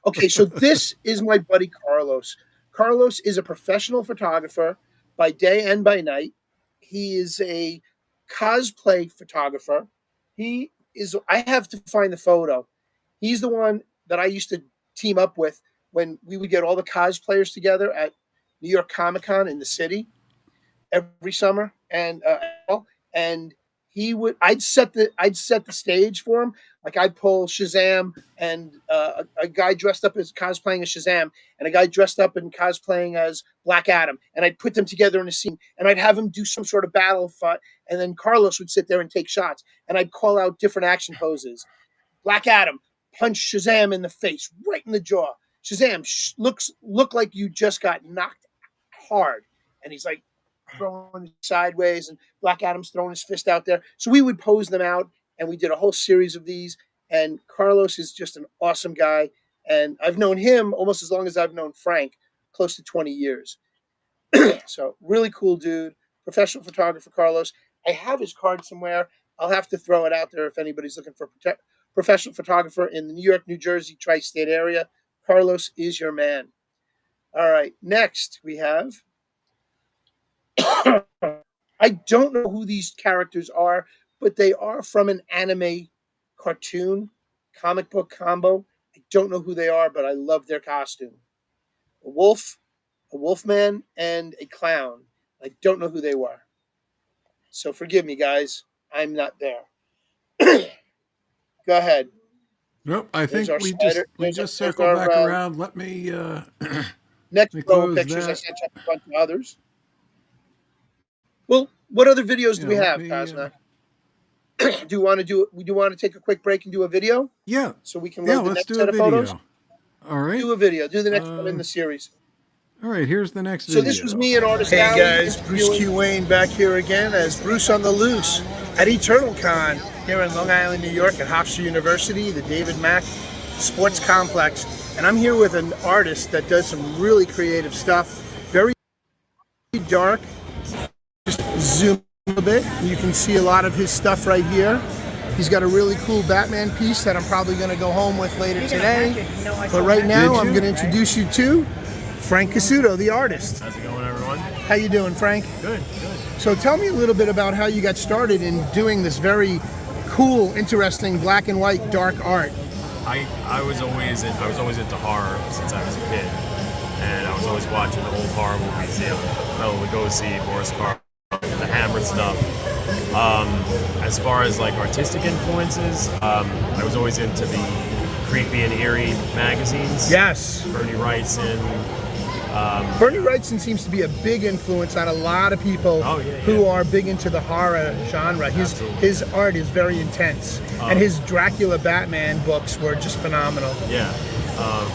Okay, so this is my buddy Carlos. Carlos is a professional photographer by day and by night. He is a cosplay photographer. He is, I have to find the photo. He's the one that I used to team up with when we would get all the cosplayers together at New York Comic Con in the city. every summer, and I'd set the stage for him. Like I'd pull Shazam and a guy dressed up as cosplaying as Shazam and a guy dressed up and cosplaying as Black Adam, and I'd put them together in a scene, and I'd have him do some sort of battle fight, and then Carlos would sit there and take shots, and I'd call out different action poses. Black Adam punch Shazam in the face, right in the jaw. Shazam look like you just got knocked hard, and he's like throwing sideways, and Black Adam's throwing his fist out there. So we would pose them out, and we did a whole series of these. And Carlos is just an awesome guy, and I've known him almost as long as I've known Frank, close to 20 years. So really cool dude, professional photographer Carlos. I have his card somewhere. I'll have to throw it out there if anybody's looking for professional photographer in the New York, New Jersey, tri-state area. Carlos is your man. All right, next we have I don't know who these characters are, but they are from an anime cartoon, comic book combo. I don't know who they are, but I love their costume. A wolf, a wolfman, and a clown. I don't know who they were. So forgive me, guys. I'm not there. Go ahead. Nope, I think we just circled back around. Let me next me row of pictures. I sent you a bunch of others. Well, what other videos do we have, Cosma? Do you want to take a quick break and do a video? Yeah. So we can load the next set of photos? All right. Do a video. Do the next one in the series. All right, here's the next video. So this was me and Artist Alley. Hey guys, Bruce Q. Wayne back here again as Bruce on the Loose at Eternal Con here in Long Island, New York at Hofstra University, the David Mack Sports Complex. And I'm here with an artist that does some really creative stuff. Very dark. Just zoom a bit. You can see a lot of his stuff right here. He's got a really cool Batman piece that I'm probably going to go home with later today. But right now I'm going to introduce you to Frank Casuto, the artist. How's it going, everyone? How you doing, Frank? Good, good. So tell me a little bit about how you got started in doing this very cool, interesting black and white dark art. I was always into horror since I was a kid, and I was always watching the old horror movies, you know, Bela Lugosi, Boris Karloff, the Hammer stuff. As far as like artistic influences, I was always into the creepy and eerie magazines. Yes. Bernie Wrightson. Bernie Wrightson seems to be a big influence on a lot of people who are big into the horror genre. His art is very intense, and his Dracula Batman books were just phenomenal. Yeah,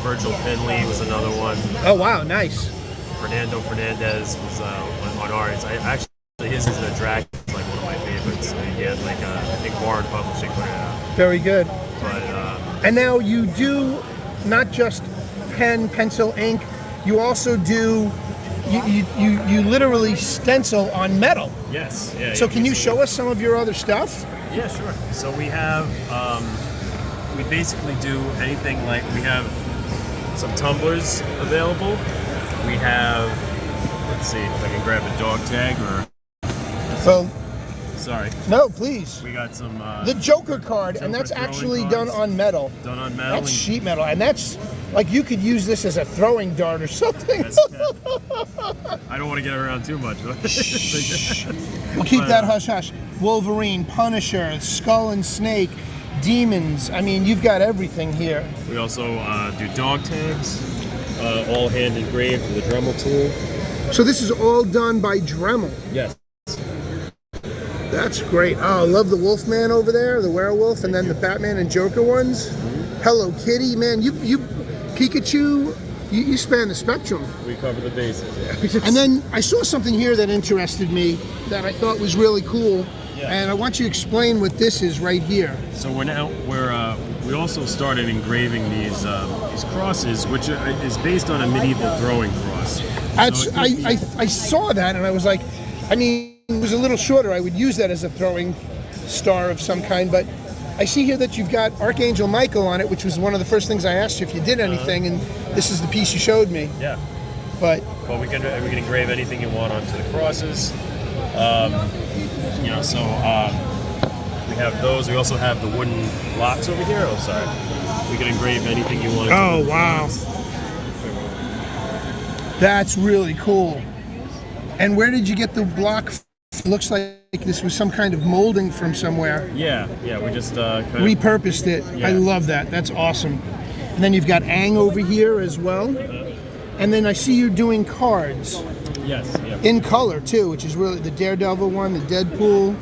Virgil Finley was another one. Oh wow, nice. Fernando Fernandez was on art. His is a Dracula, like one of my favorites. He had like I think Warren Publishing put it out. Very good. But and now you do not just pen, pencil, ink. You also do, you literally stencil on metal. Yes, yeah. So can you show us some of your other stuff? Yeah, sure. So we have, we basically do anything like, we have some tumblers available. We have, let's see if I can grab a dog tag or... Well, sorry. No, please. We got some... the Joker card, and that's actually done on metal. Done on metal. That's sheet metal, and that's... Like you could use this as a throwing dart or something. I don't want to get around too much. We'll keep that hush hush. Wolverine, Punisher, Skull and Snake, Demons. I mean, you've got everything here. We also do dog tags, all hand engraved with a Dremel tool. So this is all done by Dremel? Yes. That's great. Oh, I love the Wolfman over there, the werewolf, and then the Batman and Joker ones. Hello Kitty, man, you Pikachu, you span the spectrum. We cover the bases, yeah. And then I saw something here that interested me that I thought was really cool, and I want you to explain what this is right here. So we also started engraving these crosses, which is based on a medieval throwing cross. I saw that and I was like, I mean, it was a little shorter. I would use that as a throwing star of some kind, but I see here that you've got Archangel Michael on it, which was one of the first things I asked you if you did anything, and this is the piece you showed me. Yeah. But we can engrave anything you want onto the crosses. You know, so we have those. We also have the wooden blocks over here. Oh, sorry. We can engrave anything you want. Oh, wow. That's really cool. And where did you get the block? Looks like this was some kind of molding from somewhere. Yeah, we just kind of repurposed it. Yeah. I love that. That's awesome. And then you've got Aang over here as well. And then I see you doing cards. Yes, yeah. In color too, which is really the Daredevil one, the Deadpool.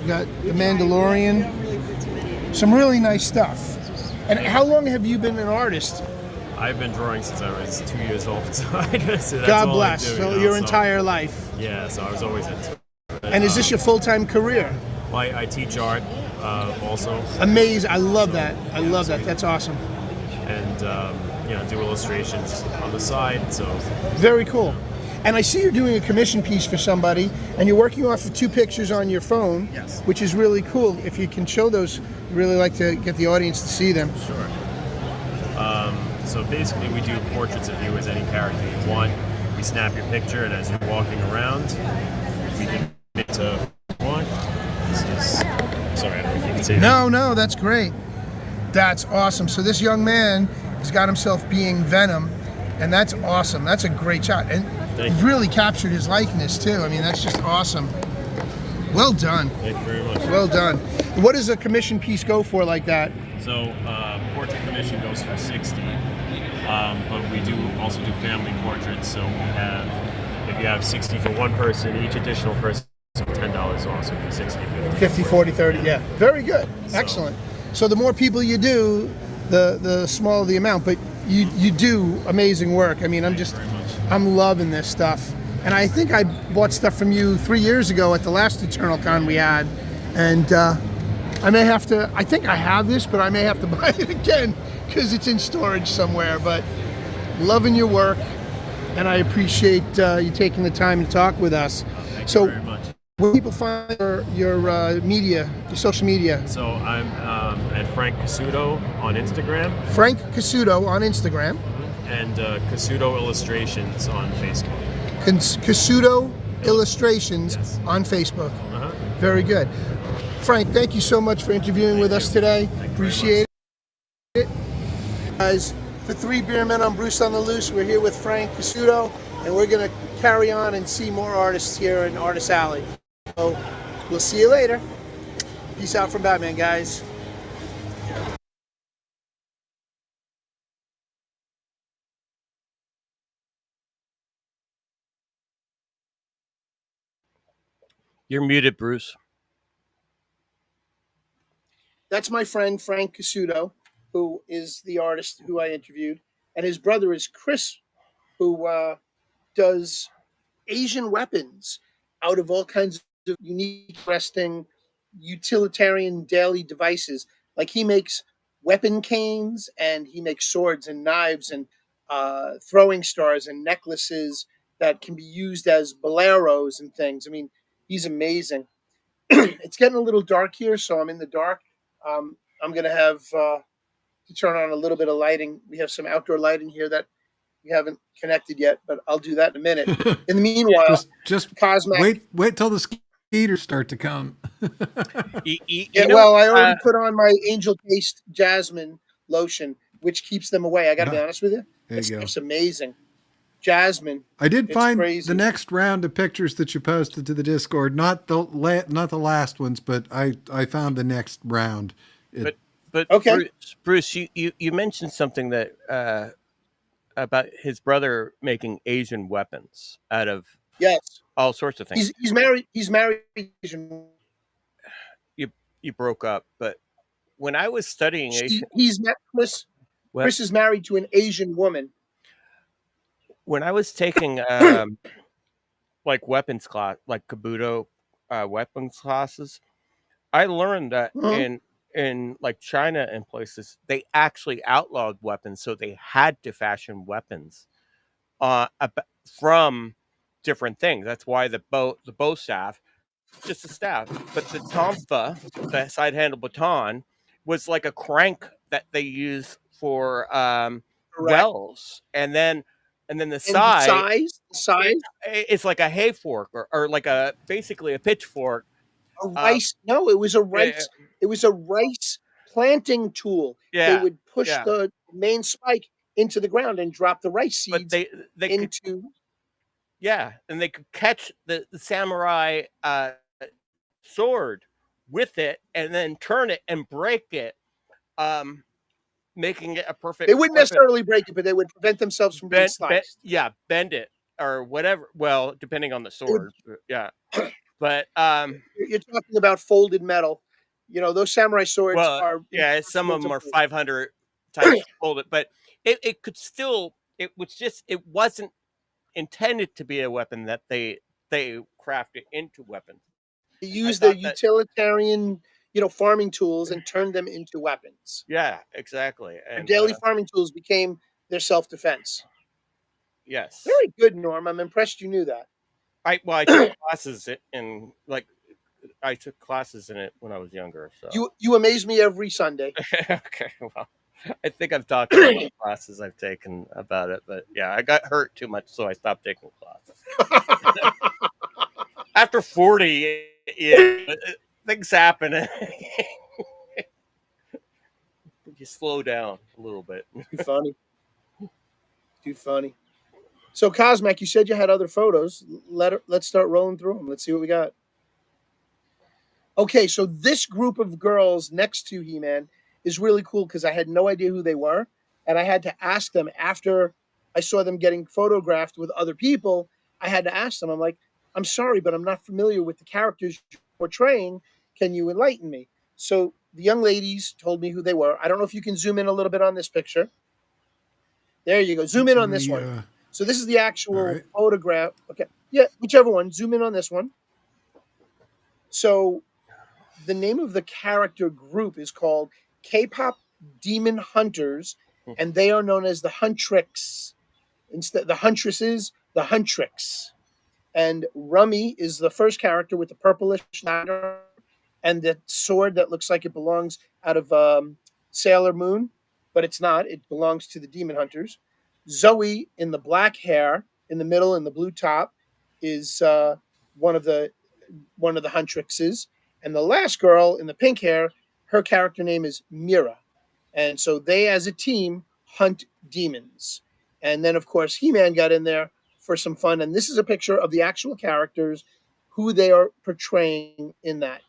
You got the Mandalorian. Some really nice stuff. And how long have you been an artist? I've been drawing since I was 2 years old. So I guess that's God all bless. I do, So you know, your entire life. Yeah, so I was always into it. And is this your full-time career? Well, I teach art also. Amazing. I love that. I love that. That's awesome. And do illustrations on the side. So very cool. And I see you're doing a commission piece for somebody, and you're working off of 2 pictures on your phone, yes, which is really cool. If you can show those, I'd really like to get the audience to see them. Sure. So basically, we do portraits of you as any character you want. We snap your picture, and as you're walking around, we can get to one. This is, sorry, I don't know if you can see that. No, that's great. That's awesome. So this young man has got himself being Venom, and that's awesome. That's a great shot. And you've really captured his likeness, too. I mean, that's just awesome. Well done. Thank you very much. Well done. What does a commission piece go for like that? So portrait commission goes for $60, but we do also do family portraits. So we have, if you have $60 for one person, each additional person $10 off, so it'd be $60, 50, 40, 30, yeah. Very good. Excellent. So the more people you do, the smaller the amount, but you do amazing work. I mean, I'm loving this stuff. And I think I bought stuff from you 3 years ago at the last Eternal Con we had. And I may have to, I think I have this, but I may have to buy it again because it's in storage somewhere. But loving your work, and I appreciate you taking the time to talk with us. Thank you very much. Where do people find your media, your social media? So I'm at Frank Casuto on Instagram. Frank Casuto on Instagram. And Casuto Illustrations on Facebook. Casuto Illustrations on Facebook. Very good. Frank, thank you so much for interviewing with us today. Appreciate it. Guys, for 3BeerMen, I'm Bruce on the Loose. We're here with Frank Casuto, and we're going to carry on and see more artists here in Artist Alley. So we'll see you later. Peace out from Batman, guys. You're muted, Bruce. That's my friend Frank Casuto, who is the artist who I interviewed, and his brother is Chris, who does Asian weapons out of all kinds of unique, interesting, utilitarian daily devices. Like he makes weapon canes, and he makes swords and knives and throwing stars and necklaces that can be used as boleros and things. I mean, he's amazing. It's getting a little dark here, so I'm in the dark. I'm going to have to turn on a little bit of lighting. We have some outdoor lighting here that we haven't connected yet, but I'll do that in a minute. In the meanwhile, just Cosmic. wait till the skeeters start to come. Well, I already put on my Angel Taste Jasmine lotion, which keeps them away. I got to be honest with you. It's amazing. Jasmine. I did find crazy. the next round of pictures that you posted to the Discord, not the last ones, but I found the next round. But okay. Bruce, you mentioned something that about his brother making Asian weapons out of all sorts of things. He's married. He's married. You broke up, but when I was studying Asian, Chris is married to an Asian woman. When I was taking like weapons class, like Kabuto weapons classes, I learned that in like China and places, they actually outlawed weapons, so they had to fashion weapons from different things. That's why the bow staff, just a staff, but the tonfa, the side handle baton, was like a crank that they use for wells, and then the size, it's like a hay fork or like basically a pitchfork. A rice? No, it was a rice. It was a rice planting tool. Yeah, they would push the main spike into the ground and drop the rice seeds into. Yeah, and they could catch the samurai sword with it and then turn it and break it, um, making it a perfect They wouldn't weapon. necessarily break it, but they would prevent themselves from being sliced. Yeah, bend it or whatever. Well, depending on the They would- sword, yeah. But You're talking about folded metal. You know, those samurai swords well, are yeah, some impossible of to them are break. 500 types folded, but it could still. It was just it wasn't intended to be a weapon that they crafted into weapons. They I used their thought that utilitarian, farming tools and turned them into weapons. yeah, exactly, Their and daily farming tools became their self-defense. yes, Very good, Norm. I'm impressed you knew that. I took classes in like I took classes in it when I was younger. So You amaze me every Sunday. okay, well, I think I've talked about the classes I've taken about it, but yeah, I got hurt too much, so I stopped taking classes. After 40, yeah, things happen. You slow down a little bit. Too funny. Too funny. So, Cosmac, you said you had other photos. Let's start rolling through them. Let's see what we got. Okay, so this group of girls next to He-Man is really cool because I had no idea who they were, and I had to ask them after I saw them getting photographed with other people. I had to ask them. I'm like, I'm sorry, but I'm not familiar with the characters you're portraying. Can you enlighten me? So the young ladies told me who they were. I don't know if you can zoom in a little bit on this picture. There you go. Zoom in on this one. So this is the actual photograph. Okay. Yeah, whichever one. Zoom in on this one. So the name of the character group is called K-pop Demon Hunters, and they are known as the Huntrix. Instead, the Huntresses, the Huntrix. And Rummy is the first character with the purplish ladder and the sword that looks like it belongs out of Sailor Moon, but it's not. It belongs to the Demon Hunters. Zoe in the black hair in the middle and the blue top is one of the Huntrixes, and the last girl in the pink hair, her character name is Mira, and so they as a team hunt demons. And then of course He-Man got in there for some fun, and this is a picture of the actual characters who they are portraying in that.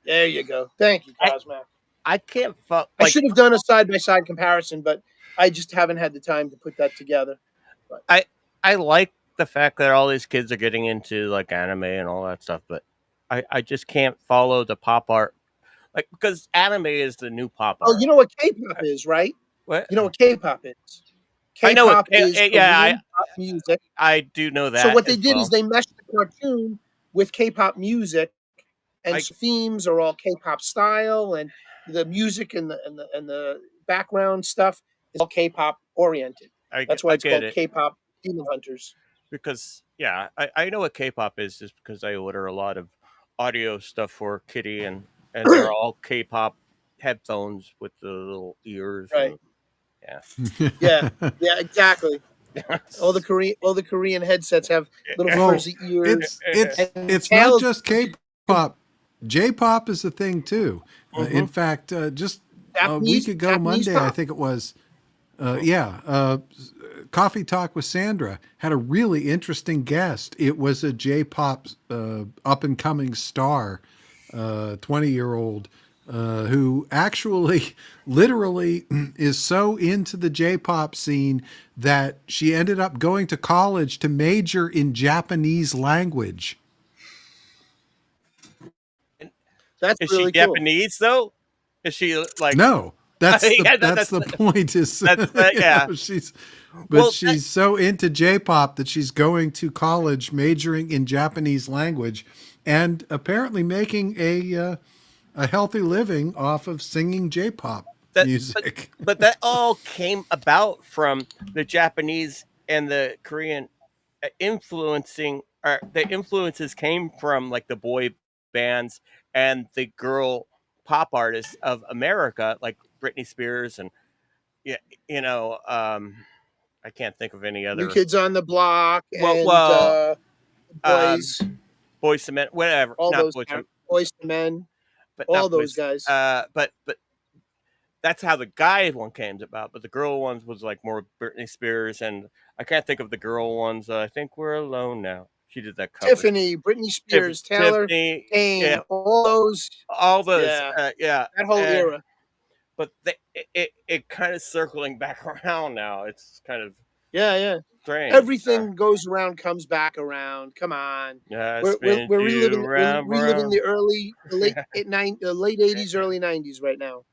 There you go. Thank you, Cosmac. I can't. I should have done a side by side comparison, but I just haven't had the time to put that together. But I like the fact that all these kids are getting into like anime and all that stuff, but I just can't follow the pop art, like because anime is the new pop art. oh, you know what K-pop is, right? What? You know what K-pop is? I know K-pop is Korean pop I music. I do know that. So what they as did well. is they meshed the cartoon with K-pop music, and themes are all K-pop style, and the music and the background stuff is all K-pop oriented. That's why I it's get called it K-pop Demon Hunters. because yeah, I know what K-pop is just because I order a lot of audio stuff for Kitty and they're all K-pop headphones with the little ears. Right. And, yeah. Yeah, exactly. All the Korean headsets have little fuzzy ears. It's not just K-pop. J-pop is a thing too. In fact, just a week ago, Japanese Monday, pop. I think it was. Coffee Talk with Sandra had a really interesting guest. It was a J-pop up and coming star, 20-year-old. Who actually literally is so into the J-pop scene that she ended up going to college to major in Japanese language. That's Is really she cool. Japanese though? Is she like No, that's the yeah, that's the point. Is yeah. She's so into J-pop that she's going to college majoring in Japanese language, and apparently making a healthy living off of singing J-pop music. But that all came about from the Japanese and the Korean influencing, or the influences came from like the boy bands and the girl pop artists of America, like Britney Spears and yeah, you know, I can't think of any New other. Kids on the Block and Boys, Boys to Men, whatever. all Not those Boys to Boys to Men, but all not those Boys. guys. But that's how the guy one came about, but the girl ones was like more Britney Spears, and I can't think of the girl ones. I think we're alone now. She did that cover. Tiffany, Britney Spears, Taylor, Tiffany, Dane, yeah, all those. all those, Yeah, yeah. that whole era. But it kind of circling back around now. It's kind of Yeah. strange. Everything goes around, comes back around. Come on. Yeah, We're reliving around. the late 80s, early 90s right now.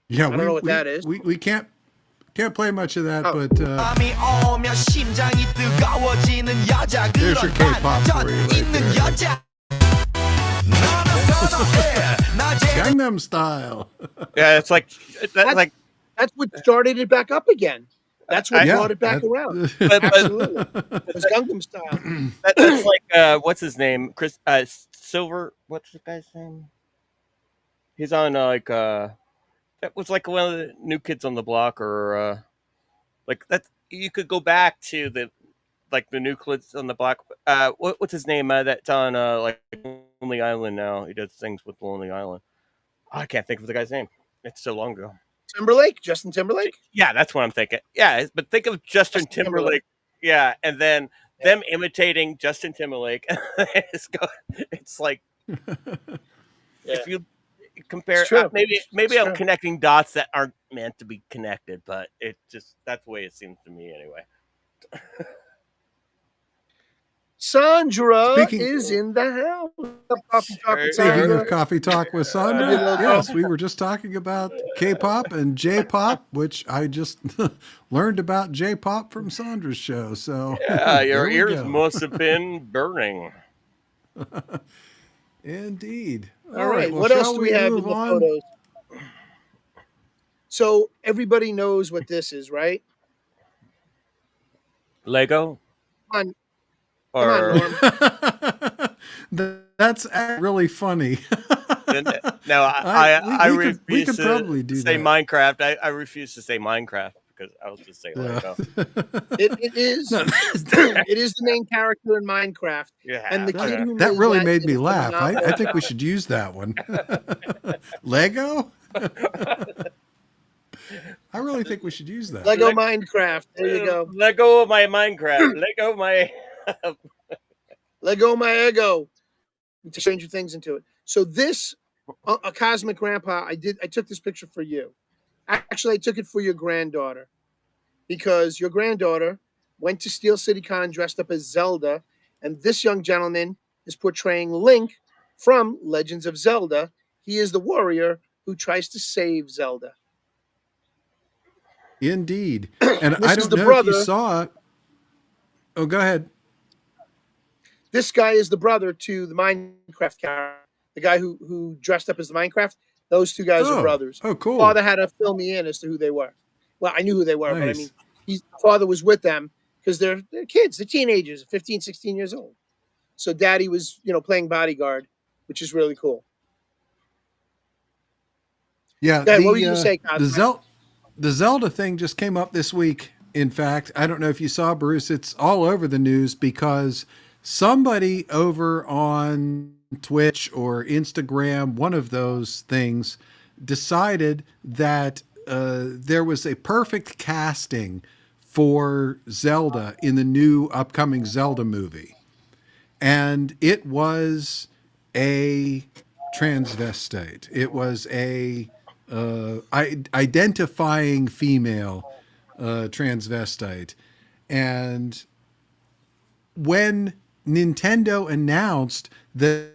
Yeah, I don't know what that is. we can't play much of that, but there's your K-pop for you right there. Gangnam Style. Yeah, it's like that's what started it back up again. That's what brought it back around. Absolutely, it was Gangnam Style. That's like what's his name? Chris Silver. What's the guy's name? He's on that was like one of the New Kids on the Block, or like that. You could go back to the New Kids on the Block. What's his name? That's on like Lonely Island now. He does things with Lonely Island. Oh, I can't think of the guy's name. It's so long ago. Justin Timberlake. Yeah, that's what I'm thinking. Yeah, but think of Justin Timberlake. Yeah, and then them imitating Justin Timberlake. It's like if you compare, maybe I'm connecting dots that aren't meant to be connected, but that's the way it seems to me anyway. Sandra is in the house. Coffee Talk with Speaking Sandra. of Coffee Talk with Sandra, yes, we were just talking about K-pop and J-pop, which I just learned about J-pop from Sandra's show. So yeah, your ears must have been burning. Indeed. All right, well, what else do we have in the on? photos? So everybody knows what this is, right? Lego. Come on, Norm. That's really funny. No, I refuse could to probably do say that. Minecraft. I refuse to say Minecraft because I'll just say Lego. It is. It is the main character in Minecraft. Yeah, and the kid who that made really that made did me a laugh. phenomenal I think we should use that one. Lego? I really think we should use that. Lego Minecraft. There you go. Lego my Minecraft. Lego my Lego my ego. To Stranger Things into it. So this, a Cosmic Grandpa, I took this picture for you. Actually, I took it for your granddaughter because your granddaughter went to Steel City Con dressed up as Zelda, and this young gentleman is portraying Link from Legends of Zelda. He is the warrior who tries to save Zelda. Indeed. And This I is don't the know brother. if you saw it. Oh, go ahead. This guy is the brother to the Minecraft character, the guy who dressed up as the Minecraft. Those two guys are brothers. Oh, cool. Father had to fill me in as to who they were. Well, I knew who they were, but I Nice. mean, father was with them because they're kids, they're teenagers, 15, 16 years old. So daddy was, playing bodyguard, which is really cool. Yeah, Go ahead, what were you gonna say, Cosmo? the Zelda thing just came up this week. In fact, I don't know if you saw, Bruce, it's all over the news because somebody over on Twitch or Instagram, one of those things, decided that there was a perfect casting for Zelda in the new upcoming Zelda movie. And it was a transvestite. It was a identifying female transvestite. And when Nintendo announced that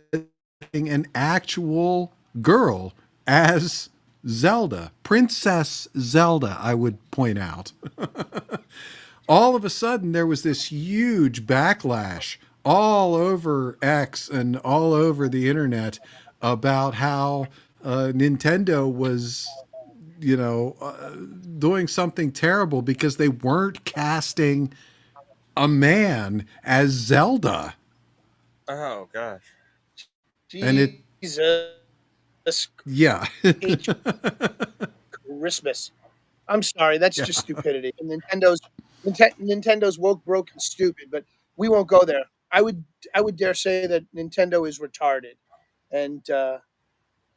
an actual girl as Zelda, Princess Zelda, I would point out, all of a sudden there was this huge backlash all over X and all over the internet about how Nintendo was, doing something terrible because they weren't casting a man as Zelda. Oh gosh. And it, Jesus. yeah. Christmas. I'm sorry, that's just stupidity. And Nintendo's woke, broke, and stupid, but we won't go there. I would dare say that Nintendo is retarded, and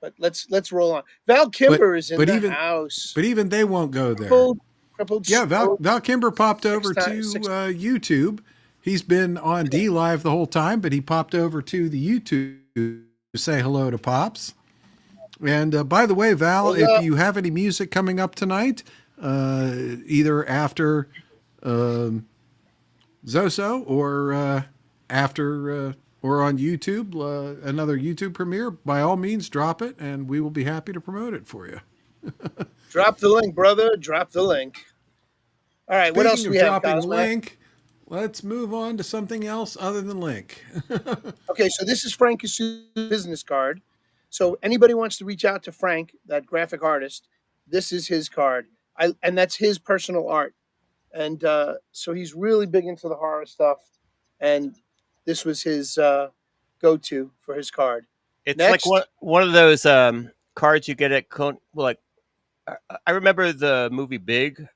But let's roll on. Val Kimber is in but the even house. but even they won't go there. Crippled Yeah, stroke. Val Kimber popped over to Six. YouTube. He's been on D Live the whole time, but he popped over to the YouTube to say hello to Pops. And by the way, Val, What's if up? you have any music coming up tonight, either after Zoso or after or on YouTube, another YouTube premiere, by all means, drop it, and we will be happy to promote it for you. Drop the link, brother. Drop the link. All right, what else Speaking do of we have, dropping Cosmo? Link, let's move on to something else other than Link. Okay, so this is Frank Casu's business card. So anybody wants to reach out to Frank, that graphic artist, this is his card. And that's his personal art. And so he's really big into the horror stuff. And this was his go-to for his card. It's like Next, one of those cards you get at I remember the movie Big.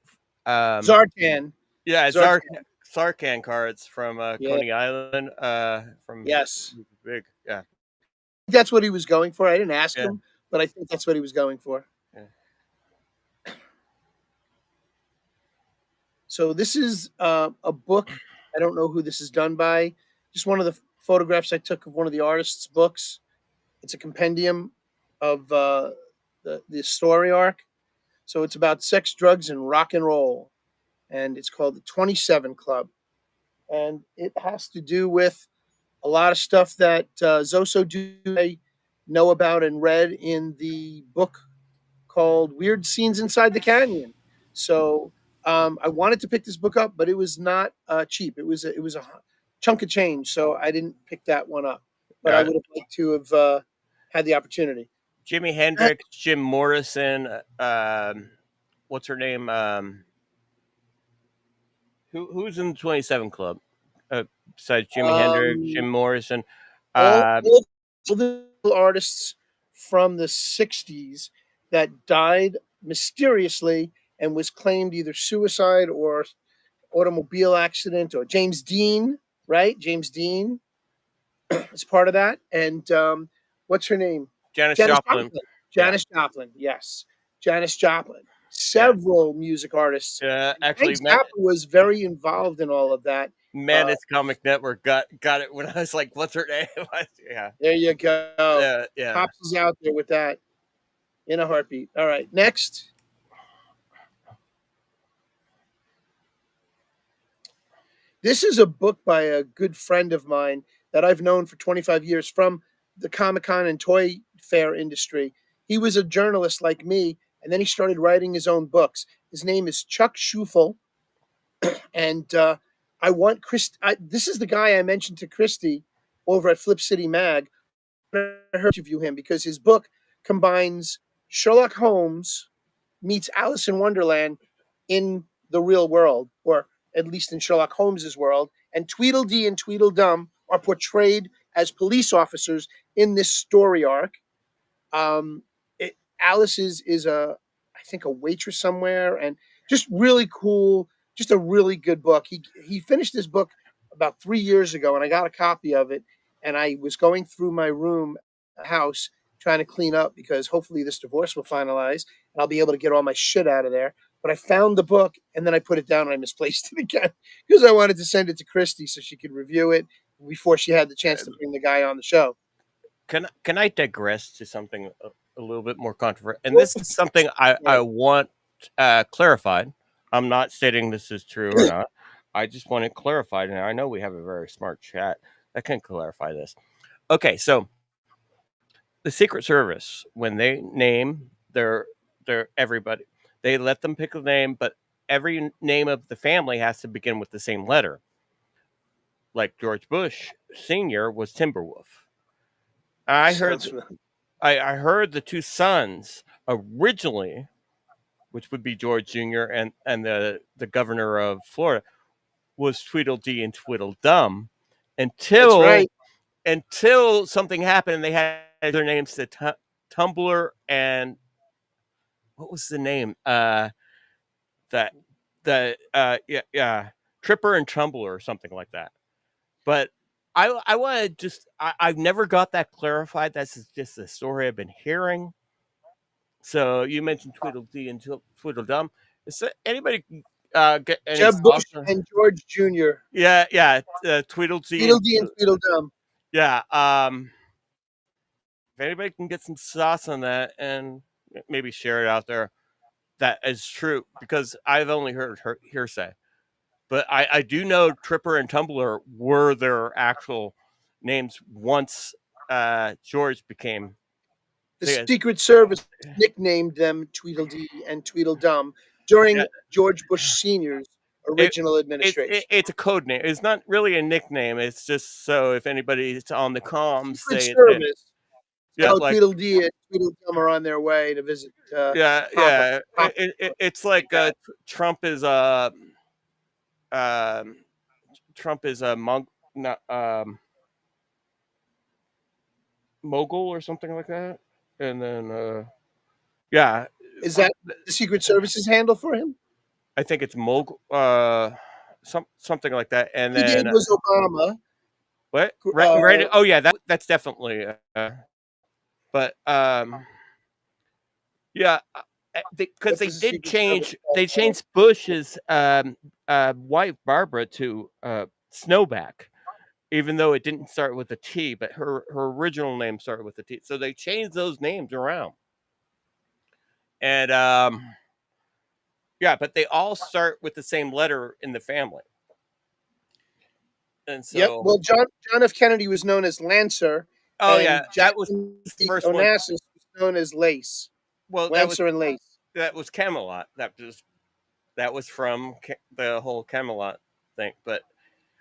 Zartan. Yeah, it's Zartan. Sarkhan cards from Yeah. Coney Island. From Yes. Big. Yeah. That's what he was going for. I didn't ask Yeah. him, but I think that's what he was going for. Yeah. So this is a book. I don't know who this is done by. Just one of the photographs I took of one of the artist's books. It's a compendium of the story arc. So it's about sex, drugs, and rock and roll, and it's called the 27 Club, and it has to do with a lot of stuff that Zoso do I know about and read in the book called Weird Scenes Inside the Canyon. So I wanted to pick this book up, but it was not cheap. It was a chunk of change, so I didn't pick that one up. But I would have liked to have had the opportunity. Jimi Hendrix, Jim Morrison. What's her name? Who's in the 27 Club? Besides Jimi Hendrix, Jim Um, Morrison. all the artists from the 60s that died mysteriously and was claimed either suicide or automobile accident, or James Dean, right? James Dean is part of that. And what's her name? Janis Janis Joplin. Joplin. Yeah. Janis Joplin, yes. Janis Joplin. Yeah. Several music artists. Actually, Frank Zappa was very involved in all of that. Menace Comic Network got it when I was like, "What's her name?" Yeah. There you go. Yeah. Pops is out there with that in a heartbeat. All right, next. This is a book by a good friend of mine that I've known for 25 years from the Comic Con and toy fair industry. He was a journalist like me, and then he started writing his own books. His name is Chuck Schufel, and I want this is the guy I mentioned to Christy over at Flip City Mag. I heard interview him because his book combines Sherlock Holmes meets Alice in Wonderland in the real world, or at least in Sherlock Holmes's world. And Tweedledee and Tweedledum are portrayed as police officers in this story arc. Um, Alice is I think a waitress somewhere, and just really cool. Just a really good book. He finished this book about 3 years ago, and I got a copy of it. And I was going through my room, house, trying to clean up because hopefully this divorce will finalize and I'll be able to get all my shit out of there. But I found the book and then I put it down and I misplaced it again because I wanted to send it to Christy so she could review it before she had the chance to bring the guy on the show. Can I digress to something a little bit more controversial? And this is something I want clarified. I'm not stating this is true or not. I just want it clarified, and I know we have a very smart chat that can clarify this. Okay, so the Secret Service, when they name their everybody, they let them pick a name, but every name of the family has to begin with the same letter. Like George Bush Sr. was Timberwolf. I heard the two sons originally, which would be George Jr. and the governor of Florida, was Tweedledee and Tweedledum until That's right. until something happened and they had their names to Tumblr and what was the name? That Tripper and Tumbler or something like that. But I want to just I've never got that clarified. That's just a story I've been hearing. So you mentioned Tweedledee and Tweedledum. Is there anybody get any Jeb Bush thoughts on- and George Jr. Yeah, Tweedledee Tweedledee and Tweedledum. yeah. If anybody can get some sauce on that and maybe share it out there, that is true because I've only heard hearsay. But I do know Tripper and Tumbler were their actual names once George became. The Secret Service nicknamed them Tweedledee and Tweedledum during George Bush Sr.'s original administration. It's a code name. It's not really a nickname. It's just so if anybody's on the comms, Secret say Service. Yeah, Like Tweedledee and Tweedledum are on their way to visit. yeah. It's like Trump is a monk, not mogul or something like that, and then yeah. Is that the Secret Service's handle for him? I think it's mogul, something like that, and He then did was Obama. What? Right? Oh yeah, that's definitely. But yeah, because they did change. They changed Bush's wife Barbara to Snowback, even though it didn't start with a T, but her original name started with a T. So they changed those names around, and yeah, but they all start with the same letter in the family. And so, yep. Well, John F. Kennedy was known as Lancer. Oh and yeah, that was the first one. Onassis was known as Lace. Well, Lancer and Lace. That was Camelot. That was from the whole Camelot thing. But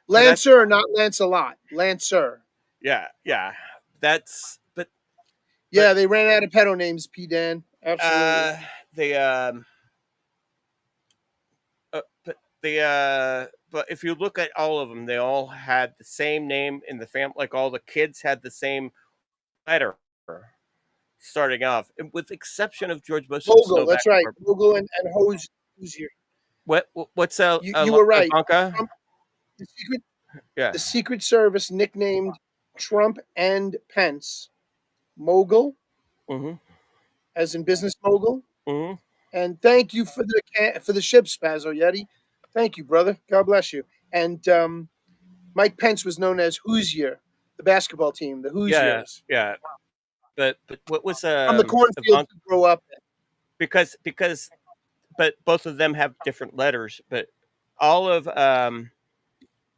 Lancer, not Lancelot. Lancer. Yeah. That's yeah. They ran out of pedo names. P. Dan. Absolutely. But if you look at all of them, they all had the same name in the family. Like all the kids had the same letter starting off, with the exception of George Bush. Mogul, that's right. Mogul and Hoosier. What's you were right. Trump, the Secret Service nicknamed Trump and Pence Mogul, as in business mogul. And thank you for the ship, Spazzo Yeti. Thank you, brother. God bless you. And Mike Pence was known as Hoosier, the basketball team, the Hoosiers. Yeah. But what was from the cornfield to grow up in? Because but both of them have different letters. But all of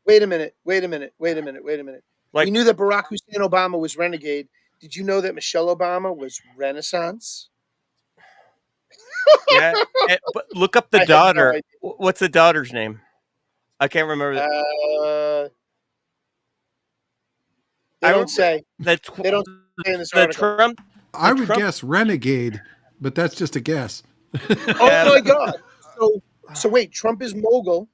Wait a minute. Like, we knew that Barack Hussein Obama was renegade. Did you know that Michelle Obama was Renaissance? Yeah, but look up the daughter. No, what's the daughter's name? I can't remember. They don't say. They don't say in this article. I would guess renegade, but that's just a guess. Oh my God! So wait, Trump is mogul,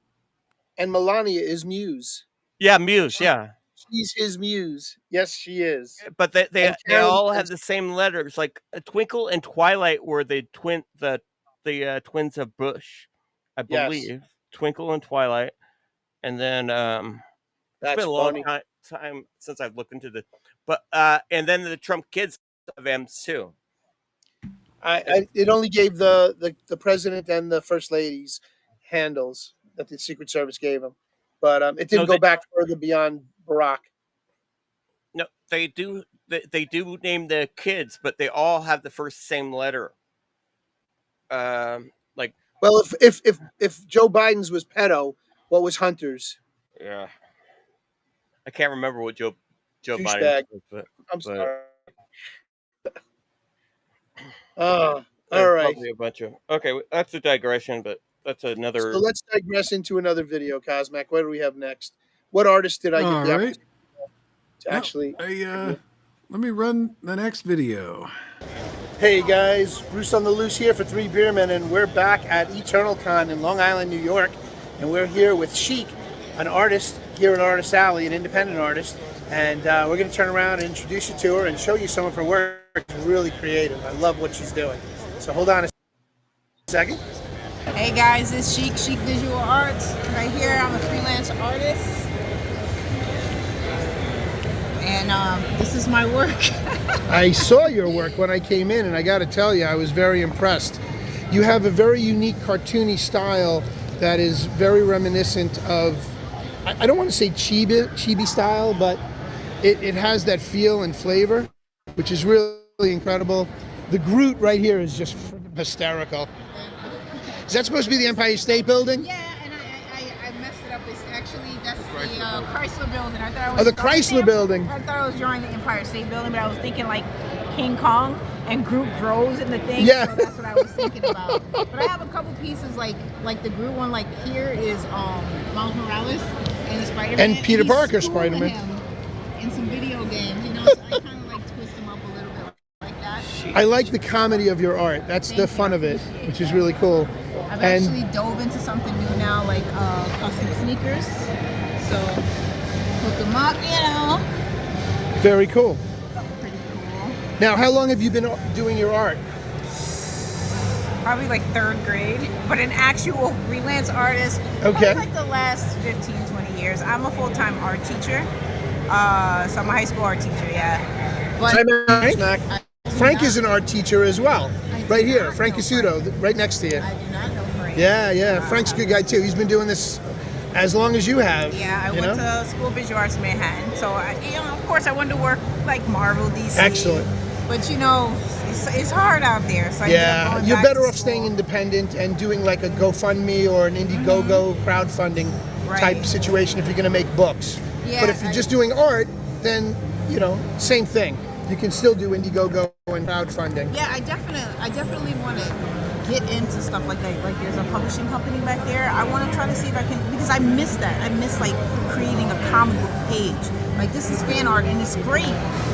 and Melania is Muse. Yeah, Muse. Yeah, she's his muse. Yes, she is. But they all have the same letters. Like Twinkle and Twilight were the twins of Bush, I believe. Yes. Twinkle and Twilight, and then it's been a long time since I've looked into this. But and then the Trump kids have M's too. It only gave the president and the first lady's handles that the Secret Service gave them, but it didn't go back further beyond Barack. No, they do. They do name the kids, but they all have the first same letter. Like, well, if Joe Biden's was pedo, what was Hunter's? Yeah, I can't remember what Joe Biden was, but I'm sorry. Oh, all right. Probably a bunch of that's a digression, but that's another. So let's digress into another video, Cosmac. What do we have next? What artist did I get the opportunity to actually? Let me run the next video. Hey guys, Bruce on the Loose here for 3BeerMen, and we're back at Eternal Con in Long Island, New York, and we're here with Chic, an artist here at Artist Alley, an independent artist, and we're going to turn around and introduce you to her and show you some of her work. It's really creative. I love what she's doing. So hold on a second. Hey guys, it's Chic Visual Arts right here. I'm a freelance artist. and this is my work. I saw your work when I came in, and I got to tell you, I was very impressed. You have a very unique cartoony style that is very reminiscent of, I don't want to say chibi style, but it has that feel and flavor, which is really incredible. The Groot right here is just hysterical. Is that supposed to be the Empire State Building? Yeah, and I messed it up. It's actually, that's the Chrysler Building. I thought I was the Chrysler Building. I thought I was drawing the Empire State Building, but I was thinking like King Kong and Groot grows in the thing. Yeah. So that's what I was thinking about. But I have a couple pieces like the Groot one. Like here is Miles Morales and the Spider-Man. And Peter Parker schooling Spider-Man. him in some video games, you know. So I kind of like twist him up a little bit like that. I like the comedy of your art. That's the fun of it, which is really cool. I've actually dove into something new now, like custom sneakers. So hook them up, you know. Very cool. Pretty cool. Now, how long have you been doing your art? Probably like 3rd grade, but an actual freelance artist. Okay. Probably like the last 15, 20 years. I'm a full-time art teacher. So I'm a high school art teacher, yeah. But Frank is an art teacher as well. Right here, Frank Casuto, right next to you. I do not know Frank. Yeah. Frank's a good guy too. He's been doing this as long as you have. Yeah, I went to School of Visual Arts in Manhattan. So, of course, I wanted to work like Marvel, DC. Excellent. But, it's hard out there. So you're better off staying independent and doing like a GoFundMe or an Indiegogo crowdfunding type situation if you're going to make books. Yeah, but if you're just doing art, then, same thing. You can still do Indiegogo and crowdfunding. Yeah, I definitely want to get into stuff like that. Like there's a publishing company back there. I want to try to see if I can, because I miss that. I miss like creating a comic book page. Like this is fan art and it's great.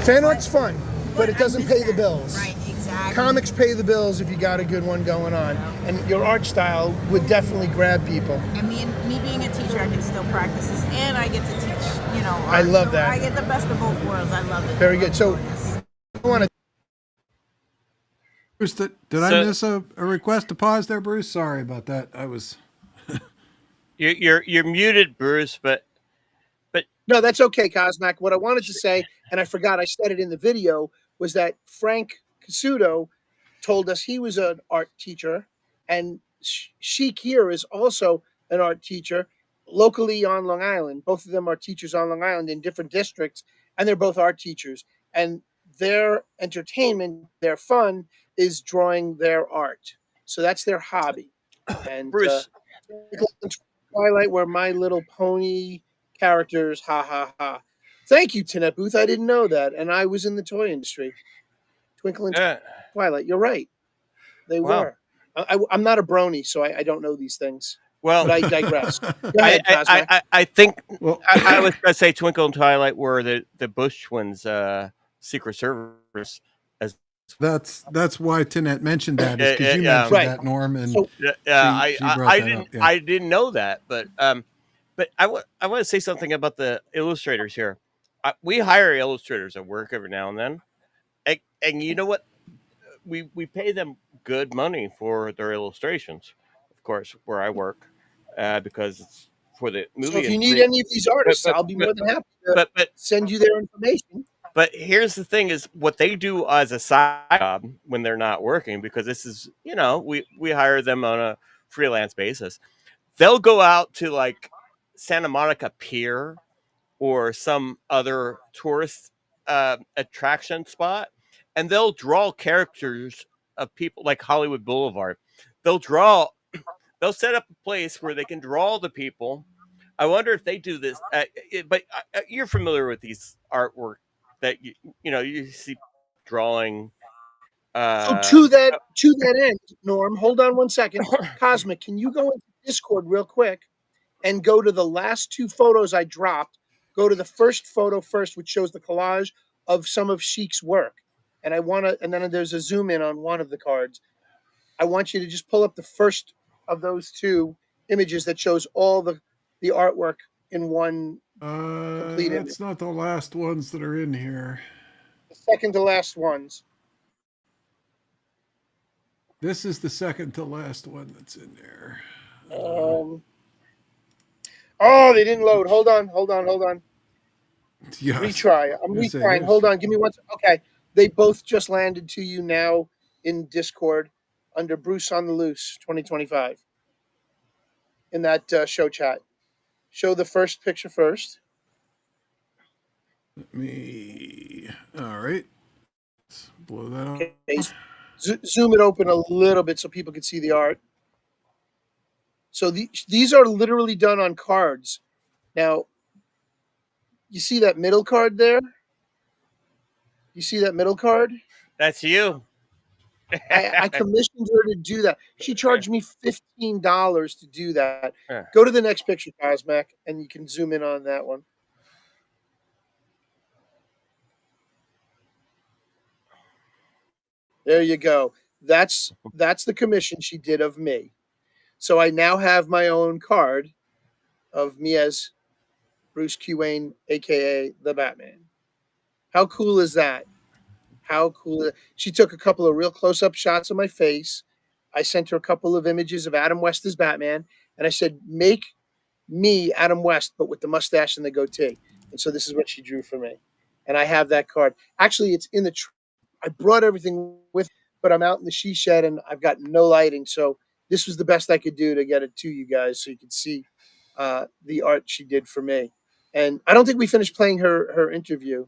Fan art's fun, but it doesn't pay the bills. Right, exactly. Comics pay the bills if you got a good one going on. And your art style would definitely grab people. And me being a teacher, I can still practice this and I get to teach, art. I love that. I get the best of both worlds. I love it. Very good. So I want to. Bruce, did I miss a request to pause there, Bruce? Sorry about that. I was. You're muted, Bruce, but No, that's okay, Cosmac. What I wanted to say, and I forgot I said it in the video, was that Frank Casuto told us he was an art teacher, and Sheik here is also an art teacher locally on Long Island. Both of them are teachers on Long Island in different districts, and they're both art teachers. And their entertainment, their fun, is drawing their art. So that's their hobby. And Bruce, Twilight were My Little Pony characters, ha ha ha. Thank you, Tinette Booth. I didn't know that, and I was in the toy industry. Twinkle and Twilight. You're right. They were. I'm not a brony, so I don't know these things. Well, but I digress. Go ahead, I think I was going to say Twinkle and Twilight were the Bush twins' Secret Service. That's why Tinette mentioned that, is because you mentioned that, Norm, and I didn't know that, but I want to say something about the illustrators here. We hire illustrators at work every now and then, and you know what? We pay them good money for their illustrations, of course, where I work, because it's for the movie. So if you need any of these artists, I'll be more than happy to send you their information. But here's the thing: is what they do as a side job when they're not working, because this is, we hire them on a freelance basis. They'll go out to like Santa Monica Pier or some other tourist attraction spot, and they'll draw characters of people like Hollywood Boulevard. They'll set up a place where they can draw the people. I wonder if they do this, but you're familiar with these artwork that you see drawing. So to that end, Norm, hold on one second. Cosmic, can you go into Discord real quick and go to the last 2 photos I dropped? Go to the first photo first, which shows the collage of some of Sheik's work. And and then there's a zoom in on one of the cards. I want you to just pull up the first of those 2 images that shows all the artwork in one complete image. That's not the last ones that are in here. The second to last ones. This is the second to last one that's in there. Oh, they didn't load. Hold on. Yes. Retry. I'm Yes, it retrying. is. Hold on. Give me one. Okay. They both just landed to you now in Discord under Bruce on the Loose 2025 in that show chat. Show the first picture first. Let me. All right. Let's blow that off. Okay. Zoom it open a little bit so people can see the art. So these are literally done on cards. Now, you see that middle card there? You see that middle card? That's you. I commissioned her to do that. She charged me $15 to do that. Yeah. Go to the next picture, Cosmac, and you can zoom in on that one. There you go. That's the commission she did of me. So I now have my own card of me as Bruce Q. Wayne, aka the Batman. How cool is that? How cool! She took a couple of real close-up shots of my face. I sent her a couple of images of Adam West as Batman, and I said, "Make me Adam West, but with the mustache and the goatee." And so this is what she drew for me, and I have that card. Actually, it's in the. I brought everything with, but I'm out in the she shed and I've got no lighting, so this was the best I could do to get it to you guys, so you could see the art she did for me. And I don't think we finished playing her interview.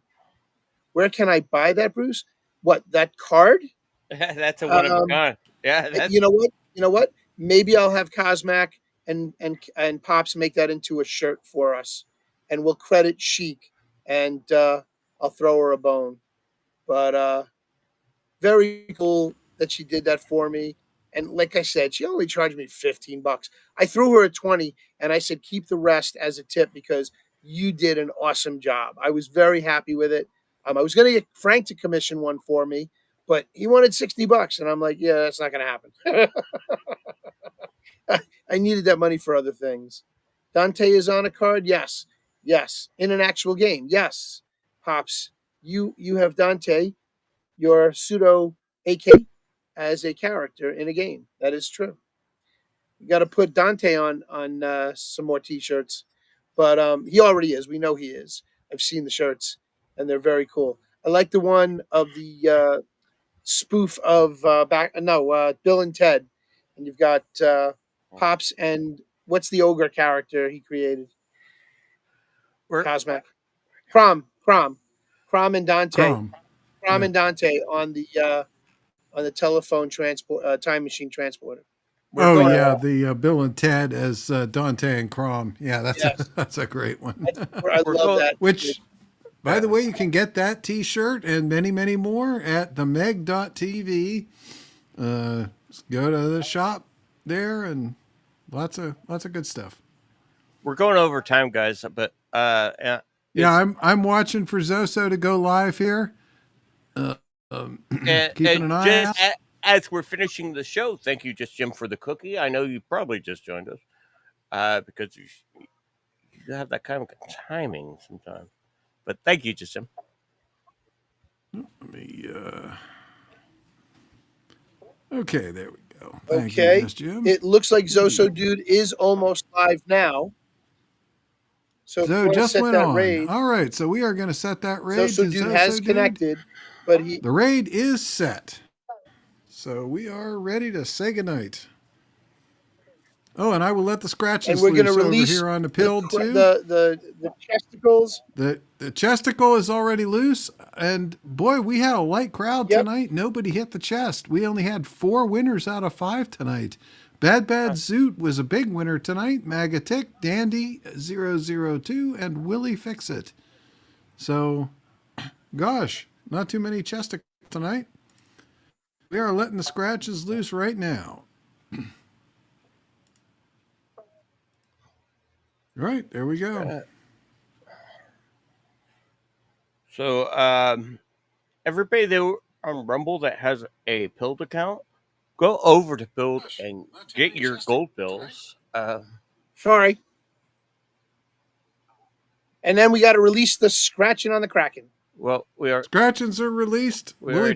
Where can I buy that, Bruce? What, that card? That's a one of a kind. Yeah, that's You know what? You know what? Maybe I'll have Cosmac and Pops make that into a shirt for us, and we'll credit Chic, and I'll throw her a bone. But very cool that she did that for me. And like I said, she only charged me $15. I threw her a 20, and I said keep the rest as a tip because you did an awesome job. I was very happy with it. I was going to get Frank to commission one for me, but he wanted $60, and I'm like, yeah, that's not going to happen. I needed that money for other things. Dante is on a card, yes, yes. In an actual game, yes. Pops, you have Dante, your pseudo AK, as a character in a game. That is true. You got to put Dante on some more T-shirts, but he already is. We know he is. I've seen the shirts, and they're very cool. I like the one of the spoof of Bill and Ted, and you've got Pops and what's the ogre character he created? Cosmac, Crom and Dante, Crom. Crom and Dante on the telephone transport time machine transporter. Oh yeah, the Bill and Ted as Dante and Crom. Yeah, Yes. that's a great one. I love that. Which, by the way, you can get that T-shirt and many, many more at themeg.tv. Go to the shop there, and lots of good stuff. We're going over time, guys, but yeah, I'm watching for Zoso to go live here. Keeping an eye out. As we're finishing the show, thank you, Just Jim, for the cookie. I know you probably just joined us because you have that kind of timing sometimes. But thank you, Just Jim. Let me. Okay, there we go. Thank okay, you, Just Jim. It looks like Zoso Dude is almost live now. So just set went that on. raid. All right, so we are going to set that raid. Zoso Dude has connected, but the raid is set. So we are ready to say goodnight. Oh, and I will let the scratches and we're loose going to release over here on the Pilled too. The chesticles. The chesticle is already loose, and boy, we had a light crowd tonight. Nobody hit the chest. We only had 4 winners out of 5 tonight. Bad Zoot was a big winner tonight. Magatic, Dandy 002, and Willie Fix It. So, gosh, not too many chesticles tonight. We are letting the scratches loose right now. All right, there we go. So, everybody there on Rumble that has a Pilled account, go over to Pilled and get your gold bills. Sorry. And then we got to release the scratching on the Kraken. Well, we are scratchings are released. Willie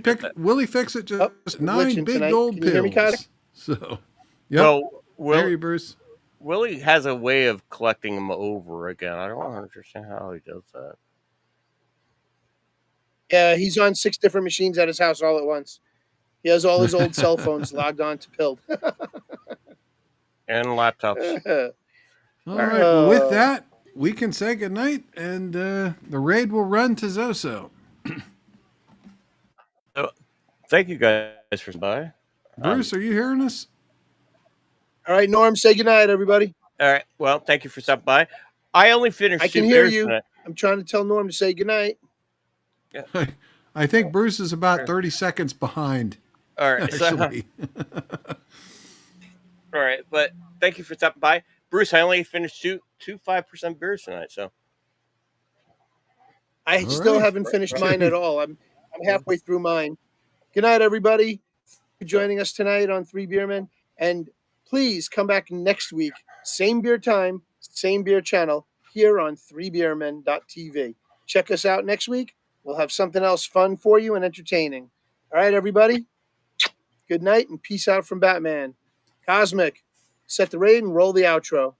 Fix It just 9 big tonight. gold Can you hear me, pills. Kotick? So, yep. There you, Bruce. Willie has a way of collecting them over again. I don't understand how he does that. Yeah, he's on 6 different machines at his house all at once. He has all his old cell phones logged on to Pilled. And laptops. All right. Well, with that, we can say goodnight, and the raid will run to Zoso. So, thank you guys for by. Bruce, are you hearing us? All right, Norm, say goodnight, everybody. All right. Well, thank you for stopping by. I only finished. I can hear you. Tonight. I'm trying to tell Norm to say goodnight. Yeah. I think Bruce is about 30 seconds behind. All right. Actually. All right, but thank you for stopping by, Bruce. I only finished two 5% beers tonight, so I still haven't finished mine at all. I'm halfway through mine. Good night, everybody, for joining us tonight on 3BeerMen, and please come back next week, same beer time, same beer channel, here on 3beermen.tv. Check us out next week. We'll have something else fun for you and entertaining. All right, everybody. Good night and peace out from Batman. Cosmic, set the raid and roll the outro.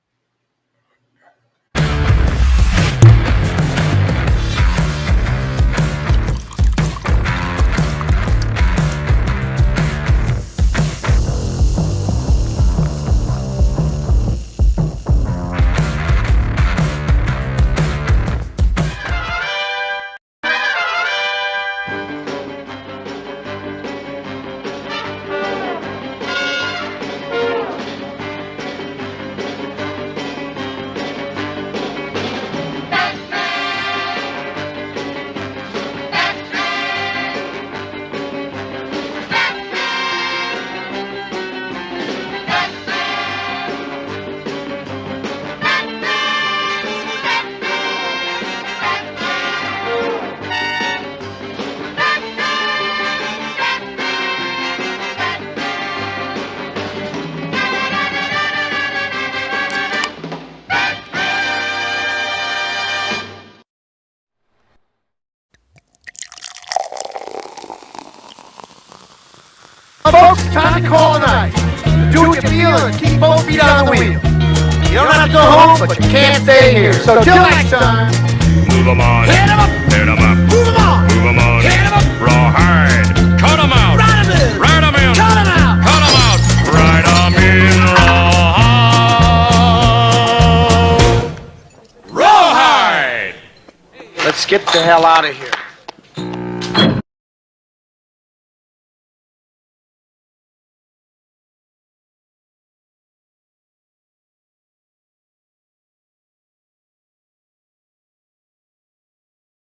Folks, it's time to call a night. Do what you feel and keep both feet on the wheel. You don't have to go home, but you can't stay here. So till next time. Move 'em on. Hit 'em up. Hit 'em up. Move 'em on. Move 'em on. Hit 'em up. Rawhide. Cut 'em out. Ride 'em in. Ride 'em in. Cut 'em out. Cut 'em out. Ride 'em in. Rawhide. Let's get the hell out of here.